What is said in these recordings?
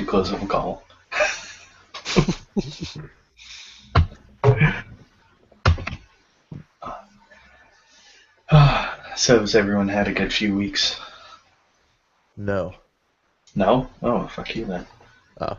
close of a call. So has everyone had a good few weeks? No. No? Oh, fuck you then. I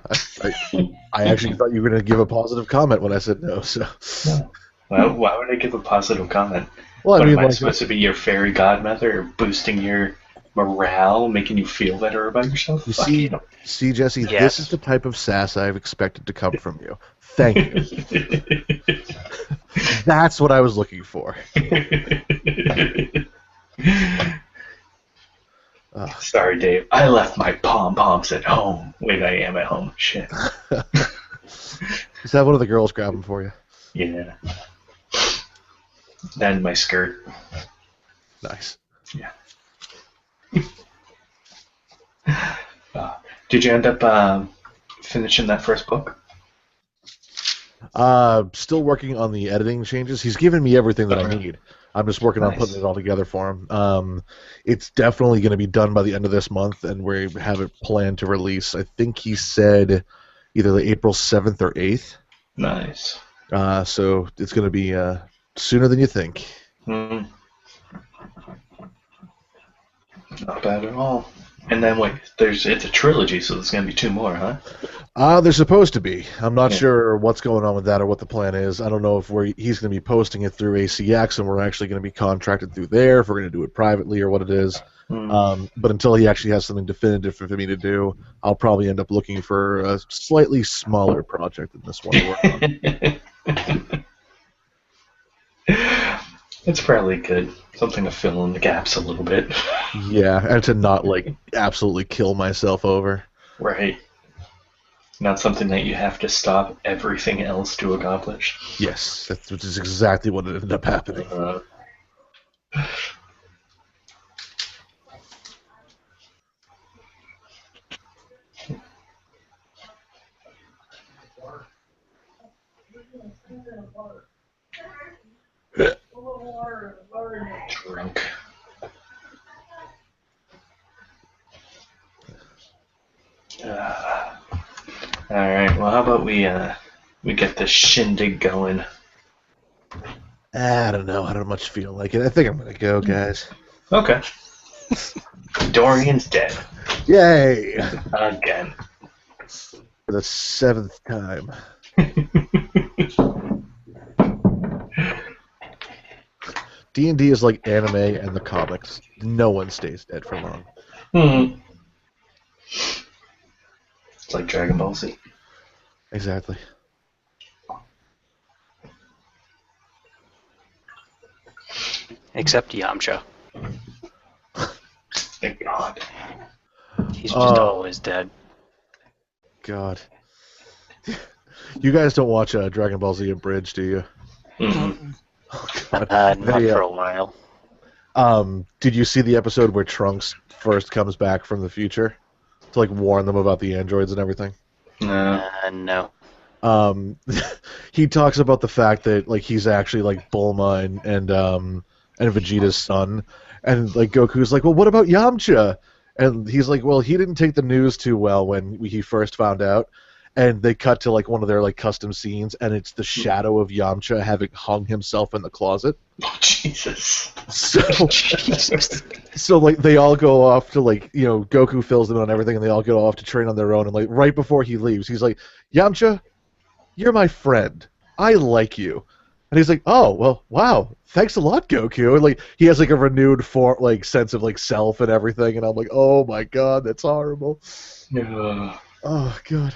actually thought you were going to give a positive comment when I said no. So. No. Well, why would I give a positive comment? Well, What, I mean, am I like, supposed to be your fairy godmother, or boosting your morale, making you feel better about yourself? you Fuck see, you. Jesse, Yes. this is the type of sass I've expected to come from you. Thank you. That's what I was looking for. Sorry, Dave. I left my pom-poms at home. Wait, I am at home. Shit. Just have one of the girls grab them for you. Yeah. And my skirt. Nice. Yeah. Did you end up finishing that first book? Still working on the editing changes. He's given me everything that I Okay. need. I'm just working on Nice. putting it all together for him. It's definitely going to be done by the end of this month, and we have it planned to release. I think he said either the April 7th or 8th. Nice. So it's going to be sooner than you think. Not bad at all. And then wait, it's a trilogy, so there's gonna be 2 more, huh? They're supposed to be. I'm not Yeah. sure what's going on with that or what the plan is. I don't know if he's going to be posting it through ACX and we're actually going to be contracted through there, if we're going to do it privately or what it is. But until he actually has something definitive for me to do, I'll probably end up looking for a slightly smaller project than this one to work on. It's probably good. Something to fill in the gaps a little bit. Yeah, and to not absolutely kill myself over. Right. Not something that you have to stop everything else to accomplish. Yes, which is exactly what ended up happening. Drunk. Alright, well, how about we get this shindig going? I don't know. I don't much feel like it. I think I'm going to go, guys. Okay. Dorian's dead. Yay! Again. For the 7th time. D&D is like anime and the comics. No one stays dead for long. It's like Dragon Ball Z. Exactly. Except Yamcha. Thank God. He's just always dead. God. You guys don't watch Dragon Ball Z Abridged, do you? Mm-hmm. Oh, God. Not for a while. Did you see the episode where Trunks first comes back from the future to warn them about the androids and everything? No. He talks about the fact that he's actually Bulma and Vegeta's son, and Goku's like, well, what about Yamcha? And he's like, well, he didn't take the news too well when he first found out. And they cut to one of their custom scenes, and it's the shadow of Yamcha having hung himself in the closet. Oh, Jesus. So they all go off to Goku fills in on everything, and they all go off to train on their own. And right before he leaves, he's like, Yamcha, you're my friend. I like you. And he's like, oh, well, wow, thanks a lot, Goku. And he has a renewed sense of self and everything. And I'm like, oh my God, that's horrible. Oh God.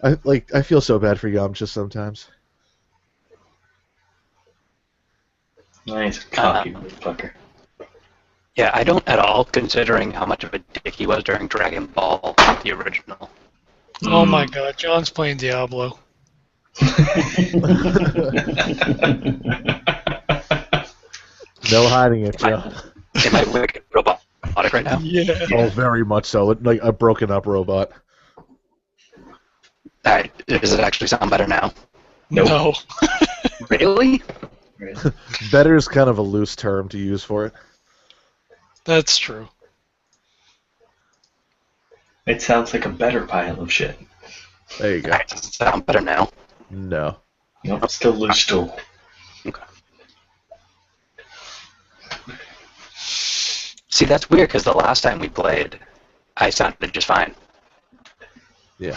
I feel so bad for Yamcha sometimes. Nice cocky motherfucker. Yeah, I don't at all, considering how much of a dick he was during Dragon Ball, the original. Oh my God, John's playing Diablo. No hiding it, Joe. Am I wicked robotic right now? Yeah. Oh, very much so. Like a broken up robot. Does it actually sound better now? Nope. No. Really? Better is kind of a loose term to use for it. That's true. It sounds like a better pile of shit. There you go. Alright, does it sound better now? No. Nope, still loose stool. Okay. See, that's weird because the last time we played, I sounded just fine. Yeah.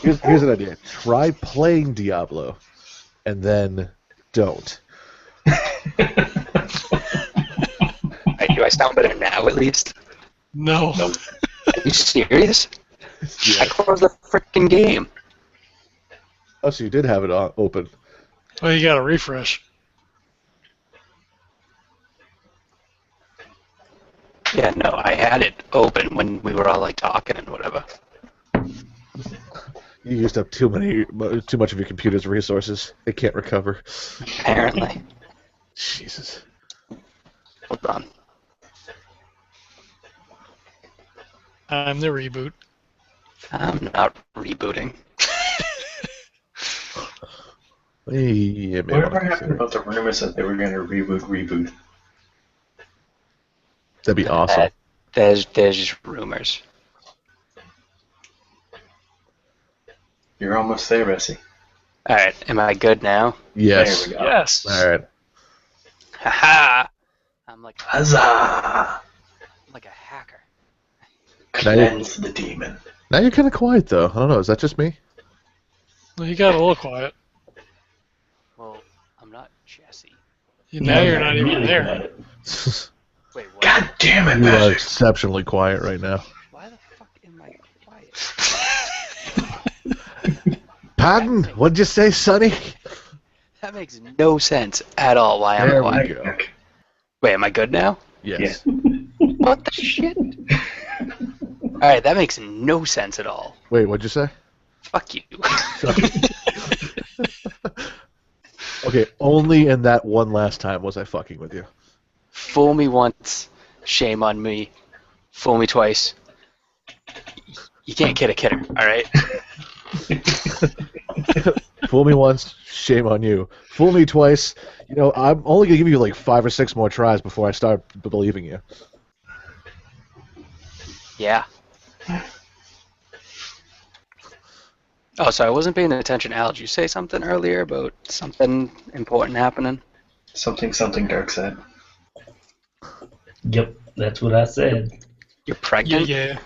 Here's an idea. Try playing Diablo, and then don't. Do I sound better now, at least? No. Nope. Are you serious? Yeah. I closed the freaking game. Oh, so you did have it open. Well, you got to refresh. Yeah, no, I had it open when we were all like talking and whatever. You used up too much of your computer's resources. It can't recover. Apparently. Jesus. Hold on. I'm the reboot. I'm not rebooting. Yeah, man. Whatever happened about the rumors that they were going to reboot? That'd be awesome. There's just rumors. You're almost there, Bessie. Alright, am I good now? Yes. There we go. Yes. All right. Haha! I'm like Huzzah! a hacker. Cleanse the demon. Now you're kind of quiet, though. I don't know. Is that just me? Well, you got a little quiet. Well, I'm not Jesse. Now you're not even there. Wait, what? God damn it, You are Patrick. exceptionally quiet right now. Why the fuck am I quiet? Pardon? What'd you say, Sonny? That makes no sense at all why I'm There we quiet. go. Wait, am I good now? Yes. What the shit? Alright, that makes no sense at all. Wait, what'd you say? Fuck you. Okay, only in that one last time was I fucking with you. Fool me once, shame on me. Fool me twice. You can't kid a kidder, alright? Fool me once, shame on you. Fool me twice. You know, I'm only gonna give you like 5 or 6 more tries before I start believing you. Yeah. Oh, so I wasn't paying attention. Al, did you say something earlier about something important happening? Something Dark said. Yep, that's what I said. You're Yeah, pregnant? yeah.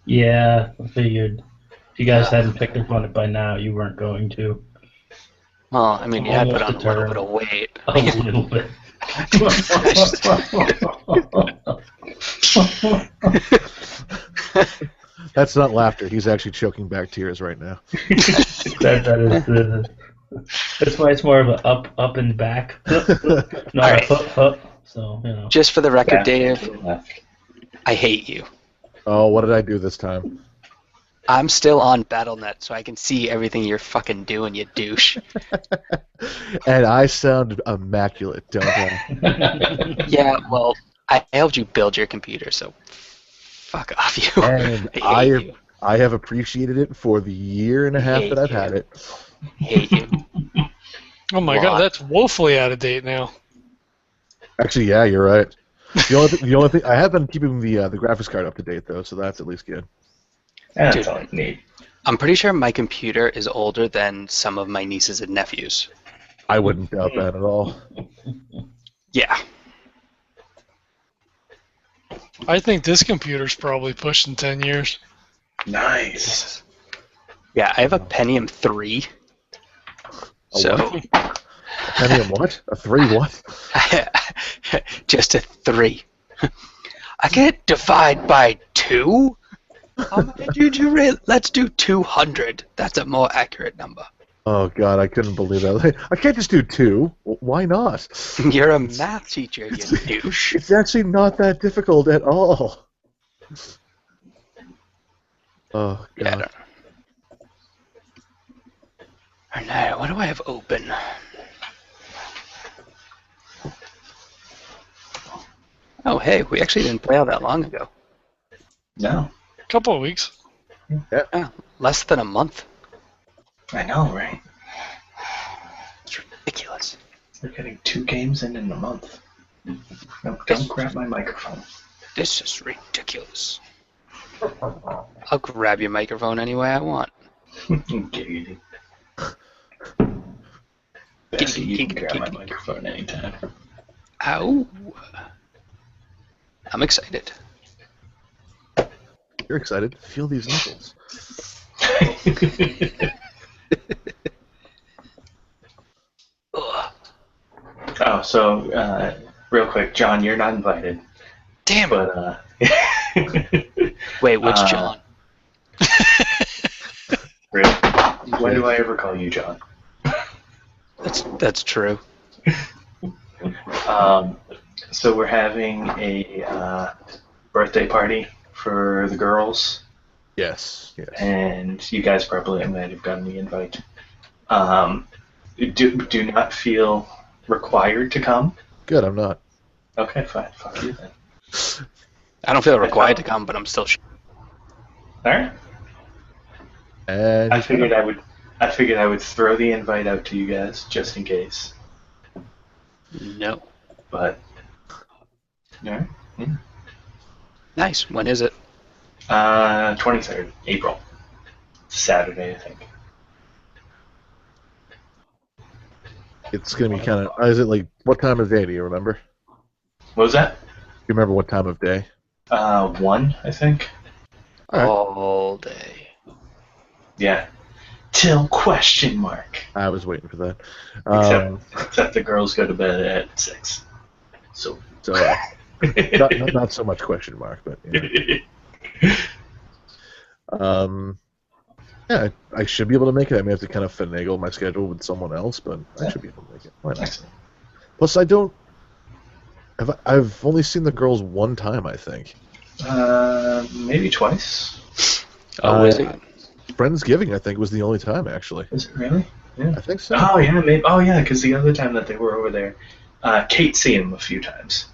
Yeah, I figured if you guys hadn't picked up on it by now, you weren't going to. Well, I mean, you had put on Almost a a little turn. bit of weight. A little bit. That's not laughter. He's actually choking back tears right now. that is that's why it's more of a up and back, not Alright. a up. So you know. Just for the record, Back Dave, to the left. I hate you. Oh, what did I do this time? I'm still on BattleNet, so I can see everything you're fucking doing, you douche. And I sound immaculate, don't I? Yeah, well, I helped you build your computer, so fuck off you. And I hate you. I have appreciated it for the year and a half that I've had it. Hate you. Oh my Lot. god, that's woefully out of date now. Actually, yeah, you're right. The only thing I have been keeping the graphics card up to date though, so that's at least good. That's Dude. all I need. I'm pretty sure my computer is older than some of my nieces and nephews. I wouldn't doubt that at all. Yeah. I think this computer's probably pushing 10 years. Nice. Yeah, I have a Pentium 3. A So, Pentium what? A 3 what? just a 3. I can't divide by 2? How many did you read? Let's do 200. That's a more accurate number. Oh god, I couldn't believe that. I can't just do 2. Why not? You're a math teacher, you douche. It's actually not that difficult at all. Oh Yeah, I god. don't know. Alright, what do I have open? Oh, hey, we actually didn't play all that long ago. No. Couple of weeks. Oh, less than a month. I know, right? It's ridiculous. We're getting 2 games in a month. No, don't grab my microphone. This is ridiculous. I'll grab your microphone any way I want. Giggity. Bessie, you can grab my microphone anytime. Ow. I'm excited. You're excited. Feel these nipples. Ugh. Oh, so real quick, John, you're not invited. Damn it. But Wait, which John? really? Why do I ever call you John? That's true. So we're having a birthday party for the girls, Yes. Yes. and you guys probably might have gotten the invite. Do not feel required to come. Good. I'm not. Okay, fine. Fuck you then. I don't feel required to come, but I'm still. All right. And I figured I would throw the invite out to you guys just in case. No. But all right. Nice. When is it? 23rd April. Saturday, I think. it's gonna be kind of. Is it like what time of day? Do you remember? What was that? You remember what time of day? 1, I think. All right. All day. Yeah. Till question mark. I was waiting for that. Except the girls go to bed at 6. So. So not so much question mark, but yeah, I should be able to make it. I may have to kind of finagle my schedule with someone else, but I should be able to make it. Why not? Plus, I've only seen the girls one time, I think. Maybe twice. Oh, is it? Friendsgiving, I think, was the only time, actually. Is it really? Yeah. I think so. Oh yeah, maybe. Oh yeah, because the other time that they were over there, Kate seen him a few times.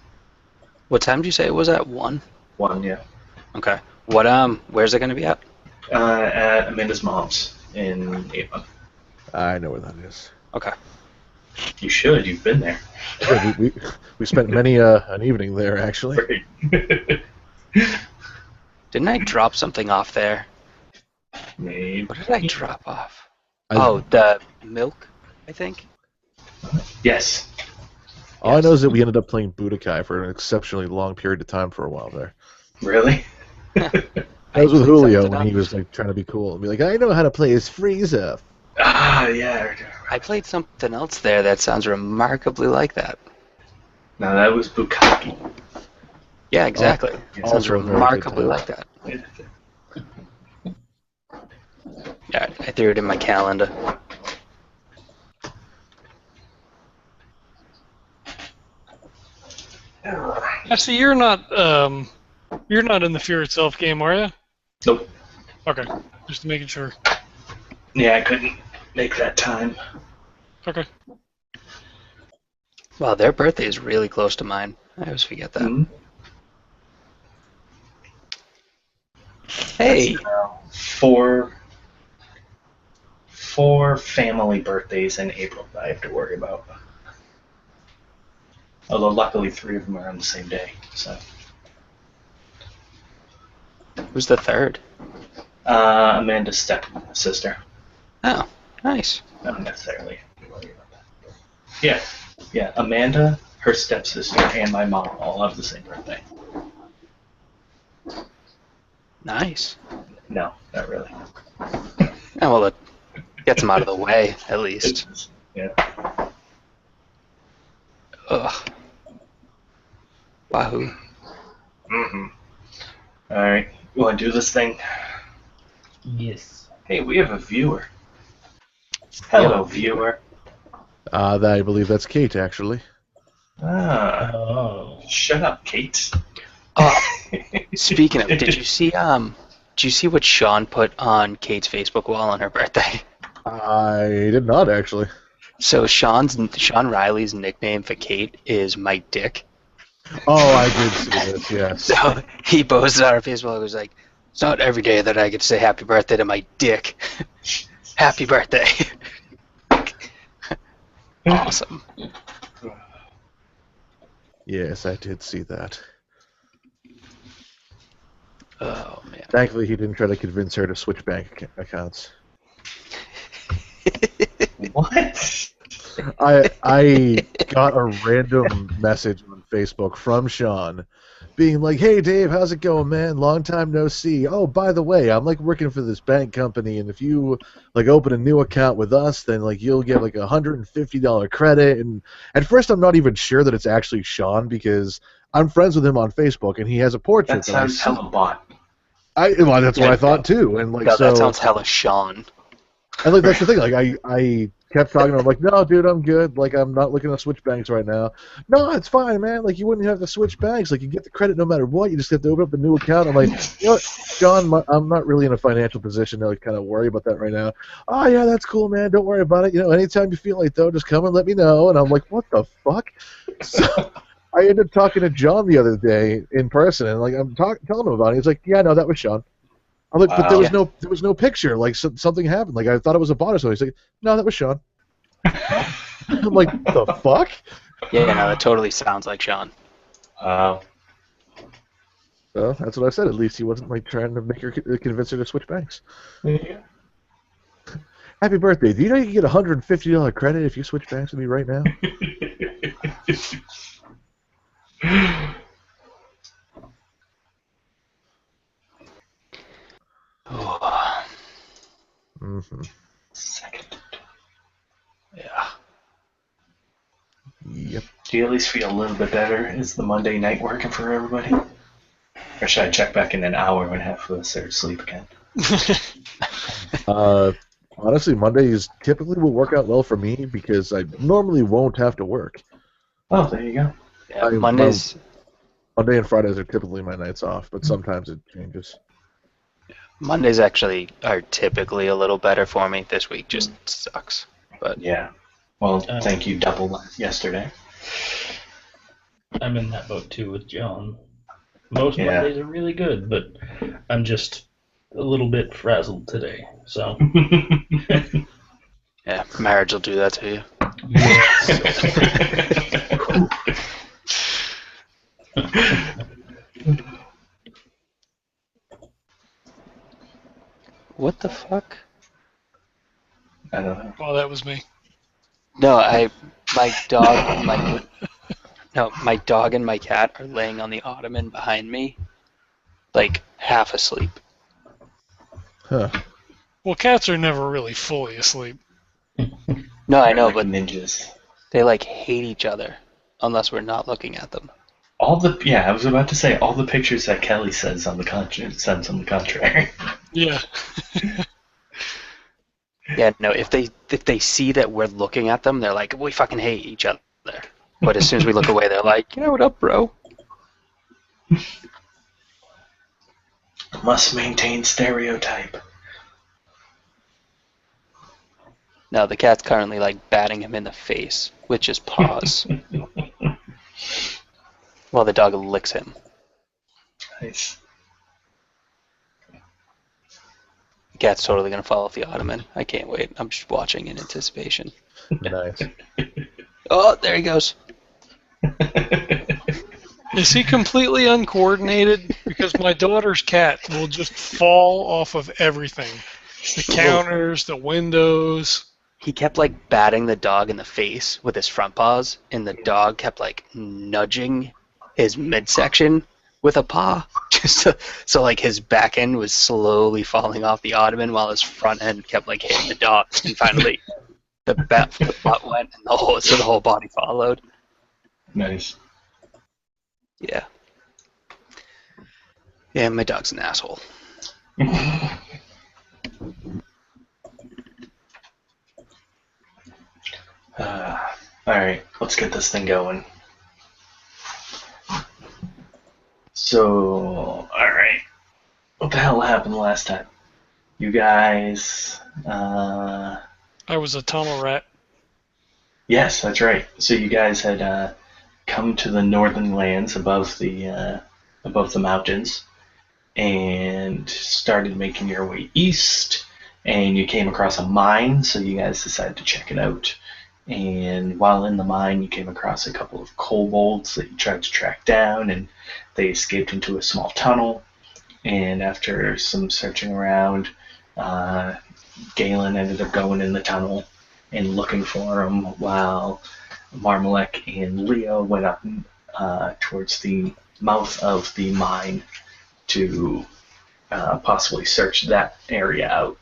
What time did you say it was at? 1? 1, yeah. Okay. Where's it gonna be at? At Amanda's mom's in Avon. I know where that is. Okay. You should. You've been there. Yeah, we spent many an evening there, actually. Didn't I drop something off there? Maybe. What did I drop off? The milk, I think. Yes. All I know is that we ended up playing Budokai for an exceptionally long period of time for a while there. Really? That was with Julio when he was like trying to be cool and be like, I know how to play as Frieza. Ah, yeah. I played something else there that sounds remarkably like that. No, that was Bukkake. Yeah, exactly. Oh, It sounds also very remarkably good, like that. Yeah, I threw it in my calendar. Actually, you're not in the Fear Itself game, are you? Nope. Okay, just making sure. Yeah, I couldn't make that time. Okay. Wow, their birthday is really close to mine. I always forget that. Mhm. Hey, Four family birthdays in April that I have to worry about. Although luckily 3 of them are on the same day. So. who's the third? Amanda's stepsister. Oh, nice. Not necessarily. Worry about that. Yeah. Amanda, her stepsister, and my mom all have the same birthday. Nice. No, not really. Oh, well, it gets them out of the way, at least. Yeah. Ugh. Wahoo. Mm-hmm. All right, you want to do this thing? Yes. Hey, we have a viewer. Hello, viewer. I believe that's Kate, actually. Ah, Oh. shut up, Kate. Oh, speaking of, did you see what Sean put on Kate's Facebook wall on her birthday? I did not, actually. So Sean Riley's nickname for Kate is My Dick. Oh, I did see this, yes. So he posted on her Facebook. He was like, "It's not every day that I get to say happy birthday to my dick. Happy birthday." Awesome. Yes, I did see that. Oh man. Thankfully, he didn't try to convince her to switch bank accounts. What? I got a random message on Facebook from Sean being like, "Hey Dave, how's it going, man? Long time no see. Oh, by the way, I'm like working for this bank company, and if you like open a new account with us, then like you'll get like $150 credit." And at first, I'm not even sure that it's actually Sean because I'm friends with him on Facebook, and he has a portrait. That sounds hella bot. Well, that's what Yeah. I thought too, and like No, so. that sounds hella Sean. And like that's the thing. Like I kept talking to him. Like, no, dude, I'm good. Like, I'm not looking to switch banks right now. No, it's fine, man. Like, you wouldn't have to switch banks. Like, you get the credit no matter what. You just have to open up a new account. I'm like, you know what, John, I'm not really in a financial position to like kind of worry about that right now. Oh yeah, that's cool, man. Don't worry about it. You know, anytime you feel like though, just come and let me know. And I'm like, what the fuck? So I ended up talking to John the other day in person, and like I'm telling him about it. He's like, yeah, no, that was Sean. I'm like, but Wow. there was no picture. Like something happened. Like I thought it was a bot or something. He's like, no, that was Sean. I'm like, the fuck? Yeah, no, that totally sounds like Sean. Wow. So that's what I said. At least he wasn't like trying to make her convince her to switch banks. Yeah. Happy birthday! Do you know you can get $150 credit if you switch banks with me right now? Oh, Mm-hmm. Second. yeah. Yep. Do you at least feel a little bit better? Is the Monday night working for everybody? Or should I check back in an hour when half of us are asleep again? Honestly, Mondays typically will work out well for me because I normally won't have to work. Oh, there you go. Yeah, Monday and Fridays are typically my nights off, but sometimes it changes. Mondays actually are typically a little better for me. This week just sucks. But Yeah. Well, thank you, double yesterday. I'm in that boat too with John. Most Yeah. Mondays are really good, but I'm just a little bit frazzled today. So yeah, marriage will do that to you. What the fuck? I don't know. Oh, that was me. No, my dog and my cat are laying on the ottoman behind me, like half asleep. Huh. Well, cats are never really fully asleep. No, I know, Like but ninjas. they like hate each other unless we're not looking at them. I was about to say all the pictures that Kelly sends on the contrary. Yeah. Yeah, no, if they see that we're looking at them, they're like, we fucking hate each other. But as soon as we look away, they're like, yeah, what up, bro? Must maintain stereotype. No, the cat's currently like batting him in the face with his paws while the dog licks him. Nice. The cat's totally gonna fall off the ottoman. I can't wait. I'm just watching in anticipation. Nice. Oh, there he goes. Is he completely uncoordinated? Because my daughter's cat will just fall off of everything. The counters, the windows. He kept like batting the dog in the face with his front paws, and the dog kept like nudging his midsection with a paw, just so like his back end was slowly falling off the ottoman while his front end kept like hitting the dog, and finally the butt went, and the whole body followed. Nice. Yeah. Yeah, my dog's an asshole. Alright, let's get this thing going. So, alright. What the hell happened last time? You guys, I was a tunnel rat. yes, that's right. So you guys had come to the northern lands above the mountains and started making your way east, and you came across a mine, so you guys decided to check it out. And while in the mine, you came across a couple of kobolds that you tried to track down, and they escaped into a small tunnel. And after some searching around, Galen ended up going in the tunnel and looking for him, while Marmalek and Leo went up towards the mouth of the mine to possibly search that area out.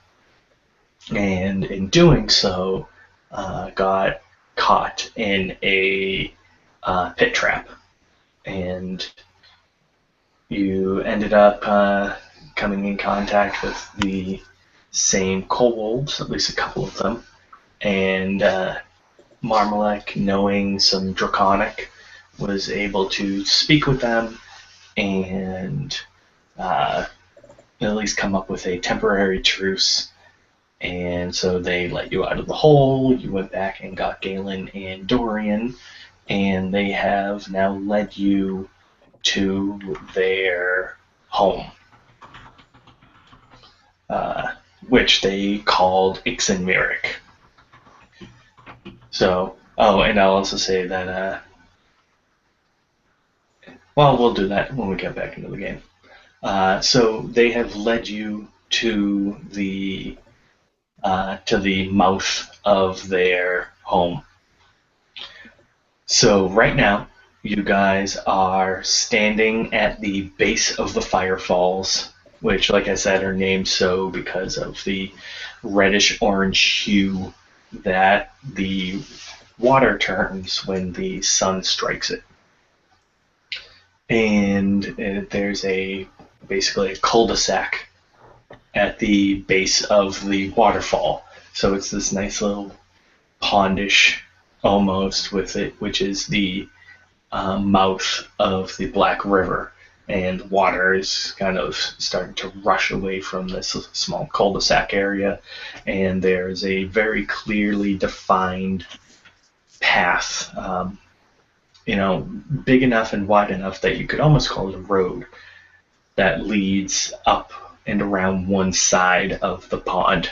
And in doing so, got caught in a pit trap. And you ended up coming in contact with the same kobolds, at least a couple of them. And Marmalek, knowing some Draconic, was able to speak with them and at least come up with a temporary truce. And so they let you out of the hole. You went back and got Galen and Dorian, and they have now led you to their home, which they called Ixenmeric. So, and I'll also say that, well, we'll do that when we get back into the game. So they have led you to the mouth of their home. So right now, you guys are standing at the base of the Firefalls, which, like I said, are named so because of the reddish-orange hue that the water turns when the sun strikes it. And there's basically a cul-de-sac at the base of the waterfall. So it's this nice little pondish almost with it, which is the mouth of the Black River. And water is kind of starting to rush away from this small cul-de-sac area. And there's a very clearly defined path, big enough and wide enough that you could almost call it a road, that leads up and around one side of the pond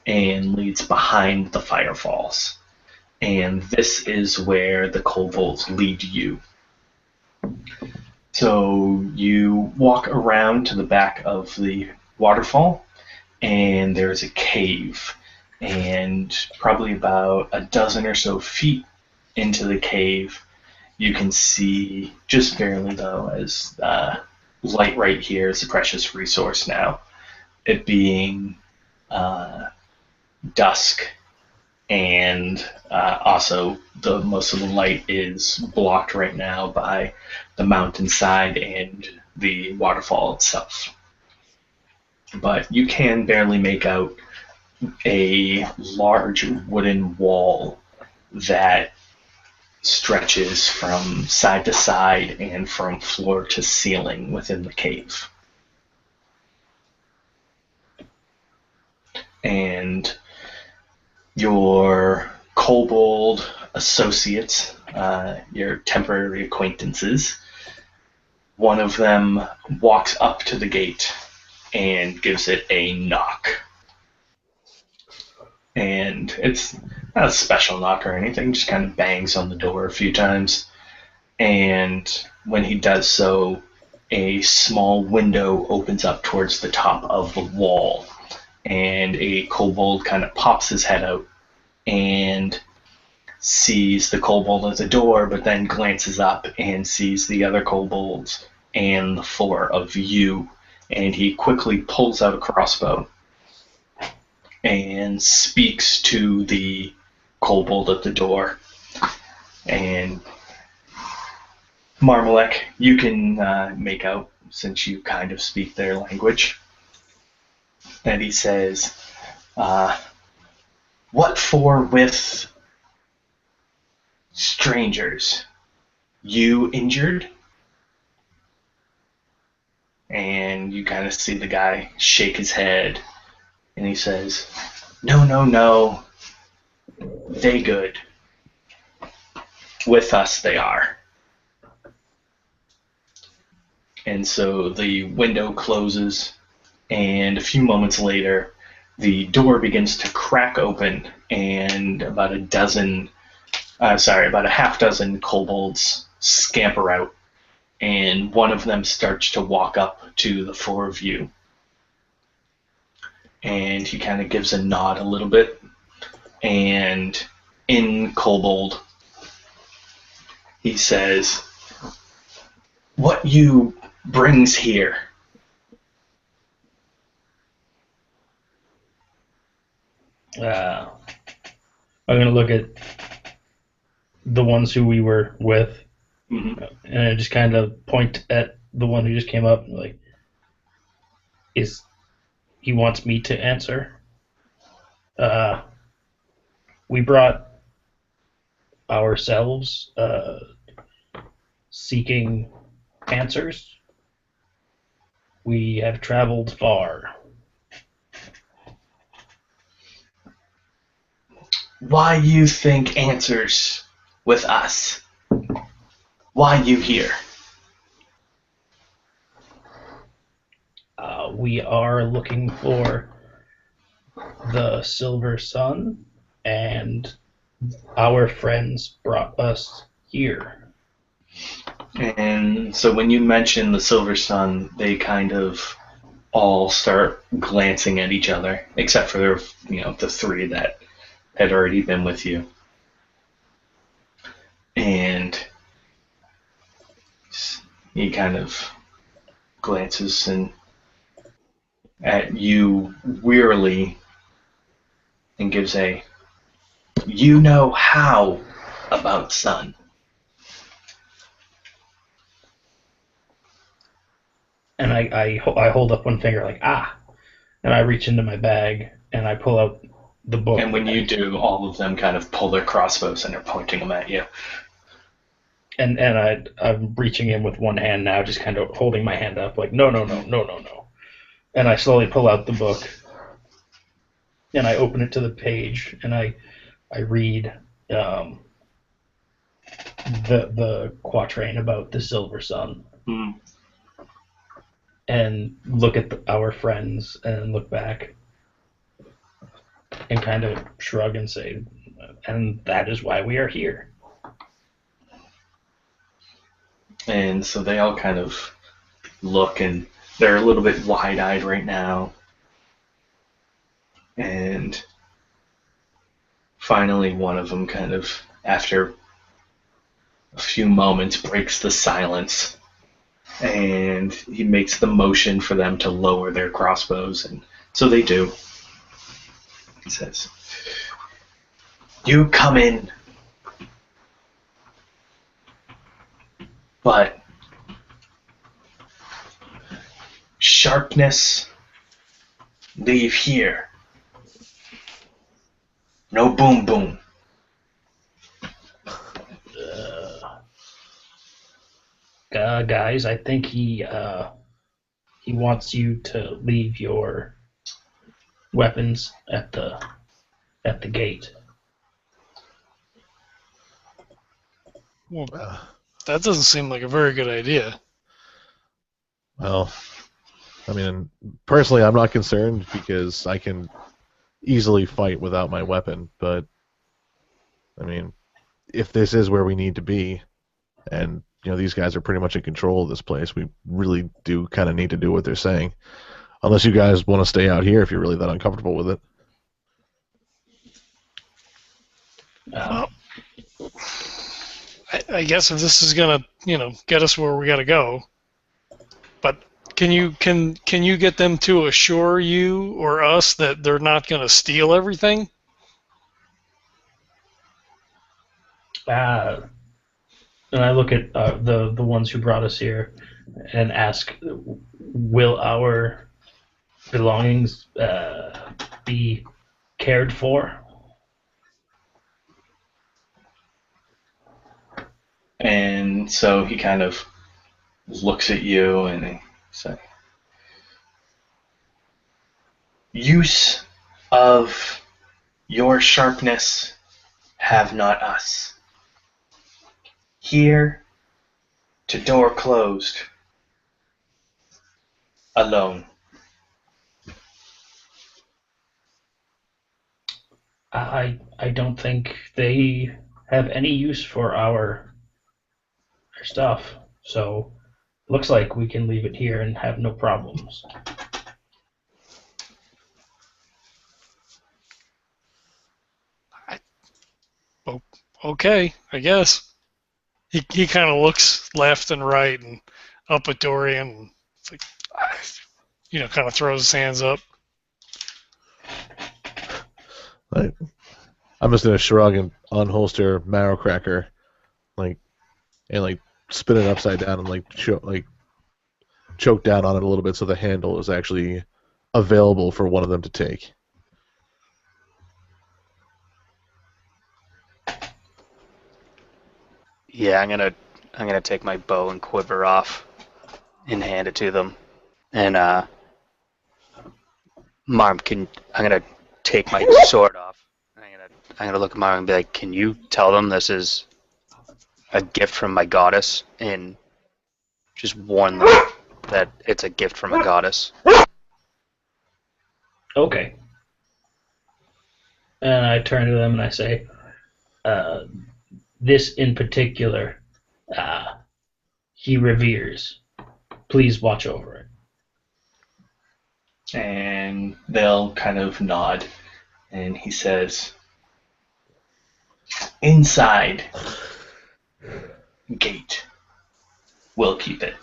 and leads behind the Firefalls. And this is where the kobolds lead you. So you walk around to the back of the waterfall, and there's a cave. And probably about a dozen or so feet into the cave, you can see, just barely though, as light right here is a precious resource now, it being dusk, and also most of the light is blocked right now by the mountainside and the waterfall itself. But you can barely make out a large wooden wall that stretches from side to side and from floor to ceiling within the cave. And your kobold associates, your temporary acquaintances, one of them walks up to the gate and gives it a knock. And it's not a special knock or anything, just kind of bangs on the door a few times. And when he does so, a small window opens up towards the top of the wall. And a kobold kind of pops his head out and sees the kobold at the door, but then glances up and sees the other kobolds and the four of you. And he quickly pulls out a crossbow and speaks to the kobold at the door. And Marmalek, you can make out, since you kind of speak their language, that he says, "What for with strangers? You injured?" And you kind of see the guy shake his head, and he says, No, they good. With us they are." And so the window closes, and a few moments later, the door begins to crack open, and about a half dozen kobolds scamper out and one of them starts to walk up to the four of you. And he kind of gives a nod a little bit. And in Kobold, he says, "What you brings here?" I'm gonna look at the ones who we were with, Mhm. and I just kind of point at the one who just came up, and like, is he wants me to answer? We brought ourselves seeking answers. We have traveled far. Why you think answers with us? Why you here? We are looking for the Silver Sun, and our friends brought us here. And so when you mention the Silver Sun, they kind of all start glancing at each other, except for the three that had already been with you. And he kind of glances at you wearily and gives a, "You know how about sun?" And I hold up one finger like, and I reach into my bag and I pull out the book. And when you do, all of them kind of pull their crossbows and are pointing them at you. And I'm reaching in with one hand now, just kind of holding my hand up like, no. And I slowly pull out the book and I open it to the page and I read the quatrain about the Silver Sun. Mm. And look at our friends and look back and kind of shrug and say, and that is why we are here. And so they all kind of look, and they're a little bit wide-eyed right now. And finally one of them kind of, after a few moments, breaks the silence. And he makes the motion for them to lower their crossbows, and so they do. He says, "You come in, but sharpness, leave here. No boom boom." Guys, I think he wants you to leave your weapons at the gate. Well, that doesn't seem like a very good idea. Well, I mean, personally, I'm not concerned because I can easily fight without my weapon. But I mean, if this is where we need to be, and these guys are pretty much in control of this place, we really do kind of need to do what they're saying. Unless you guys want to stay out here if you're really that uncomfortable with it. I guess if this is gonna, get us where we gotta go, but can you get them to assure you or us that they're not gonna steal everything? And I look at the ones who brought us here and ask, will our belongings be cared for? And so he kind of looks at you and he says, "Use of your sharpness have not us. Here, to door closed, alone." I don't think they have any use for our stuff. So Looks like we can leave it here and have no problems. Okay, I guess. He kind of looks left and right and up at Dorian. And it's like, kind of throws his hands up. Like, I'm just gonna shrug and unholster Marrow Cracker, and spin it upside down and choke down on it a little bit so the handle is actually available for one of them to take. Yeah, I'm gonna take my bow and quiver off and hand it to them. And Marm, I'm gonna take my sword off. I'm gonna look at Marm and be like, can you tell them this is a gift from my goddess, and just warn them that it's a gift from a goddess. Okay. And I turn to them and I say, this in particular, he reveres. Please watch over it. And they'll kind of nod, and he says, inside gate, we'll keep it.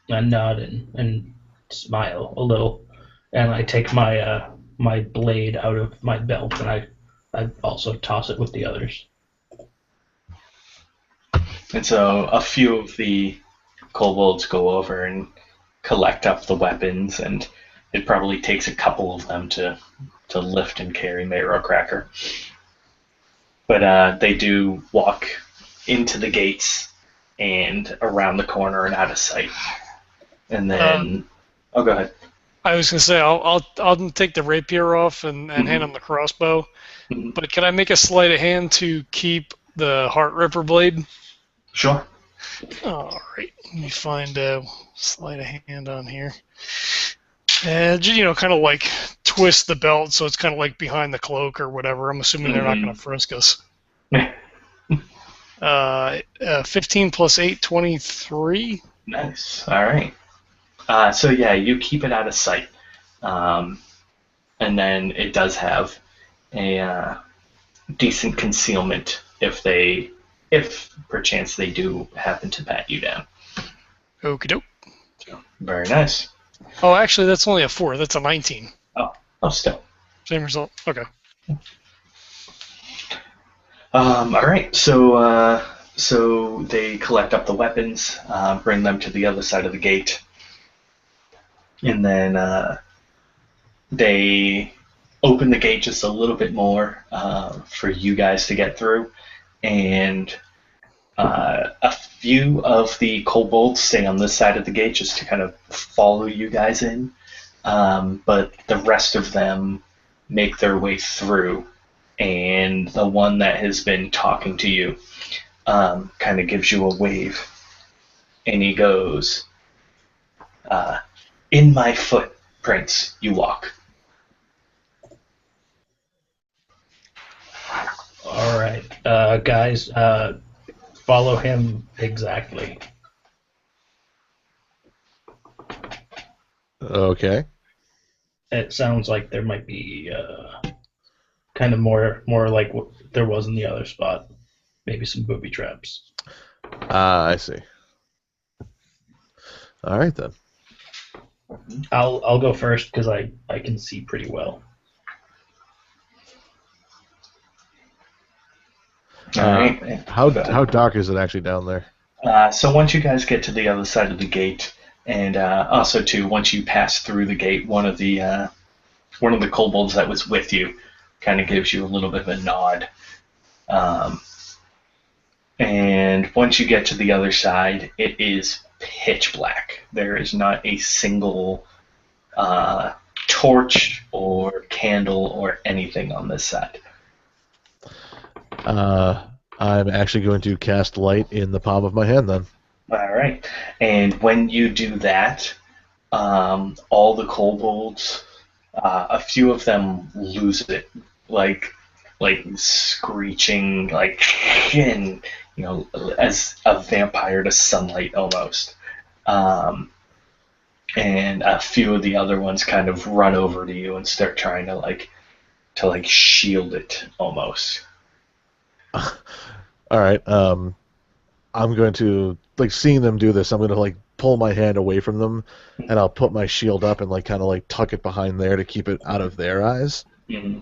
I nod and smile a little, and I take my my blade out of my belt, and I also toss it with the others. And so a few of the kobolds go over and collect up the weapons, and it probably takes a couple of them to lift and carry Marrow Cracker. But they do walk into the gates and around the corner and out of sight. And then, go ahead. I was gonna say I'll take the rapier off and hand him the crossbow. Mhm. But can I make a sleight of hand to keep the Heart Ripper blade? Sure. All right, let me find a sleight of hand on here. And kind of like twist the belt so it's kind of like behind the cloak or whatever. I'm assuming they're not going to frisk us. 15 plus 8, 23. Nice. All right. So yeah, you keep it out of sight, and then it does have a decent concealment if perchance they do happen to pat you down. Okie doke. So, very nice. Oh, actually, that's only a 4. That's a 19. Oh, still. Same result. Okay. All right. So they collect up the weapons, bring them to the other side of the gate, and then they open the gate just a little bit more for you guys to get through, and a few of the kobolds stay on this side of the gate just to kind of follow you guys in, but the rest of them make their way through, and the one that has been talking to you kind of gives you a wave, and he goes, in my footprints you walk. All right, guys, follow him exactly. Okay. It sounds like there might be kind of more like what there was in the other spot. Maybe some booby traps. I see. All right then. I'll go first because I can see pretty well. All right. How dark is it actually down there? So once you guys get to the other side of the gate, and also too, once you pass through the gate, one of the kobolds that was with you kind of gives you a little bit of a nod. And once you get to the other side, it is pitch black. There is not a single torch or candle or anything on this side. I'm actually going to cast light in the palm of my hand then. All right. And when you do that, all the kobolds, a few of them lose it, like screeching, and as a vampire to sunlight almost. And a few of the other ones kind of run over to you and start trying to shield it almost. All right. I'm going to seeing them do this. I'm going to pull my hand away from them, and I'll put my shield up and kind of tuck it behind there to keep it out of their eyes. Mm-hmm.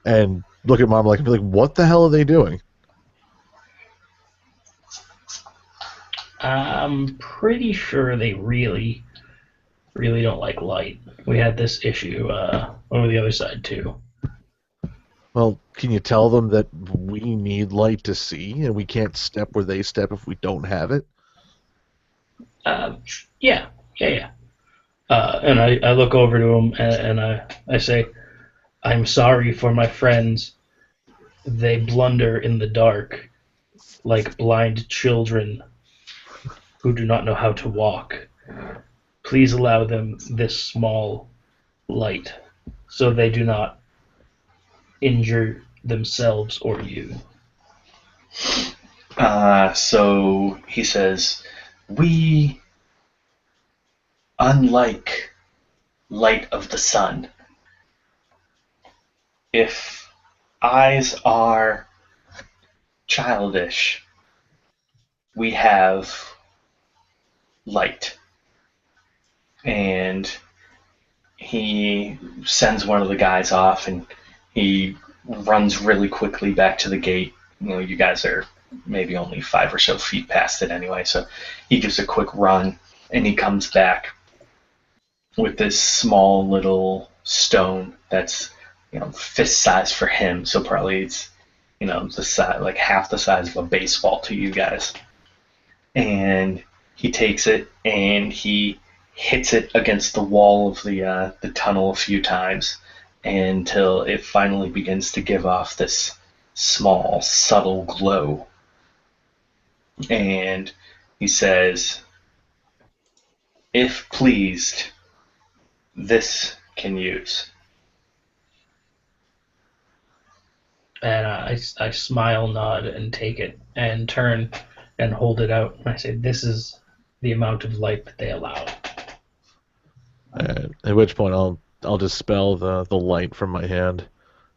And look at Mom and be like, "What the hell are they doing?" I'm pretty sure they really, really don't like light. We had this issue over the other side too. Well, can you tell them that we need light to see, and we can't step where they step if we don't have it? Yeah. And I look over to him and I say, "I'm sorry for my friends. They blunder in the dark like blind children who do not know how to walk. Please allow them this small light so they do not injure themselves or you." So he says, we, unlike light of the sun, if eyes are childish, we have light. And he sends one of the guys off, and he runs really quickly back to the gate. You guys are maybe only 5 or so feet past it anyway, so he gives a quick run, and he comes back with this small little stone that's fist size for him, so probably it's the size, half the size of a baseball to you guys. And he takes it and he hits it against the wall of the tunnel a few times until it finally begins to give off this small, subtle glow. And he says, if pleased, this can use. And I smile, nod, and take it, and turn and hold it out. And I say, "This is the amount of light that they allow." At which point I'll dispel the light from my hand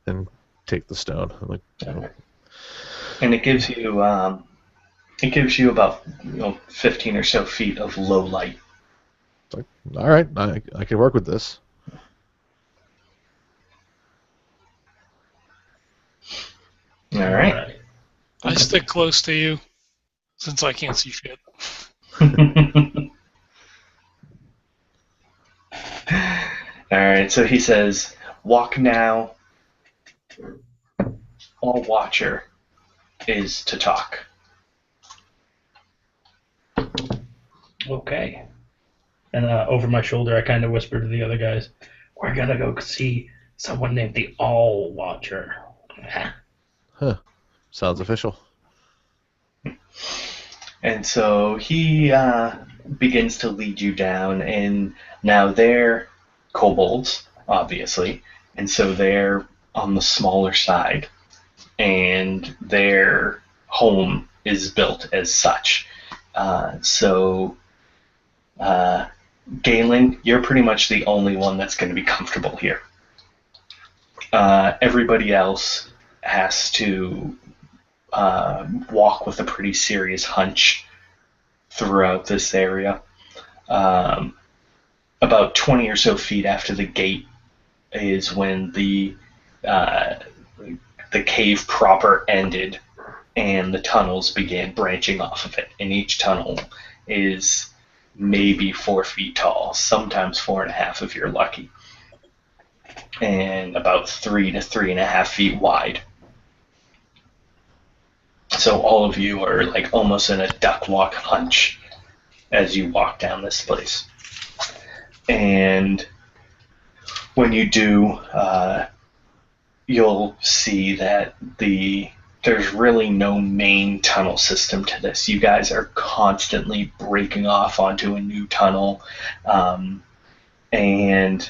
and take the stone. I'm like, oh. And it gives you about 15 or so feet of low light. All right, I can work with this. All right. I stick close to you since I can't see shit. All right, so he says, walk now. All watcher is to talk. Okay. And over my shoulder, I kind of whisper to the other guys, "We're going to go see someone named the All Watcher." Huh. Sounds official. And so he begins to lead you down, and now they're kobolds, obviously, and so they're on the smaller side, and their home is built as such. Galen, you're pretty much the only one that's going to be comfortable here. Everybody else has to walk with a pretty serious hunch throughout this area. About 20 or so feet after the gate is when the cave proper ended and the tunnels began branching off of it. And each tunnel is maybe 4 feet tall, sometimes 4.5 if you're lucky, and about 3 to 3.5 feet wide. So all of you are almost in a duck walk hunch as you walk down this place. And when you do, you'll see that there's really no main tunnel system to this. You guys are constantly breaking off onto a new tunnel, and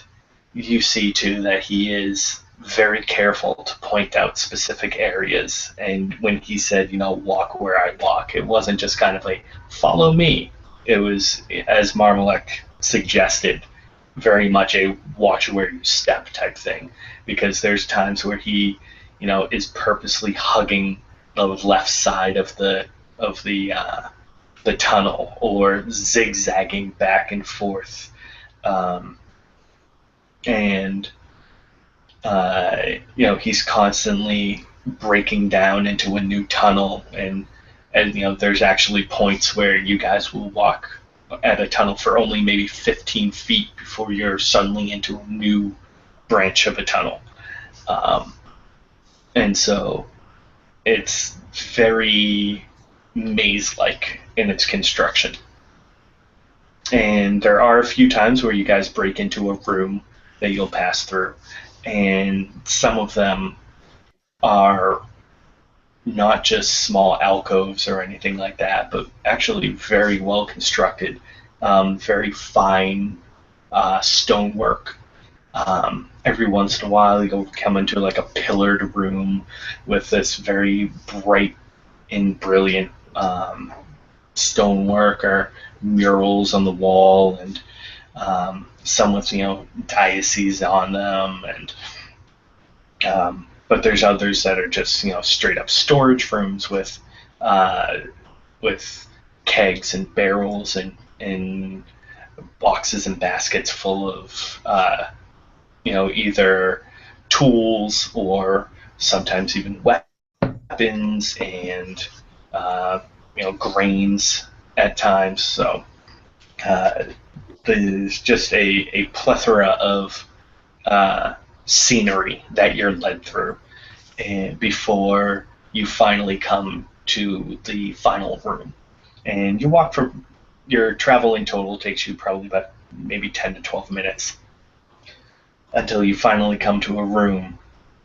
you see too that he is very careful to point out specific areas. And when he said, walk where I walk, it wasn't just kind of like, follow me. It was, as Marmalek suggested, very much a watch where you step type thing. Because there's times where he, is purposely hugging the left side of the tunnel, or zigzagging back and forth. And he's constantly breaking down into a new tunnel, and there's actually points where you guys will walk at a tunnel for only maybe 15 feet before you're suddenly into a new branch of a tunnel. And so it's very maze-like in its construction. And there are a few times where you guys break into a room that you'll pass through, and some of them are not just small alcoves or anything like that, but actually very well constructed, very fine stonework. Every once in a while you'll come into like a pillared room with this very bright and brilliant stonework or murals on the wall, and some with diocese on them, and but there's others that are just straight up storage rooms with kegs and barrels and boxes and baskets full of either tools or sometimes even weapons and grains at times. So there's just a plethora of scenery that you're led through, and before you finally come to the final room. And your travel in total takes you probably about maybe 10 to 12 minutes until you finally come to a room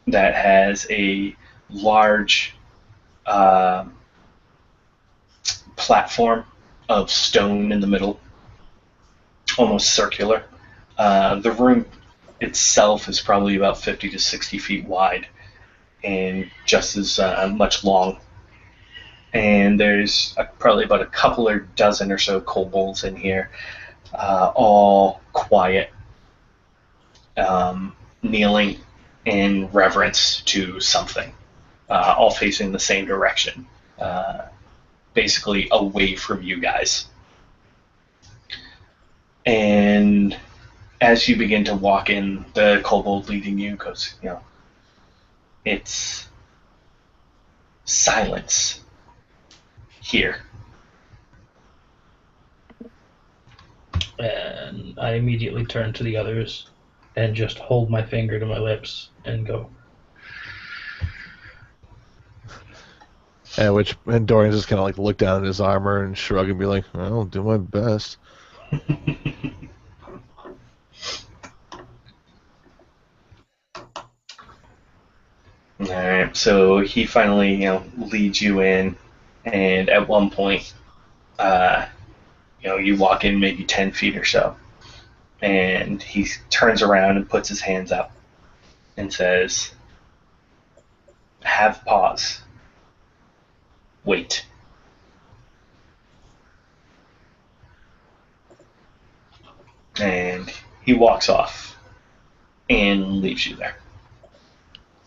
that has a large platform of stone in the middle, almost circular. The room itself is probably about 50 to 60 feet wide and just as much long. And there's probably about a couple or dozen or so kobolds in here, all quiet, kneeling in reverence to something, all facing the same direction, basically away from you guys. And as you begin to walk in, the kobold leading you goes, it's silence here. And I immediately turn to the others and just hold my finger to my lips and go. And Dorian's just kind of like look down at his armor and shrug and be like, "I'll do my best." All right, so he finally, leads you in, and at one point, you walk in maybe 10 feet or so, and he turns around and puts his hands up and says, "Have pause. Wait." And he walks off and leaves you there.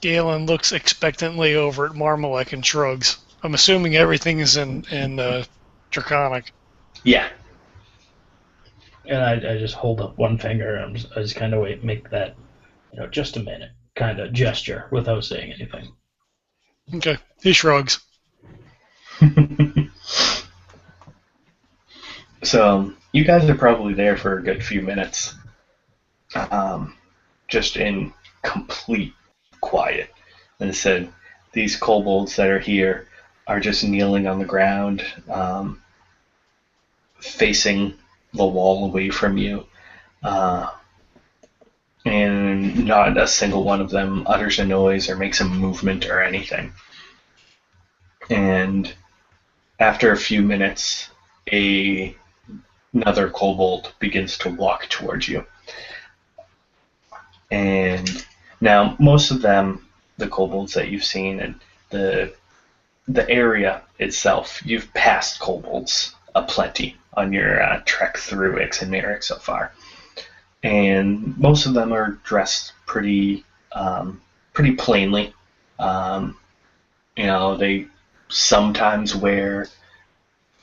Galen looks expectantly over at Marmalek and shrugs. I'm assuming everything is in Draconic. Yeah. And I just hold up one finger and I just kind of make that, just a minute kind of gesture without saying anything. Okay, he shrugs. So you guys are probably there for a good few minutes, just in complete quiet. And it said, these kobolds that are here are just kneeling on the ground, facing the wall away from you, and not a single one of them utters a noise or makes a movement or anything. And after a few minutes, another kobold begins to walk towards you. And Now, most of them, the kobolds that you've seen, and the area itself, you've passed kobolds aplenty on your trek through Ix and Merrick so far, and most of them are dressed pretty plainly. Um, they sometimes wear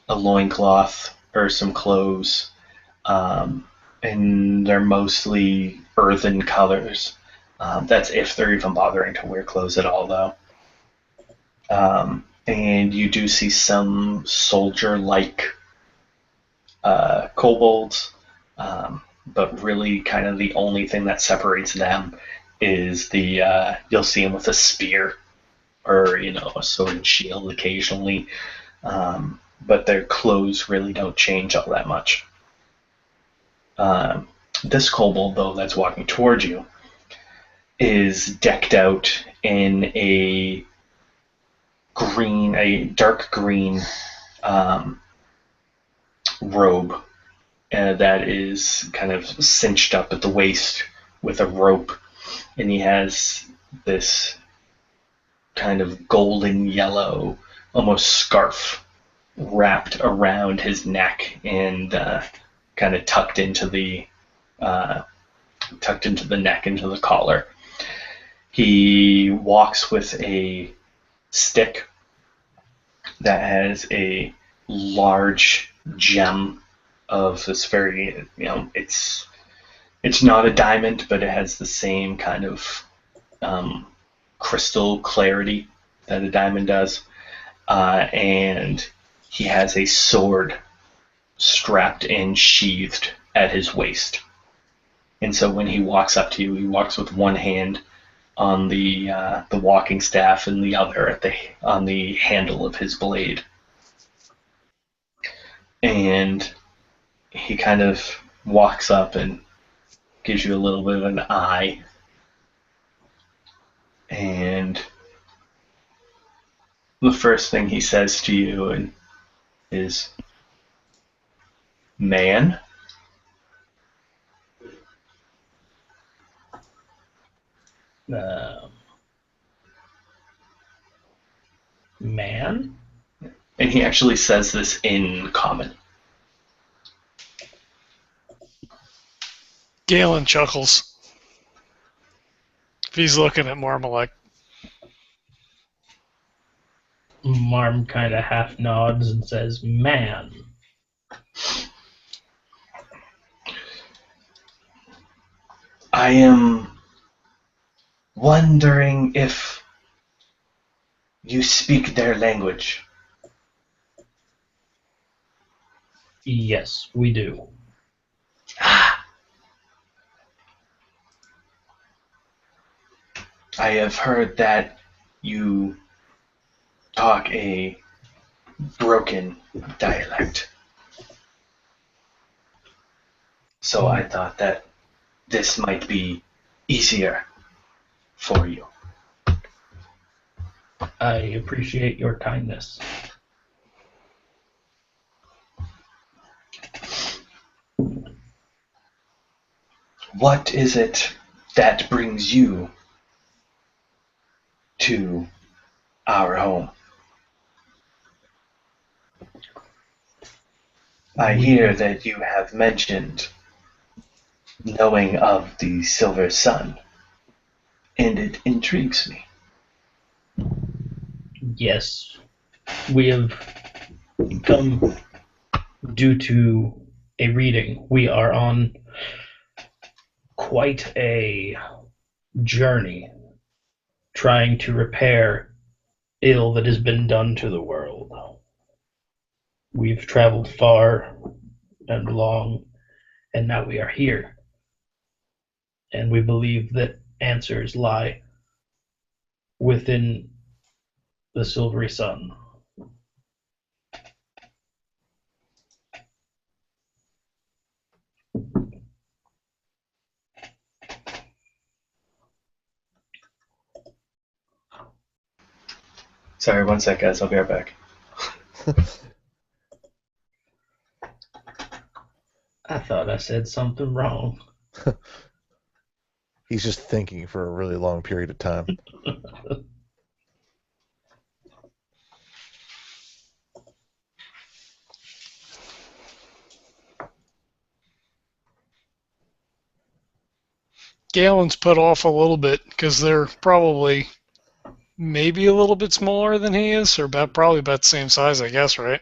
a loincloth or some clothes, and they're mostly earthen colors. That's if they're even bothering to wear clothes at all, though. And you do see some soldier-like kobolds, but really kind of the only thing that separates them is you'll see them with a spear or a sword and shield occasionally, but their clothes really don't change all that much. This kobold, though, that's walking towards you is decked out in a dark green robe that is kind of cinched up at the waist with a rope, and he has this kind of golden yellow, almost scarf wrapped around his neck and kind of tucked into the neck, into the collar. He walks with a stick that has a large gem of this very, it's not a diamond, but it has the same kind of crystal clarity that a diamond does. And he has a sword strapped and sheathed at his waist. And so when he walks up to you, he walks with one hand on the walking staff and the other on the handle of his blade. And he kind of walks up and gives you a little bit of an eye. And the first thing he says to you is, "Man?" Man? And he actually says this in common. Galen chuckles. If he's looking at Marmalek. Marm kind of half nods and says, "Man." I am wondering if you speak their language. Yes, we do. I have heard that you talk a broken dialect. So I thought that this might be easier for you. I appreciate your kindness. What is it that brings you to our home? I hear that you have mentioned knowing of the Silver Sun, and it intrigues me. Yes, we have come due to a reading. We are on quite a journey trying to repair ill that has been done to the world. We've traveled far and long, and now we are here. And we believe that answers lie within the Silvery Sun. Sorry, one sec, guys. I'll be right back. I thought I said something wrong. He's just thinking for a really long period of time. Galen's put off a little bit because they're probably maybe a little bit smaller than he is, or probably about the same size, I guess, right?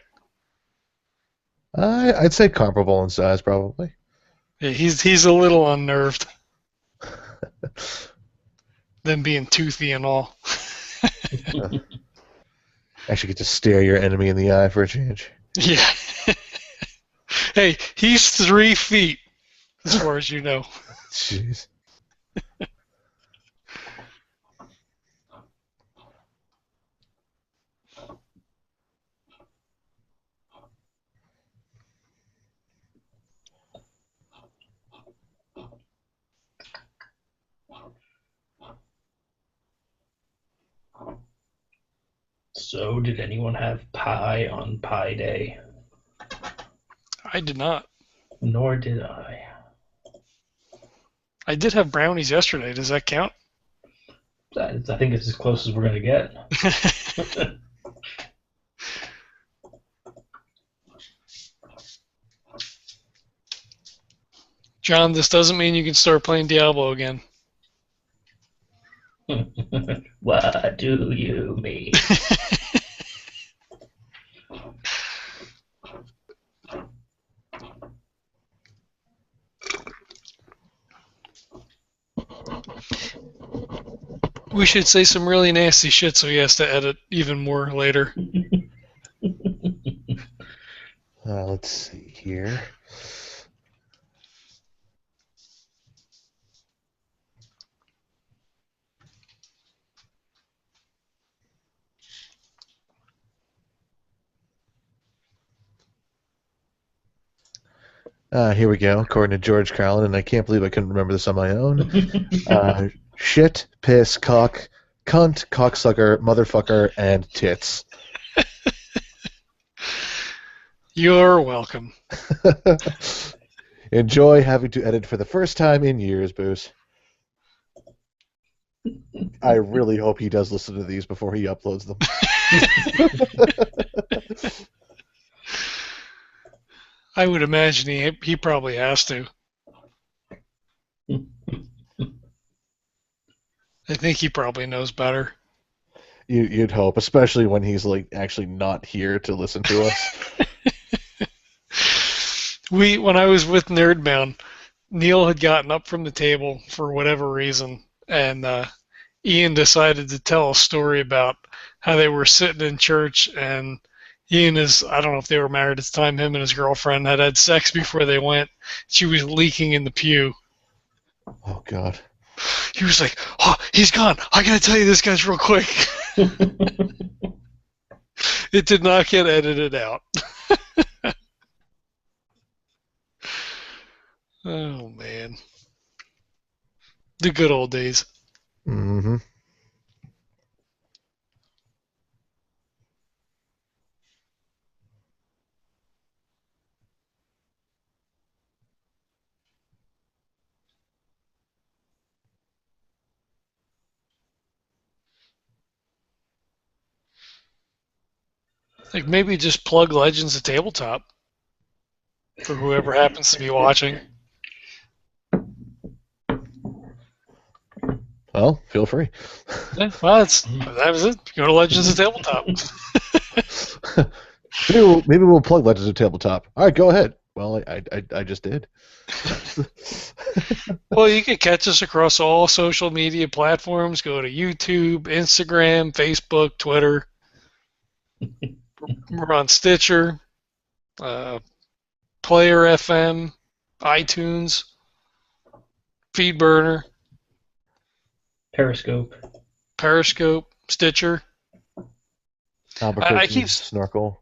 I'd say comparable in size, probably. Yeah, he's a little unnerved. Them being toothy and all. Actually get to stare your enemy in the eye for a change. Yeah. Hey, he's 3 feet, as far as you know. Jeez. So, did anyone have pie on Pie Day? I did not. Nor did I. I did have brownies yesterday. Does that count? I think it's as close as we're going to get. John, this doesn't mean you can start playing Diablo again. What do you mean? We should say some really nasty shit so he has to edit even more later. Let's see here. Here we go, according to George Carlin, and I can't believe I couldn't remember this on my own. Shit, piss, cock, cunt, cocksucker, motherfucker, and tits. You're welcome. Enjoy having to edit for the first time in years, Boos. I really hope he does listen to these before he uploads them. I would imagine he probably has to. I think he probably knows better. You'd hope, especially when he's like actually not here to listen to us. When I was with Nerdbound, Neil had gotten up from the table for whatever reason, and Ian decided to tell a story about how they were sitting in church, and I don't know if they were married at the time, him and his girlfriend had sex before they went. She was leaking in the pew. Oh, God. He was like, "Oh, he's gone. I gotta tell you this guy's real quick." It did not get edited out. Oh, man. The good old days. Mm-hmm. Like, maybe just plug Legends of Tabletop for whoever happens to be watching. Well, feel free. Yeah, well, that was it. Go to Legends of Tabletop. Maybe we'll plug Legends of Tabletop. All right, go ahead. Well, I just did. Well, you can catch us across all social media platforms. Go to YouTube, Instagram, Facebook, Twitter. We're on Stitcher, Player FM, iTunes, Feedburner, Periscope, Stitcher. Albuquerque, I keep Snorkel.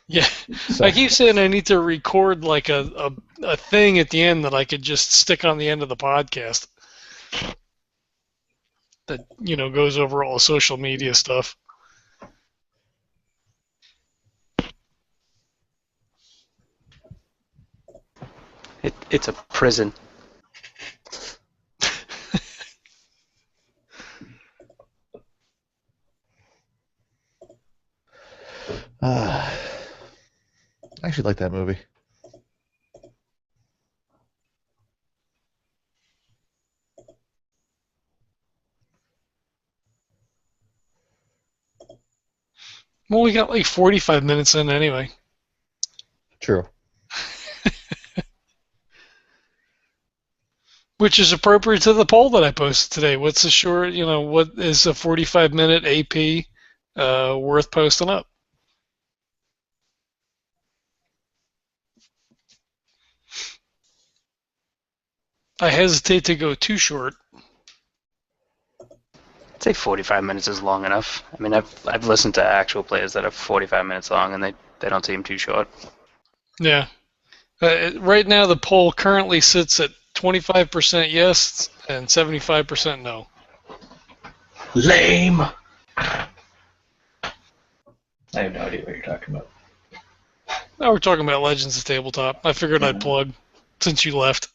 Yeah, So- I keep saying I need to record like a thing at the end that I could just stick on the end of the podcast that goes over all the social media stuff. It's a prison. actually like that movie. Well, we got like 45 minutes in anyway. True. Which is appropriate to the poll that I posted today. What's the short, what is a 45-minute AP worth posting up? I hesitate to go too short. I'd say 45 minutes is long enough. I mean, I've listened to actual plays that are 45 minutes long, and they don't seem too short. Yeah. Right now, the poll currently sits at 25% yes and 75% no. Lame. I have no idea what you're talking about. Now we're talking about Legends of Tabletop. I figured I'd plug since you left.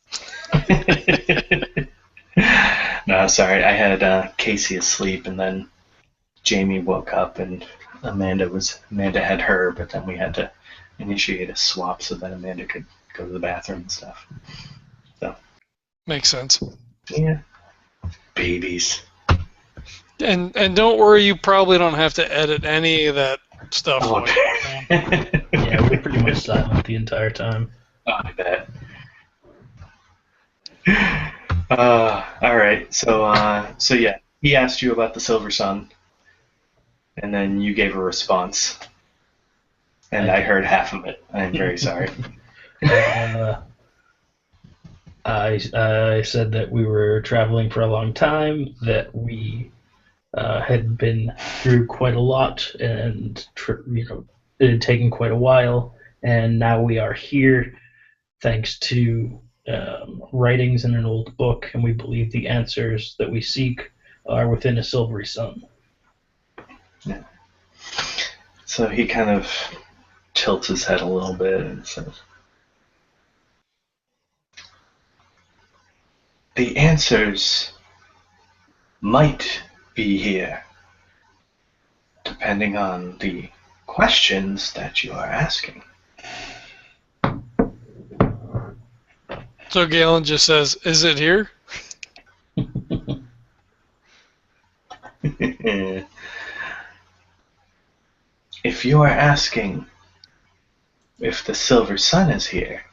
No, sorry. I had Casey asleep, and then Jamie woke up, and Amanda had her, but then we had to initiate a swap so that Amanda could go to the bathroom and stuff. So Makes sense. yeah, babies. And don't worry, you probably don't have to edit any of that stuff. Oh, Yeah, we're pretty much silent the entire time. I bet. All right. So yeah, he asked you about the Silver Sun, and then you gave a response, and I heard half of it. I'm very sorry. I said that we were traveling for a long time, that we had been through quite a lot, and it had taken quite a while, and now we are here thanks to writings in an old book, and we believe the answers that we seek are within a silvery sun. Yeah. So he kind of tilts his head a little bit and says, "The answers might be here, depending on the questions that you are asking." So Galen just says, "Is it here?" If you are asking if the Silver Sun is here,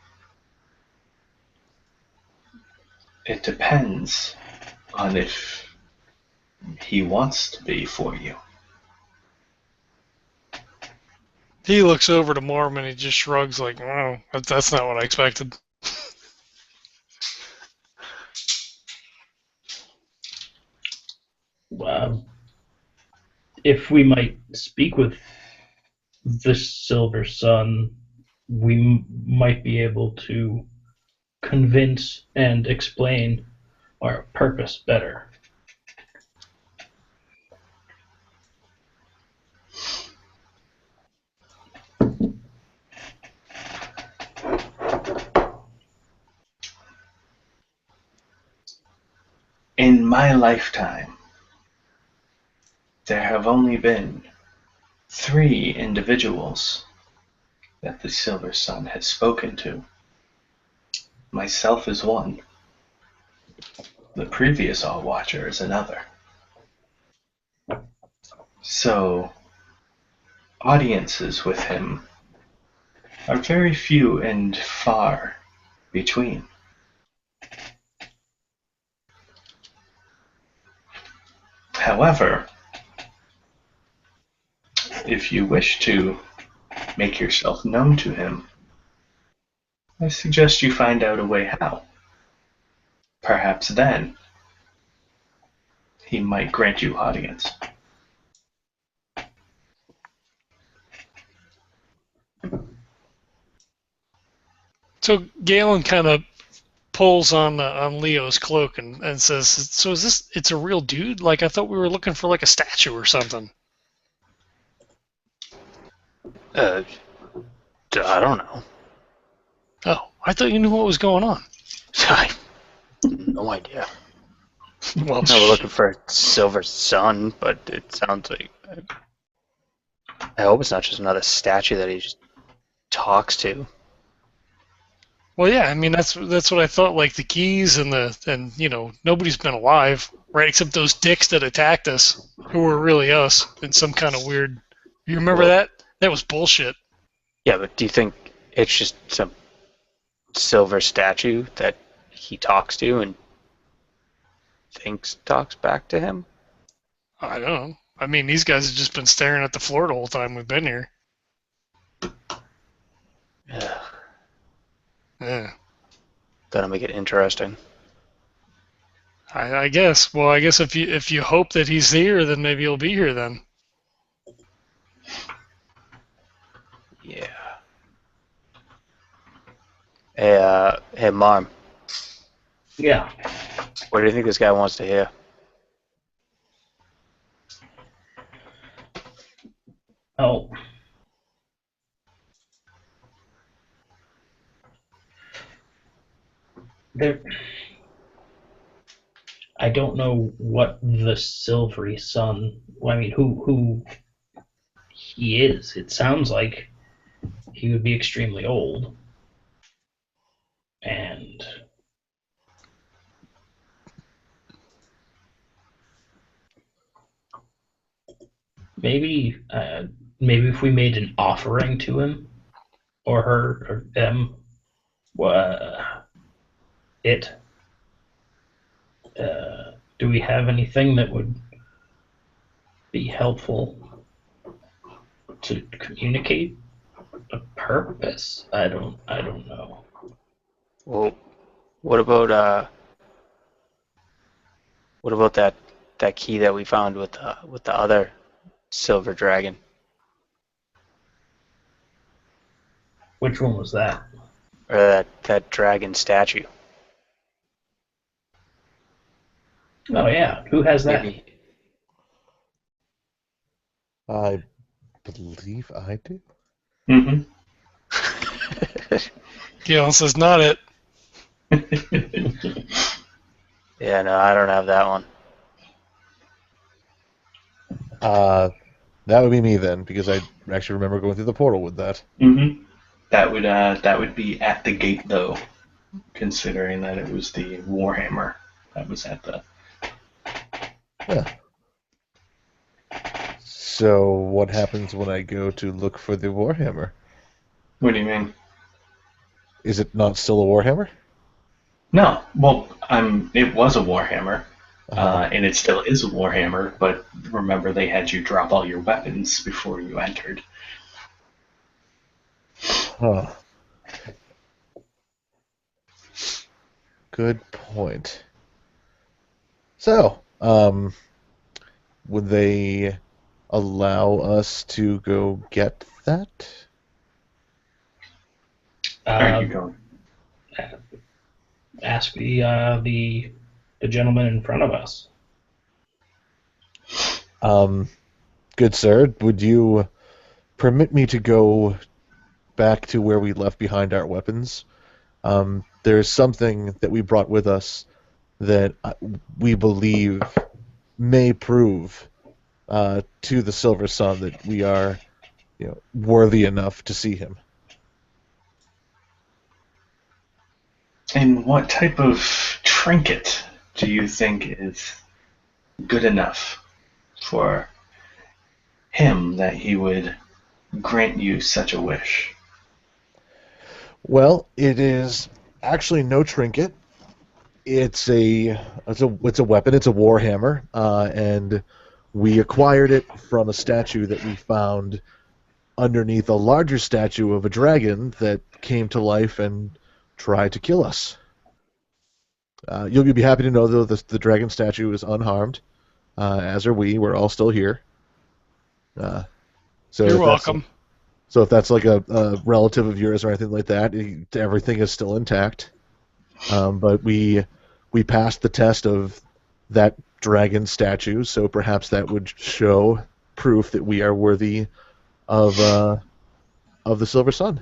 it depends on if he wants to be for you. He looks over to Marm and he just shrugs like, "Oh, that's not what I expected." If we might speak with the Silver Sun, we might be able to convince and explain our purpose better. In my lifetime, there have only been 3 individuals that the Silver Sun has spoken to. Myself is one. The previous All Watcher is another. So, audiences with him are very few and far between. However, if you wish to make yourself known to him, I suggest you find out a way how. Perhaps then he might grant you audience. So Galen kind of pulls on Leo's cloak and says, "So is this? It's a real dude? Like I thought we were looking for like a statue or something." I don't know. Oh, I thought you knew what was going on. No idea. Well, No, we're looking for a Silver Sun, but it sounds like... I hope it's not just another statue that he just talks to. Well, yeah, I mean that's what I thought. Like the keys and nobody's been alive, right? Except those dicks that attacked us, who were really us in some kind of weird. You remember Well, that? That was bullshit. Yeah, but do you think it's just some silver statue that he talks to and thinks talks back to him? I don't know. I mean, these guys have just been staring at the floor the whole time we've been here. Yeah. Gotta make it interesting. I guess. Well, I guess if you hope that he's here, then maybe he'll be here then. Yeah. Hey, Marm, Yeah. what do you think this guy wants to hear? Oh. There. I don't know what the Silvery Sun. I mean, who he is. It sounds like he would be extremely old, and maybe if we made an offering to him or her or them, it. Do we have anything that would be helpful to communicate a purpose? I don't know. Well, what about that key that we found with the other silver dragon? Which one was that? Or that dragon statue? Oh yeah, who has that? Maybe. I believe I do. Mm-hmm. Galen says, not it. Yeah, no, I don't have that one. That would be me then, because I actually remember going through the portal with that. Mm-hmm. That would be at the gate though, considering that it was the Warhammer that was at the. Yeah. So what happens when I go to look for the Warhammer? What do you mean? Is it not still a Warhammer? No, well, it was a Warhammer, Uh-huh. and it still is a Warhammer. But remember, they had you drop all your weapons before you entered. Huh. Good point. So, would they allow us to go get that? Are you going? Ask the gentleman in front of us. Good sir, would you permit me to go back to where we left behind our weapons? There's something that we brought with us that we believe may prove to the Silver Sun that we are, worthy enough to see him. And what type of trinket do you think is good enough for him that he would grant you such a wish? Well, it is actually no trinket. It's a weapon. It's a warhammer, and we acquired it from a statue that we found underneath a larger statue of a dragon that came to life and tried to kill us. You'll be happy to know, though, the dragon statue is unharmed, as are we. We're all still here. So You're welcome. So if that's like a relative of yours or anything like that, everything is still intact. But we passed the test of that dragon statue, so perhaps that would show proof that we are worthy of the Silver Sun.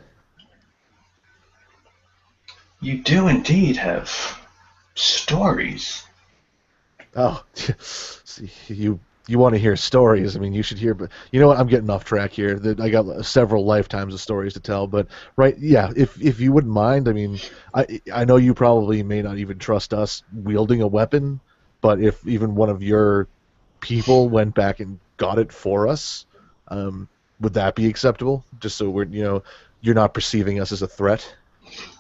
You do indeed have stories. Oh, see, you you want to hear stories, I mean, you should hear. But you know what? I'm getting off track here. I got several lifetimes of stories to tell. But right, yeah. If you wouldn't mind, I mean, I know you probably may not even trust us wielding a weapon, but if even one of your people went back and got it for us, would that be acceptable? Just so you're not perceiving us as a threat.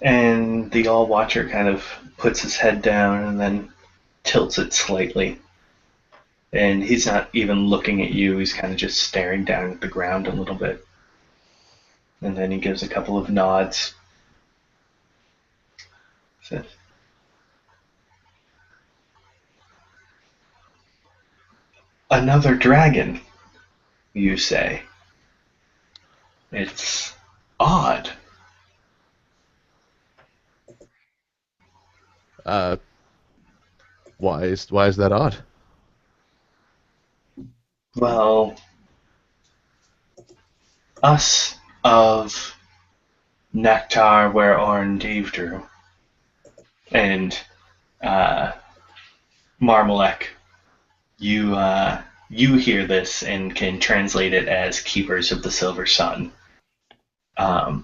And the All Watcher kind of puts his head down and then tilts it slightly. And he's not even looking at you, he's kind of just staring down at the ground a little bit. And then he gives a couple of nods. Says, "Another dragon, you say? It's odd." Why is that odd? Well, us of Nektar where Orndeve drew, and Marmalek, you hear this and can translate it as Keepers of the Silver Sun. And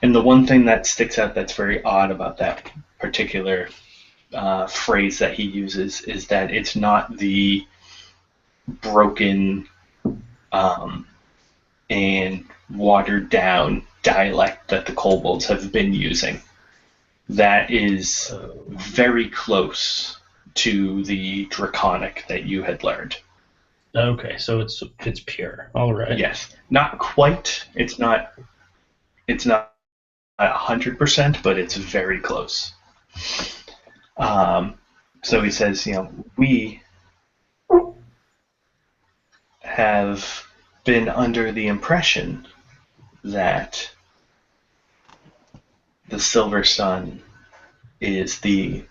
the one thing that sticks out that's very odd about that particular phrase that he uses is that it's not the broken and watered down dialect that the kobolds have been using. That is very close to the Draconic that you had learned. Okay, so it's pure. All right. Yes, not quite. It's not 100%, but it's very close. So he says, we have been under the impression that the Silver Sun is the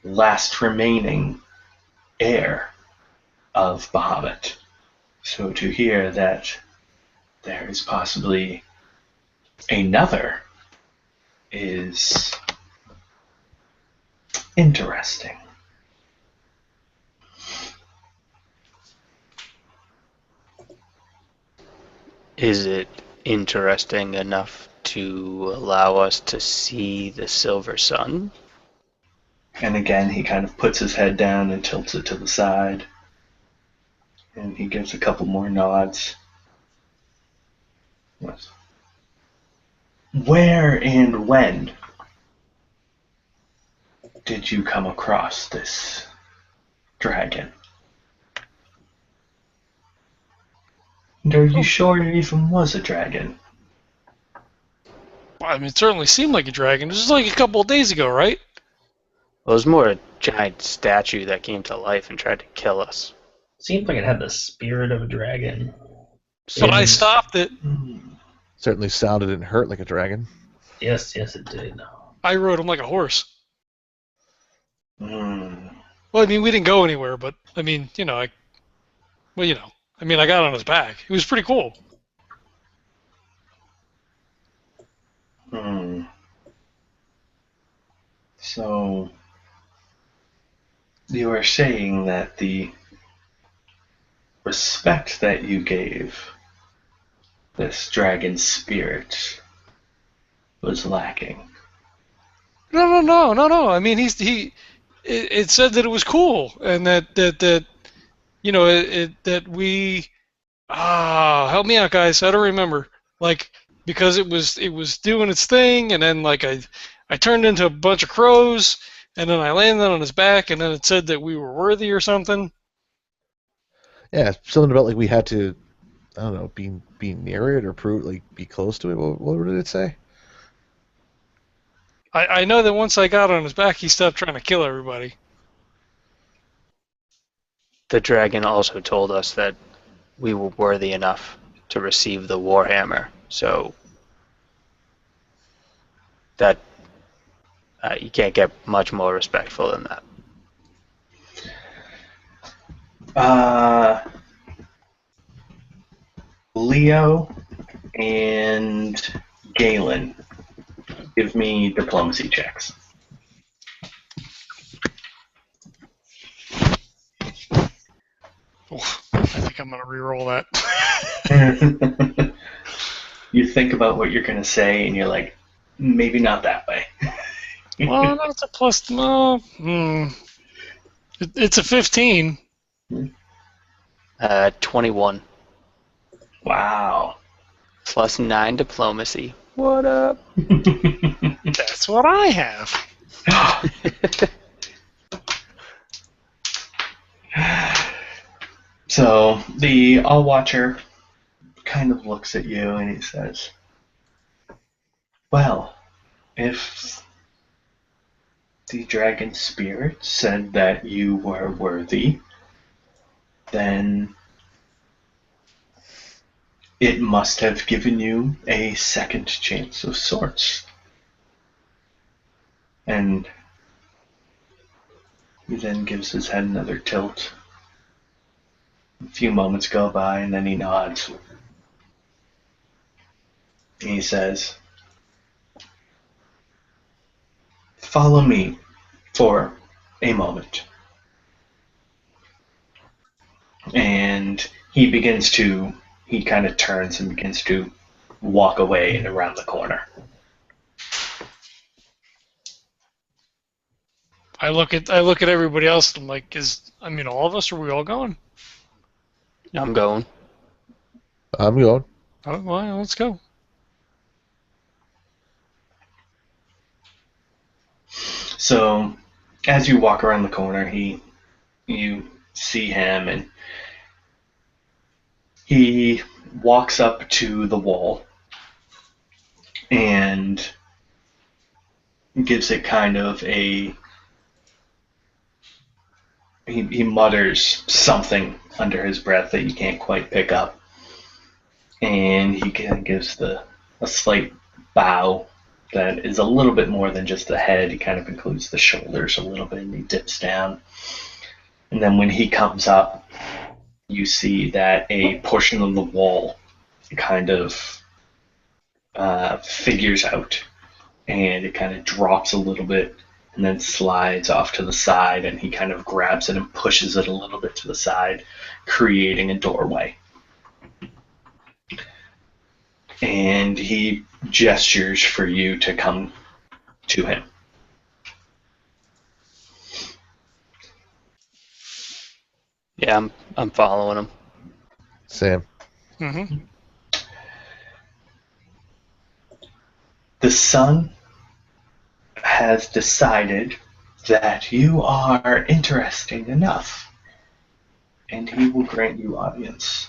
last remaining heir of Bahamut. So to hear that there is possibly another is interesting. Is it interesting enough to allow us to see the Silver Sun? And again, he kind of puts his head down and tilts it to the side. And he gives a couple more nods. Where and when did you come across this dragon? And are you sure it even was a dragon? I mean, it certainly seemed like a dragon. This was like a couple of days ago, right? Well, it was more a giant statue that came to life and tried to kill us. Seems like it had the spirit of a dragon. But I stopped it. Certainly sounded and hurt like a dragon. Yes, it did. I rode him like a horse. Hmm. Well, I mean, we didn't go anywhere, but I mean, I got on his back. It was pretty cool. So, you are saying that the respect that you gave this dragon's spirit was lacking. No. I mean, it said that it was cool, and that we help me out, guys. I don't remember. Like, because it was doing its thing, and then like I turned into a bunch of crows, and then I landed on his back, and then it said that we were worthy or something. Yeah, something about like we had to, I don't know, be near it or be close to it. What did it say? I know that once I got on his back, he stopped trying to kill everybody. The dragon also told us that we were worthy enough to receive the Warhammer, so that you can't get much more respectful than that. Leo and Galen, give me diplomacy checks. Oof, I think think I'm gonna re-roll that. You think about what you're gonna say, and you're like, maybe not that way. Well, that's a plus. No, it's a 15. 21 Wow. plus 9 diplomacy. What up? That's what I have. So the All Watcher kind of looks at you and he says, well, if the dragon spirit said that you were worthy, then it must have given you a second chance of sorts. And he then gives his head another tilt. A few moments go by and then he nods. And he says, follow me for a moment. And he kind of turns and begins to walk away and around the corner. I look at everybody else. And I'm like, all of us? Are we all going? I'm going. I'm going. Oh, well, let's go. So, as you walk around the corner, you see him, and he walks up to the wall and gives it kind of a. He mutters something under his breath that you can't quite pick up, and he kind of gives a slight bow that is a little bit more than just the head. He kind of includes the shoulders a little bit, and he dips down. And then when he comes up, you see that a portion of the wall kind of figures out, and it kind of drops a little bit and then slides off to the side, and he kind of grabs it and pushes it a little bit to the side, creating a doorway. And he gestures for you to come to him. Yeah, I'm following him. Sam. Mm-hmm. The sun has decided that you are interesting enough, and he will grant you audience.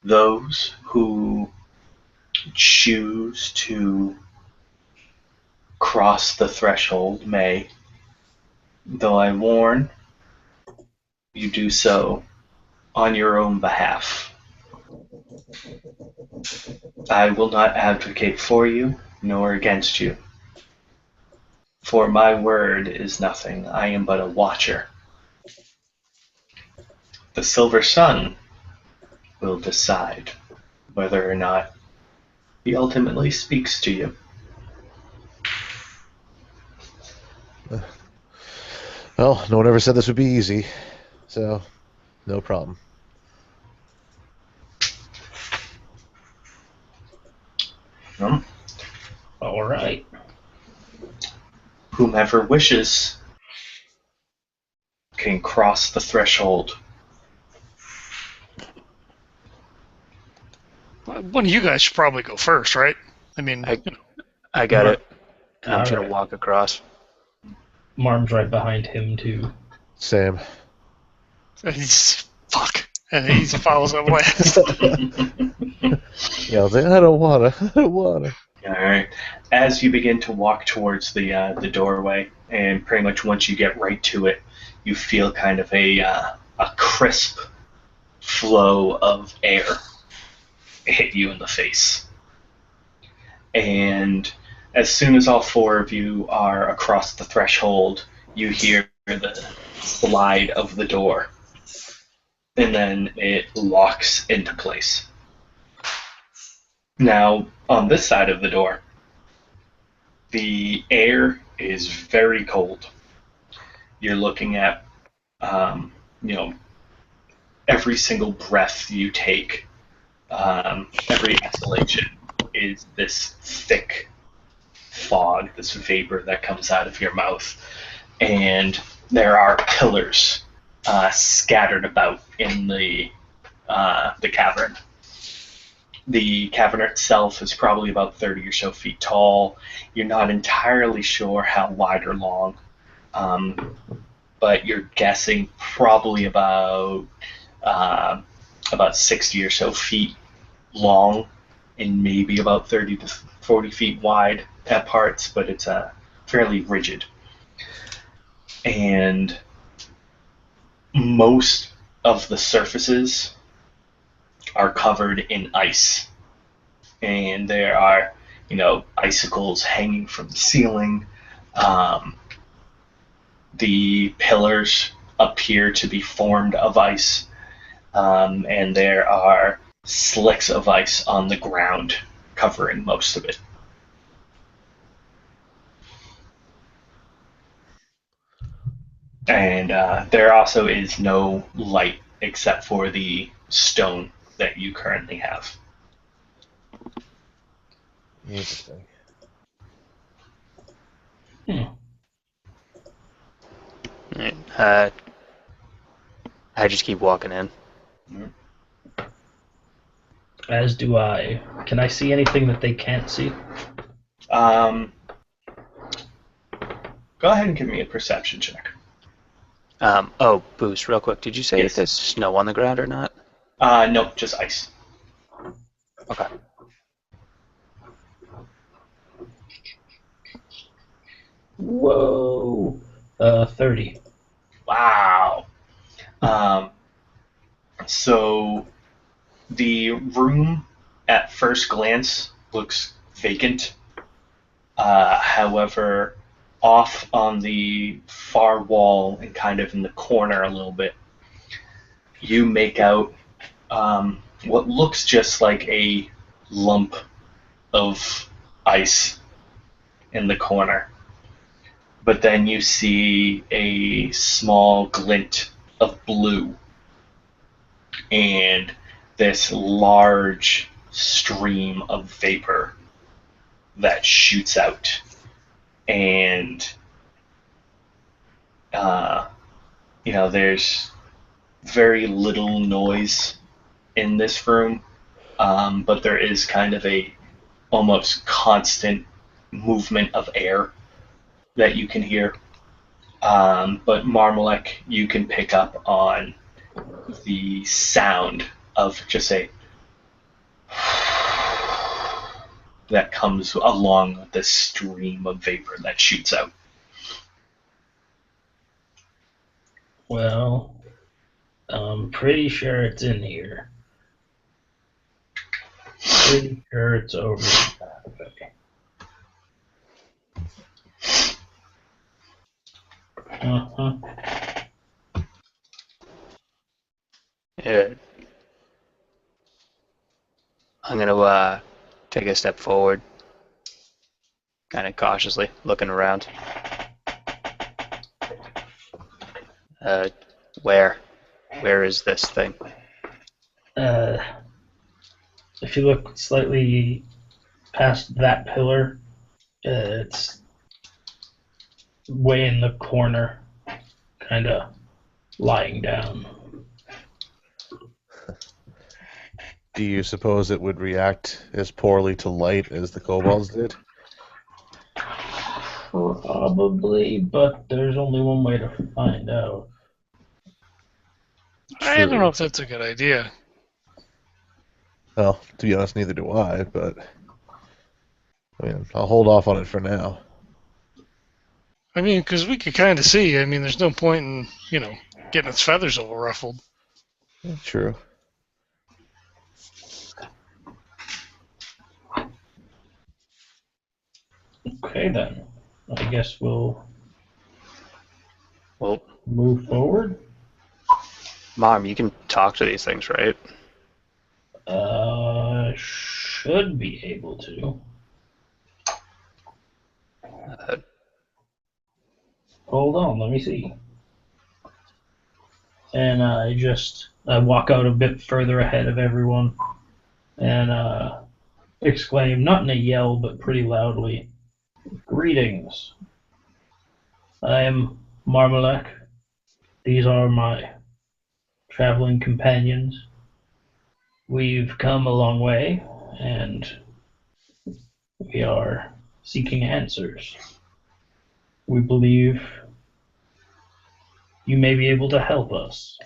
Those who choose to cross the threshold may, though I warn, you do so on your own behalf. I will not advocate for you nor against you. For my word is nothing. I am but a watcher. The Silver Sun will decide whether or not he ultimately speaks to you. Well, no one ever said this would be easy, so no problem. All right. Whomever wishes can cross the threshold. One of you guys should probably go first, right? I got it. And I'm All just gonna right. walk across. Marm's right behind him too. Sam. He's fuck, and he follows up last. Yeah, I was like, I don't wanna. All right. As you begin to walk towards the doorway, and pretty much once you get right to it, you feel kind of a crisp flow of air hit you in the face. And as soon as all four of you are across the threshold, you hear the slide of the door, and then it locks into place. Now, on this side of the door, the air is very cold. You're looking at, every single breath you take, every exhalation is this thick fog, this vapor that comes out of your mouth. And there are pillars scattered about in the cavern. The cavern itself is probably about 30 or so feet tall. You're not entirely sure how wide or long, but you're guessing probably about 60 or so feet long and maybe about 30 to 40 feet wide at parts, but it's fairly rigid. And most of the surfaces are covered in ice, and there are, icicles hanging from the ceiling. The pillars appear to be formed of ice, and there are slicks of ice on the ground covering most of it. And there also is no light except for the stone that you currently have. Interesting. Right. I just keep walking in. As do I. Can I see anything that they can't see? Go ahead and give me a perception check. Boost, real quick. Did you say Yes. if there's snow on the ground or not? No, just ice. Okay. Whoa. 30. Wow. So the room at first glance looks vacant. However, off on the far wall and kind of in the corner a little bit, you make out what looks just like a lump of ice in the corner. But then you see a small glint of blue and this large stream of vapor that shoots out. And, there's very little noise in this room, but there is kind of a almost constant movement of air that you can hear. But Marmalek, you can pick up on the sound of just a that comes along with this stream of vapor that shoots out. Well, I'm pretty sure it's in here. Pretty sure it's over that way. Uh-huh. Yeah. I'm gonna take a step forward, kind of cautiously, looking around. Where is this thing? If you look slightly past that pillar, it's way in the corner, kind of lying down. Do you suppose it would react as poorly to light as the kobolds did? Probably, but there's only one way to find out. I don't know if that's a good idea. Well, to be honest, neither do I, but I'll hold off on it for now. I mean, because we could kind of see. I mean, there's no point in, getting its feathers all ruffled. True. Okay, then. I guess we'll Well, move forward. Mom, you can talk to these things, right? Should be able to. Hold on, let me see. and I walk out a bit further ahead of everyone, and exclaim, not in a yell, but pretty loudly, "Greetings! I am Marmalek. These are my traveling companions. We've come a long way, and we are seeking answers. We believe you may be able to help us."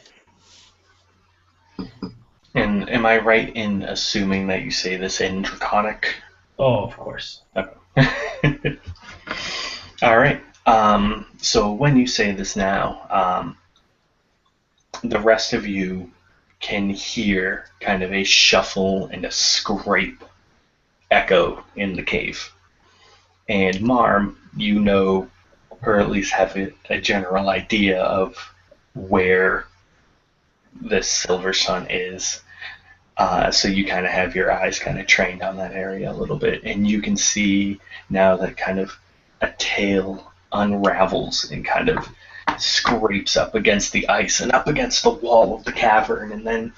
And am I right in assuming that you say this in Draconic? Oh, of course. Okay. All right. So when you say this now, the rest of you can hear kind of a shuffle and a scrape echo in the cave. And Marm, you know, or at least have a general idea of where this Silver Sun is. So you kind of have your eyes kind of trained on that area a little bit, and you can see now that kind of a tail unravels and kind of scrapes up against the ice and up against the wall of the cavern, and then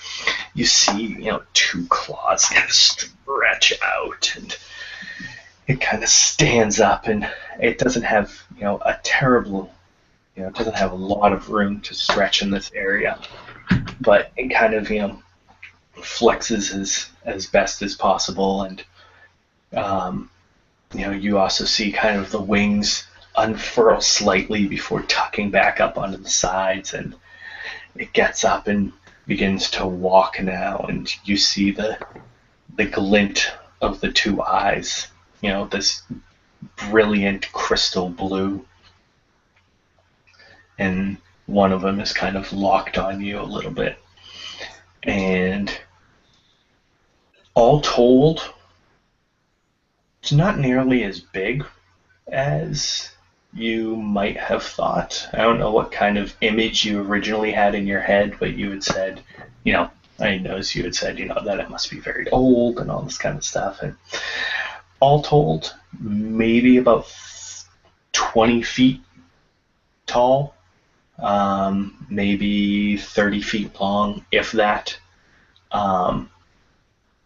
you see, two claws kind of stretch out, and it kind of stands up, and it doesn't have, a terrible, it doesn't have a lot of room to stretch in this area, but it kind of, flexes as best as possible, and you also see kind of the wings unfurl slightly before tucking back up onto the sides, and it gets up and begins to walk now, and you see the glint of the two eyes, this brilliant crystal blue, and one of them is kind of locked on you a little bit. And all told, it's not nearly as big as you might have thought. I don't know what kind of image you originally had in your head, but you had said, I noticed you had said, that it must be very old and all this kind of stuff. And all told, maybe about 20 feet tall, maybe 30 feet long, if that.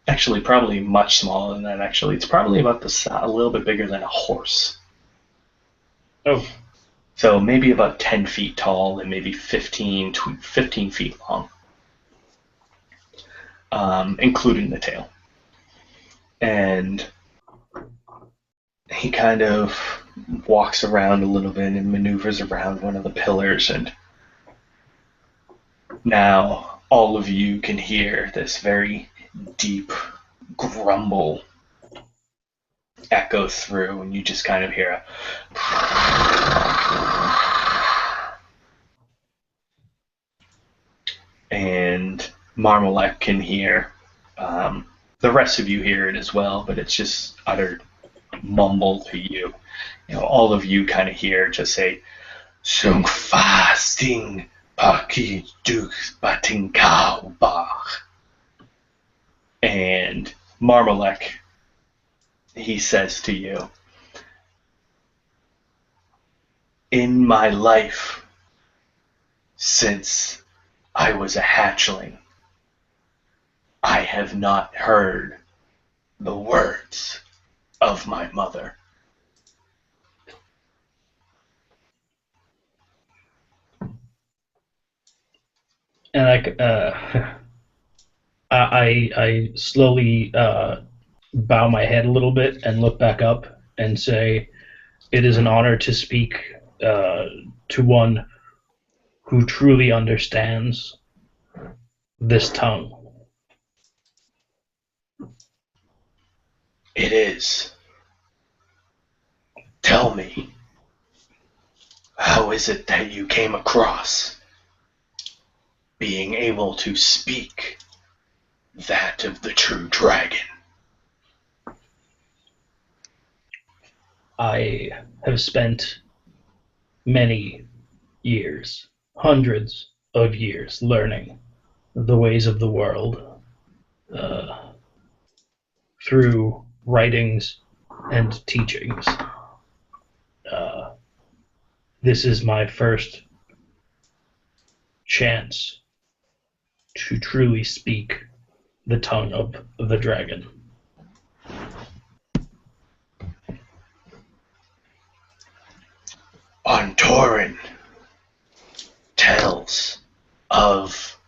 Actually, probably much smaller than that, actually. It's probably about a little bit bigger than a horse. Oh. So maybe about 10 feet tall and maybe 15 feet long, including the tail. And he kind of walks around a little bit and maneuvers around one of the pillars, and now all of you can hear this very deep grumble echo through, and you just kind of hear and Marmalek can hear. The rest of you hear it as well, but it's just utter mumble to you. All of you kind of hear just say, "Sung fasting paki duk bating kau bach." And Marmalek, he says to you, "In my life, since I was a hatchling, I have not heard the words of my mother." And I slowly bow my head a little bit and look back up and say, "It is an honor to speak to one who truly understands this tongue." It is. Tell me, how is it that you came across being able to speak that of the true dragon? I have spent many years, hundreds of years, learning the ways of the world through writings and teachings. This is my first chance to truly speak the tongue of the dragon. Antorin tells of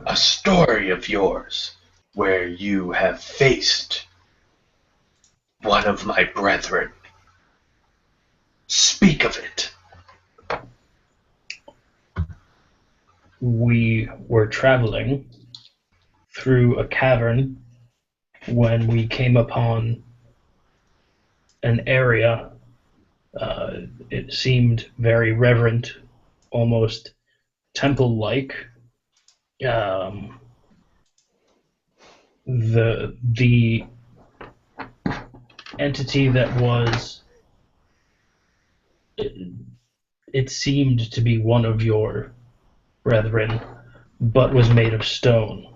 a story of yours where you have faced one of my brethren. Speak of it. We were traveling through a cavern when we came upon an area. It seemed very reverent, almost temple-like. The entity that was, it seemed to be one of your brethren, but was made of stone,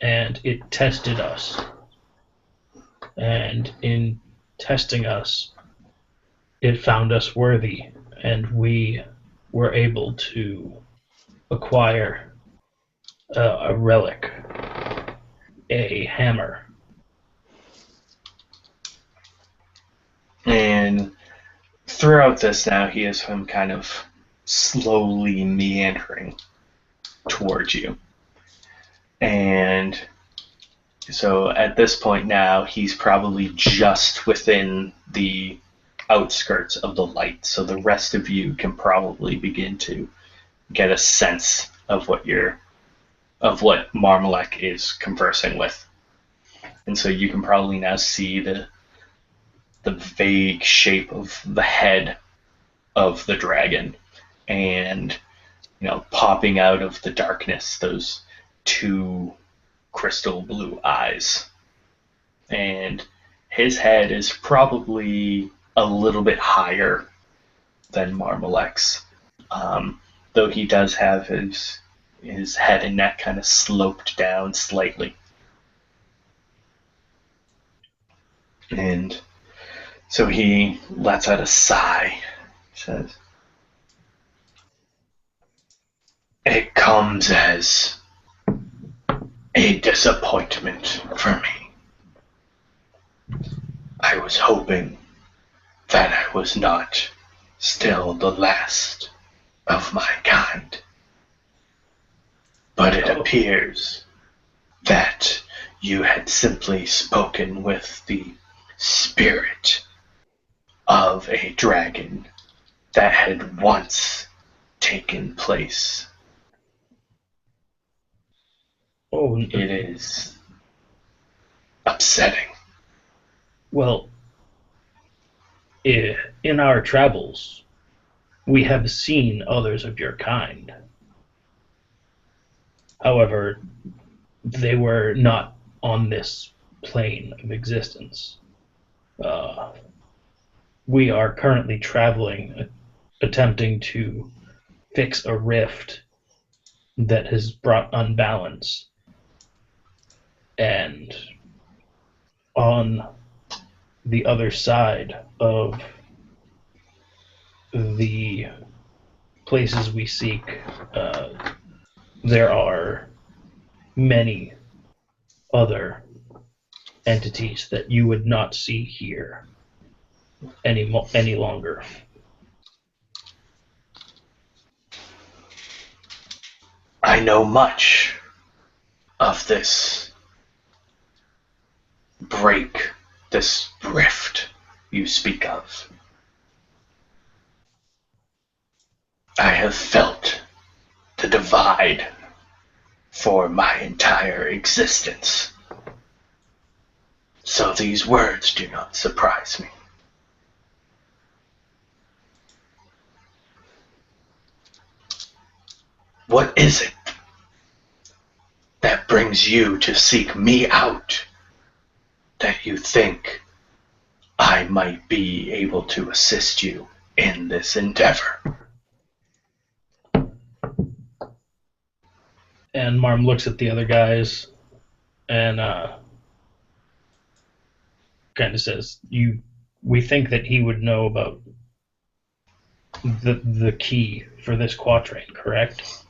and it tested us. And in testing us, it found us worthy, and we were able to acquire a relic, a hammer. And throughout this now, he has him kind of slowly meandering towards you. And so at this point now, he's probably just within the outskirts of the light. So the rest of you can probably begin to get a sense of what Marmalek is conversing with. And so you can probably now see the vague shape of the head of the dragon, and popping out of the darkness, those two crystal blue eyes. And his head is probably a little bit higher than Marmalek's, though he does have his head and neck kind of sloped down slightly. And so he lets out a sigh. He says, "It comes as a disappointment for me. I was hoping that I was not still the last of my kind. But it appears that you had simply spoken with the spirit of a dragon that had once taken place. Oh, It is upsetting." well, in our travels, we have seen others of your kind. However, they were not on this plane of existence. We are currently traveling, attempting to fix a rift that has brought unbalance. And on the other side of the places we seek, there are many other entities that you would not see here any longer. I know much of this break, this rift you speak of. I have felt the divide for my entire existence. So these words do not surprise me. What is it that brings you to seek me out, that you think I might be able to assist you in this endeavor? And Marm looks at the other guys and kind of says, we think that he would know about the key for this quatrain, correct?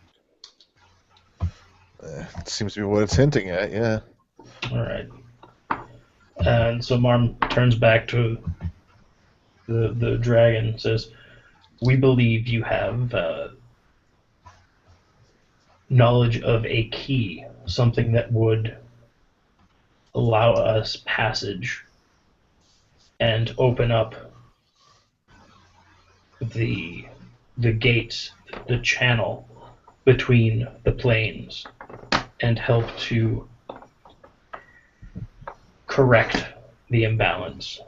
It seems to be what it's hinting at, yeah. All right. And so Marm turns back to the dragon and says, "We believe you have knowledge of a key, something that would allow us passage and open up the gates, the channel between the planes, and help to correct the imbalance."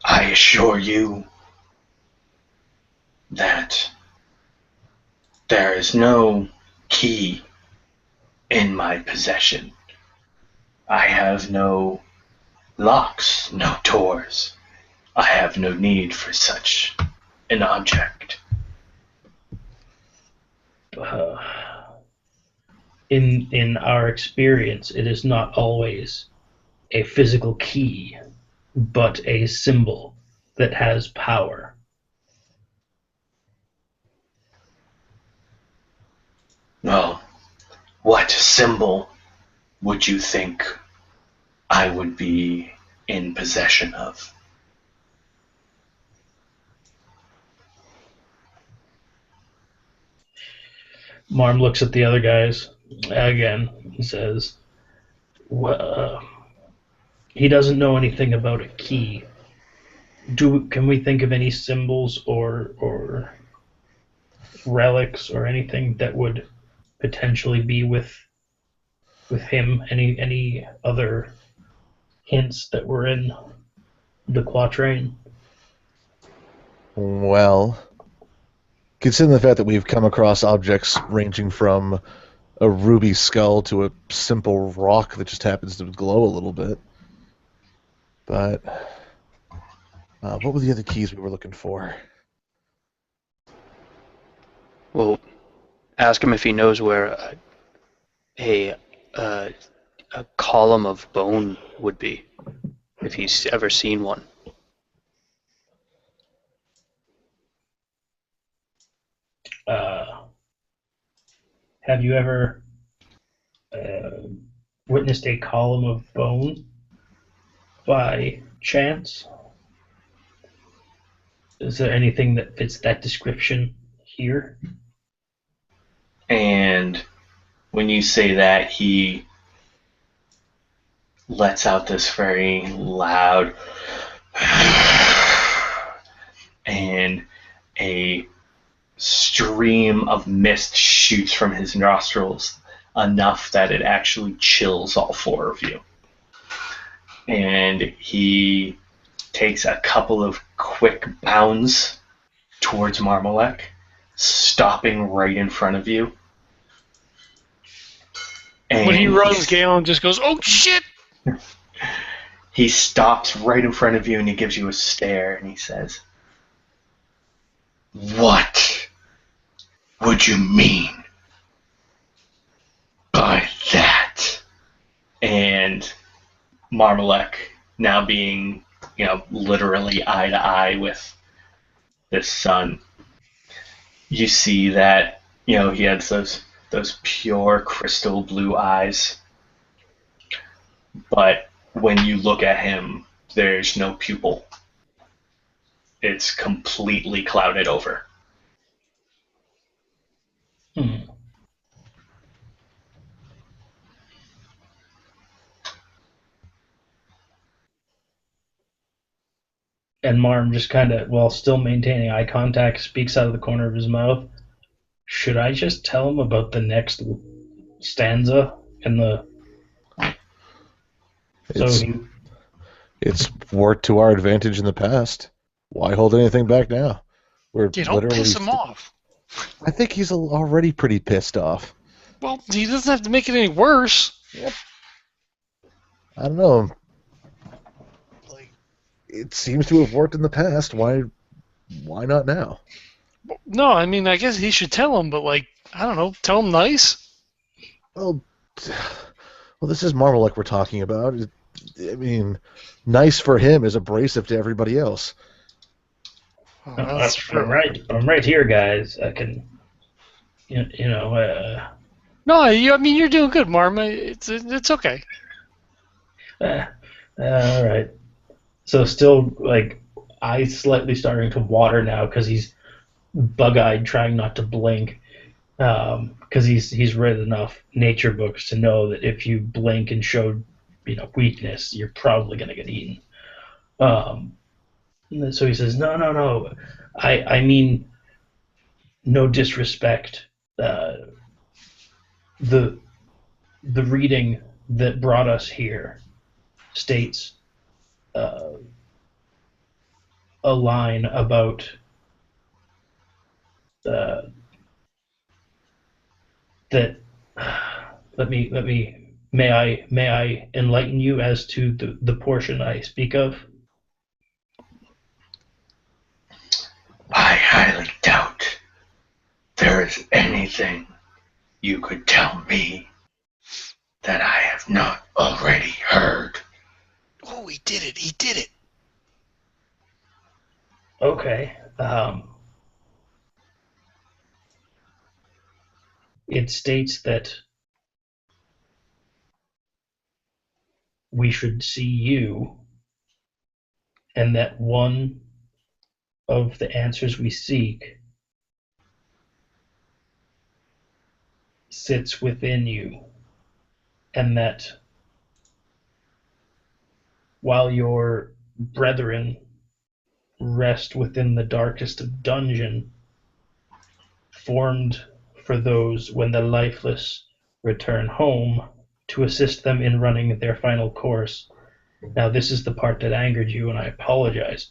I assure you that there is no key in my possession. I have no locks, no doors. I have no need for such an object. In our experience, it is not always a physical key, but a symbol that has power. Well, what symbol would you think I would be in possession of? Marm looks at the other guys again and says, well, he doesn't know anything about a key. Can we think of any symbols or relics or anything that would potentially be with him? Any other hints that were in the quatrain? Well, considering the fact that we've come across objects ranging from a ruby skull to a simple rock that just happens to glow a little bit. But what were the other keys we were looking for? Well, ask him if he knows where a column of bone would be, if he's ever seen one. Have you ever witnessed a column of bone by chance? Is there anything that fits that description here? And when you say that, he lets out this very loud and a stream of mist shoots from his nostrils, enough that it actually chills all four of you. And he takes a couple of quick bounds towards Marmalek, stopping right in front of you. And when he runs, Galen just goes, "Oh shit!" He stops right in front of you and he gives you a stare and he says, "What would you mean by that?" And Marmalek, now being, literally eye to eye with this son, you see that, he has those pure crystal blue eyes. But when you look at him, there's no pupil. It's completely clouded over. And Marm just kind of, while still maintaining eye contact, speaks out of the corner of his mouth. Should I just tell him about the next stanza in the... It's worked to our advantage in the past. Why hold anything back now? Don't piss him off. I think he's already pretty pissed off. Well, he doesn't have to make it any worse. Yep. I don't know. It seems to have worked in the past. Why not now? No, I mean, I guess he should tell him, but, I don't know, tell him nice. Well, this is Marmalek we're talking about. I mean, nice for him is abrasive to everybody else. Oh, that's true. I'm right here, guys. I can, you know, No, I mean you're doing good, Marm. It's okay. all right. So still like eyes slightly starting to water now because he's bug-eyed, trying not to blink. Because he's read enough nature books to know that if you blink and show weakness, you're probably gonna get eaten. So he says, no. I mean, no disrespect. The the reading that brought us here states a line about uh, that. May I enlighten you as to the portion I speak of? I highly doubt there is anything you could tell me that I have not already heard. Oh, he did it! He did it! Okay. It states that we should see you, and that one of the answers we seek sits within you, and that while your brethren rest within the darkest of dungeon, formed for those when the lifeless return home, to assist them in running their final course. Now, this is the part that angered you, and I apologize.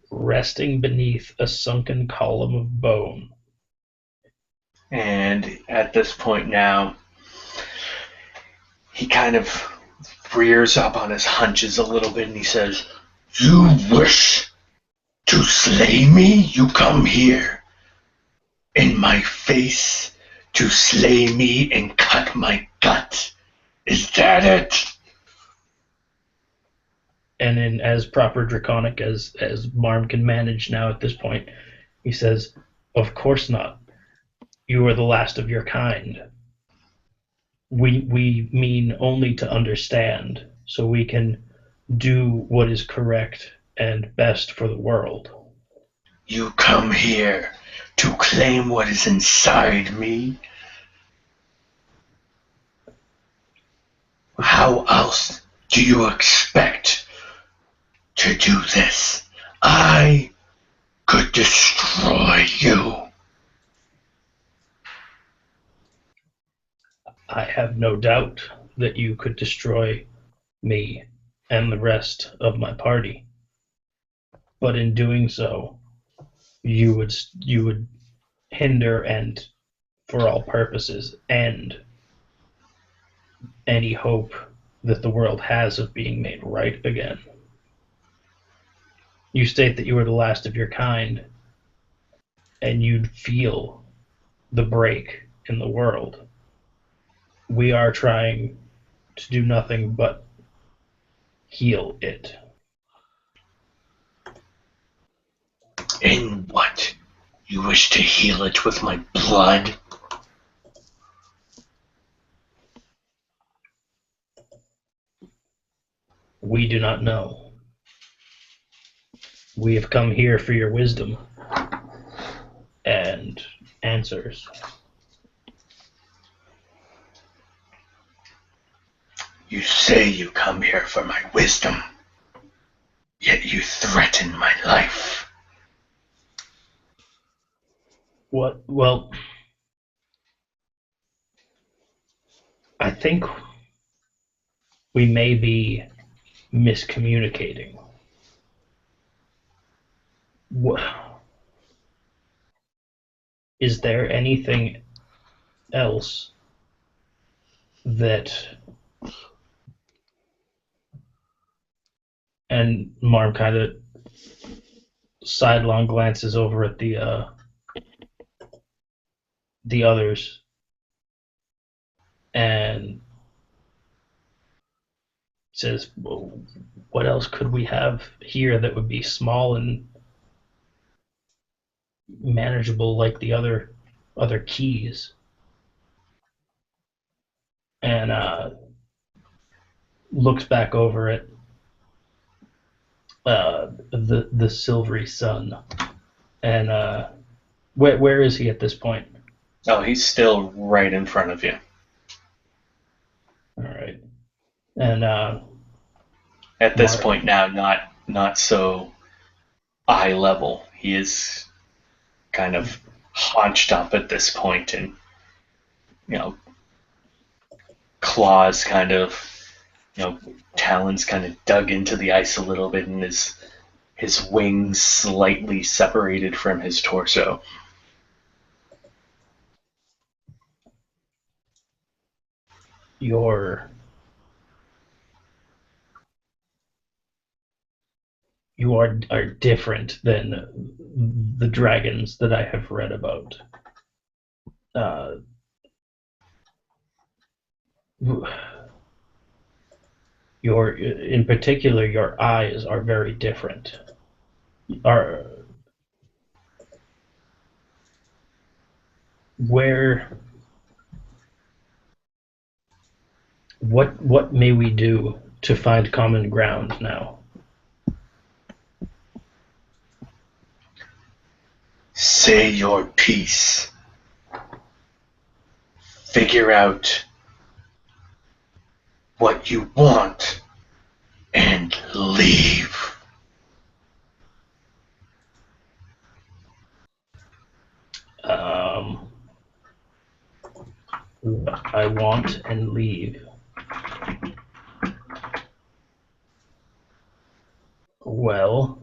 Resting beneath a sunken column of bone. And at this point now, he kind of rears up on his hunches a little bit and he says, "You wish to slay me? You come here in my face to slay me and cut my gut. Is that it?" And in as proper draconic as Marm can manage now at this point, he says, "Of course not. You are the last of your kind. We mean only to understand, so we can do what is correct and best for the world." You come here to claim what is inside me? How else do you expect to do this? I could destroy you. I have no doubt that you could destroy me and the rest of my party. But in doing so, you would hinder and, for all purposes, end any hope that the world has of being made right again. You state that you are the last of your kind, and you'd feel the break in the world. We are trying to do nothing but heal it. In what? You wish to heal it with my blood? We do not know. We have come here for your wisdom and answers. You say you come here for my wisdom, yet you threaten my life. What? Well, I think we may be miscommunicating. Is there anything else that... And Marm kind of sidelong glances over at the others and says, well, what else could we have here that would be small and manageable like the other keys. And looks back over at the silvery sun. And where is he at this point? Oh, he's still right in front of you. All right. And At this Mark. point now, not so eye level. He is kind of haunched up at this point, and claws kind of, talons kind of dug into the ice a little bit, and his wings slightly separated from his torso. You are different than the dragons that I have read about. In particular, your eyes are very different. What may we do to find common ground now? Say your piece. Figure out what you want and leave. What I want and leave. Well,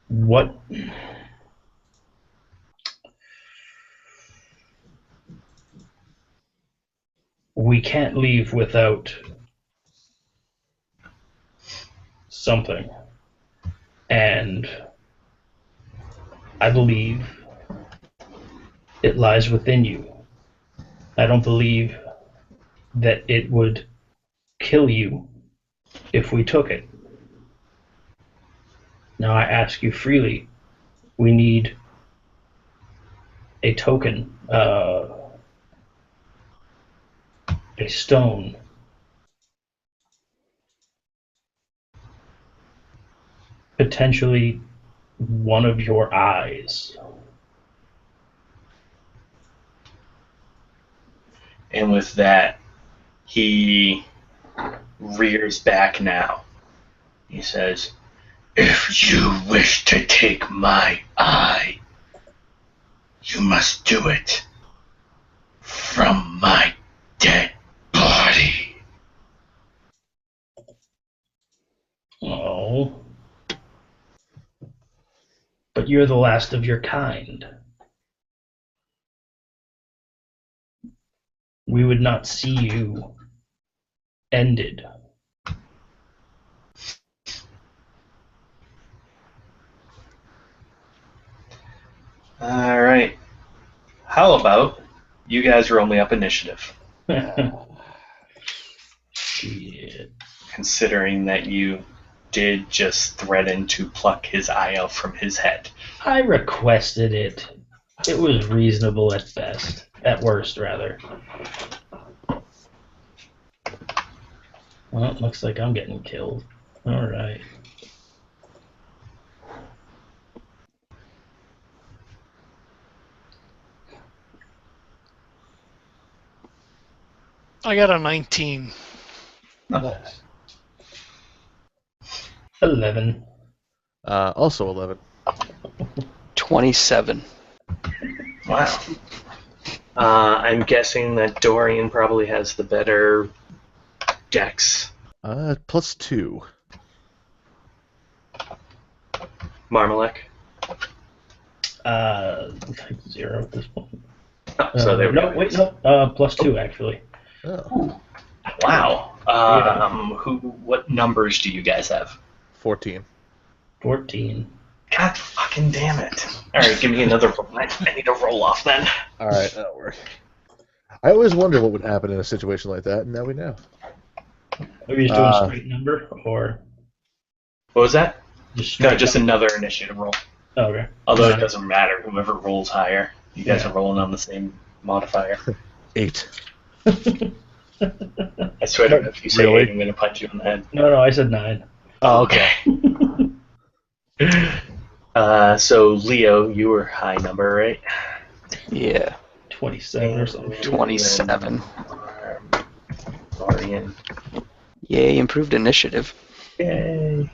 what we can't leave without something. And I believe it lies within you. I don't believe that it would kill you if we took it. Now I ask you freely, we need a token, a stone. Potentially one of your eyes. And with that, he rears back now. He says, "If you wish to take my eye, you must do it from my dead body." Oh. But you're the last of your kind. We would not see you ended. All right. How about you guys are only up initiative, Shit. considering that you did just threaten to pluck his eye out from his head. I requested it. It was reasonable at best. At worst, rather. Well, it looks like I'm getting killed. Alright. I got a 19. Nice. 11. Also 11. 27. Wow. I'm guessing that Dorian probably has the better dex. +2. Marmalek. 0 at this point. Oh, so there we no, go. wait, no. +2 actually. Oh, Wow. What numbers do you guys have? 14. 14. God fucking damn it. Alright, give me another roll. I need to roll off then. Alright, that'll work. I always wonder what would happen in a situation like that, and now we know. Are we just doing a straight number or What was that? just No, straight just number? another initiative roll. Oh, okay. Although it Nine. doesn't matter, whoever rolls higher. You guys Yeah. are rolling on the same modifier. 8. I swear to God, if you say Really? 8, I'm going to punch you in the head. No, I said 9. Oh, okay. So, Leo, you were high number, right? Yeah. 27 or something. 27. Dorian. Yay, improved initiative. Yay.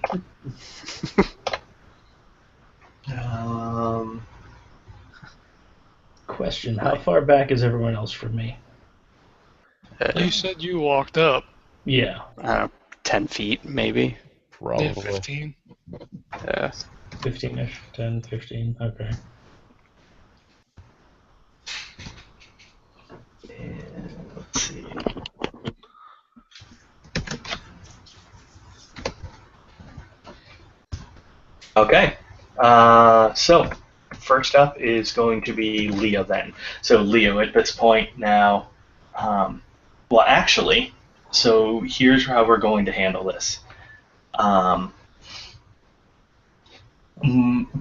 Question: how far back is everyone else from me? You said you walked up. Yeah, I don't know, 10 feet, maybe. Probably. Yeah, 15. 15ish, 10, 15. Okay. And let's see. Okay. So, first up is going to be Leo then. So, Leo, at this point now, well, actually, so here's how we're going to handle this.